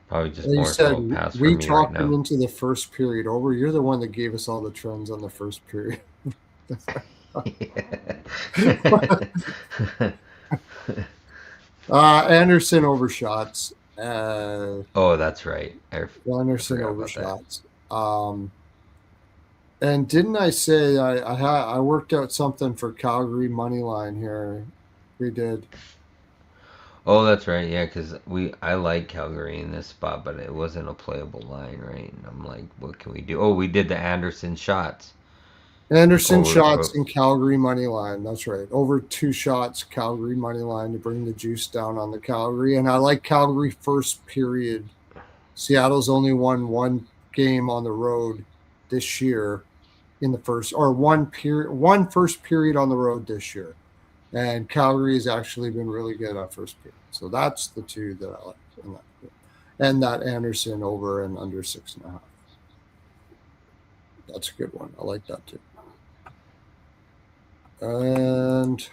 Probably just You more so said a pass for we me right talked them now. into the first period over. You're the one that gave us all the trends on the first period. Anderson overshots. Oh, that's right. I Anderson forgot about that. overshots. And didn't I say I worked out something for Calgary money line here? We did. Oh, that's right. Yeah, because I like Calgary in this spot, but it wasn't a playable line, right? And I'm like, what can we do? Oh, we did the Anderson shots Anderson over. shots in Calgary money line. That's right. Over 2 shots, Calgary money line to bring the juice down on the Calgary. And I like Calgary first period. Seattle's only won one game on the road this year in the first, or one first period on the road this year. And Calgary has actually been really good on first period. So that's the two that I like in that. And that Anderson over and under 6.5. That's a good one. I like that too. And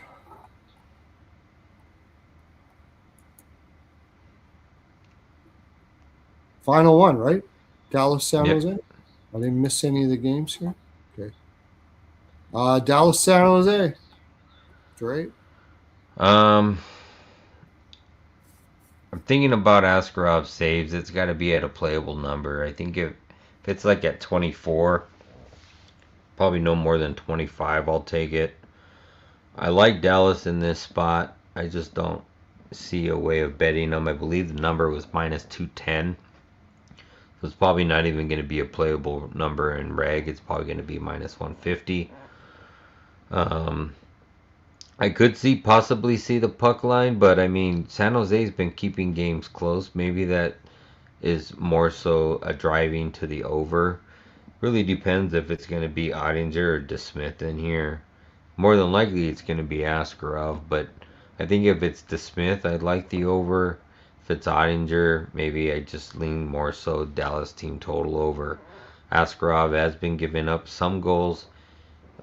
final one, right? Dallas, San Yeah. Jose. I didn't miss any of the games here. Okay. Dallas, San Jose. Right. Um, I'm thinking about Askarov saves. It's got to be at a playable number. I think if it's like at 24, probably no more than 25, I'll take it. I like Dallas in this spot. I just don't see a way of betting them. I believe the number was minus 210. So it's probably not even going to be a playable number in reg. It's probably going to be minus 150. Um, I could possibly see the puck line, but I mean, San Jose's been keeping games close. Maybe that is more so a driving to the over. Really depends if it's going to be Ottinger or DeSmith in here. More than likely, it's going to be Askarov, but I think if it's DeSmith, I'd like the over. If it's Ottinger, maybe I just lean more so Dallas team total over. Askarov has been giving up some goals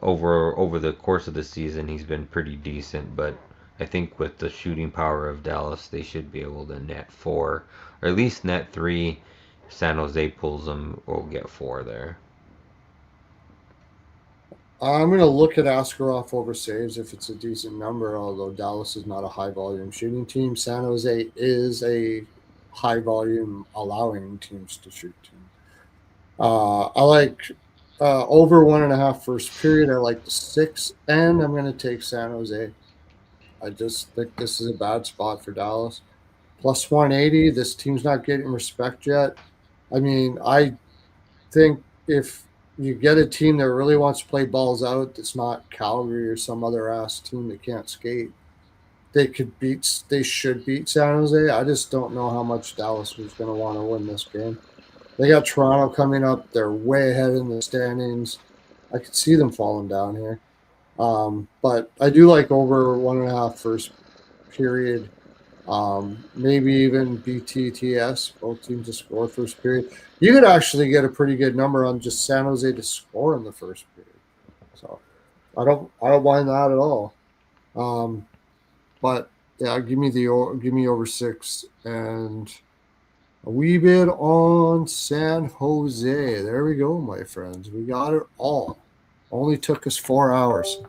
over the course of the season. He's been pretty decent, but I think with the shooting power of Dallas, they should be able to net 4 or at least net 3. If San Jose pulls them, we'll get 4 there. I'm going to look at Askarov over saves if it's a decent number, although Dallas is not a high volume shooting team. San Jose is a high volume allowing teams to shoot team. I like over 1.5 first period. I like the 6, and I'm going to take San Jose. I just think this is a bad spot for Dallas. Plus 180. This team's not getting respect yet. I mean, I think if you get a team that really wants to play balls out, that's not Calgary or some other ass team that can't skate, they should beat San Jose. I just don't know how much Dallas was going to want to win this game. They got Toronto coming up. They're way ahead in the standings. I could see them falling down here. But I do like over 1.5 first period. Maybe even BTTS, both teams to score first period. You could actually get a pretty good number on just San Jose to score in the first period. So I don't mind that at all. But yeah, give me over 6 and a wee bit on San Jose. There we go, my friends. We got it all. Only took us 4 hours.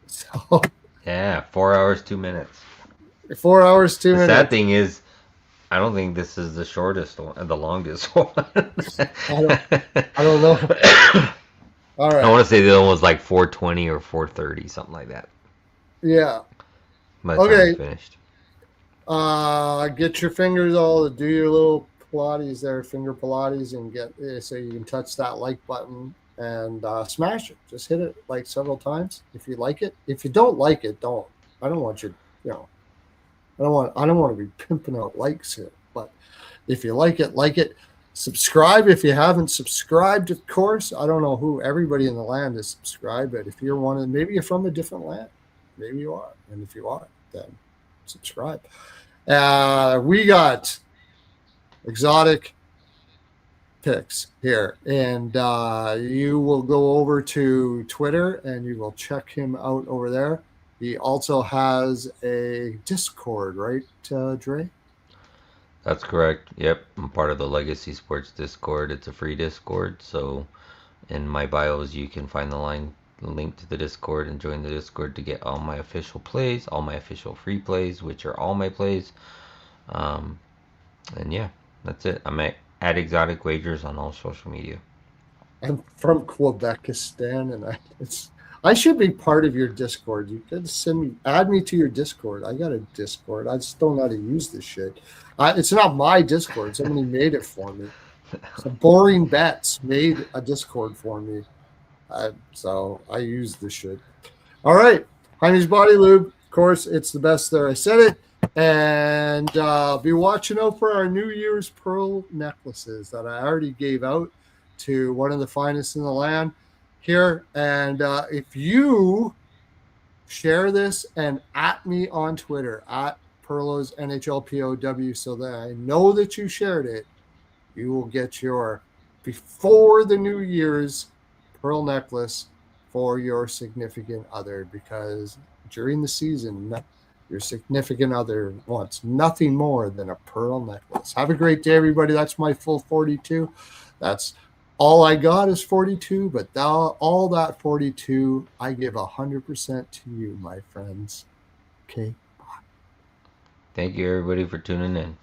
So Yeah, 4 hours, 2 minutes. 4 hours, 2 The sad minutes. thing is, I don't think this is the shortest one, the longest one. I don't know. All I right. want to say the other one was like 420 or 430, something like that. Yeah. By the time we Okay. finished. Get your fingers all, do your little Pilates there, finger Pilates, and get so you can touch that like button and smash it. Just hit it like several times if you like it. If you don't like it, don't. I don't want you. I don't want to be pimping out likes here. But if you like it, like it. Subscribe if you haven't subscribed. Of course, I don't know who everybody in the land is subscribed, but if you're one of, maybe you're from a different land, maybe you are, and if you are, then subscribe. We got exotic picks here, and you will go over to Twitter and you will check him out over there. He also has a Discord, right, Dre? That's correct. Yep, I'm part of the Legacy Sports Discord. It's a free Discord, so in my bios you can find the link to the Discord and join the Discord to get all my official plays, all my official free plays, which are all my plays. Um, and yeah, that's it. I'm at Exotic Wagers on all social media. I'm from Quebecistan, and I should be part of your Discord. You could add me to your Discord. I got a Discord. I just don't know how to use this shit. It's not my Discord. Somebody made it for me. So Boring Bets made a Discord for me. So I use this shit. All right. Hymes Body Lube. Of course, it's the best there. I said it. And be watching out for our New Year's pearl necklaces that I already gave out to one of the finest in the land here. And if you share this and at me on Twitter, at Pearlo's NHLPOW, so that I know that you shared it, you will get your before the New Year's pearl necklace for your significant other, because during the season, your significant other wants nothing more than a pearl necklace. Have a great day, everybody. That's my full 42. That's all I got is 42, but all that 42, I give 100% to you, my friends. Okay. Thank you everybody for tuning in.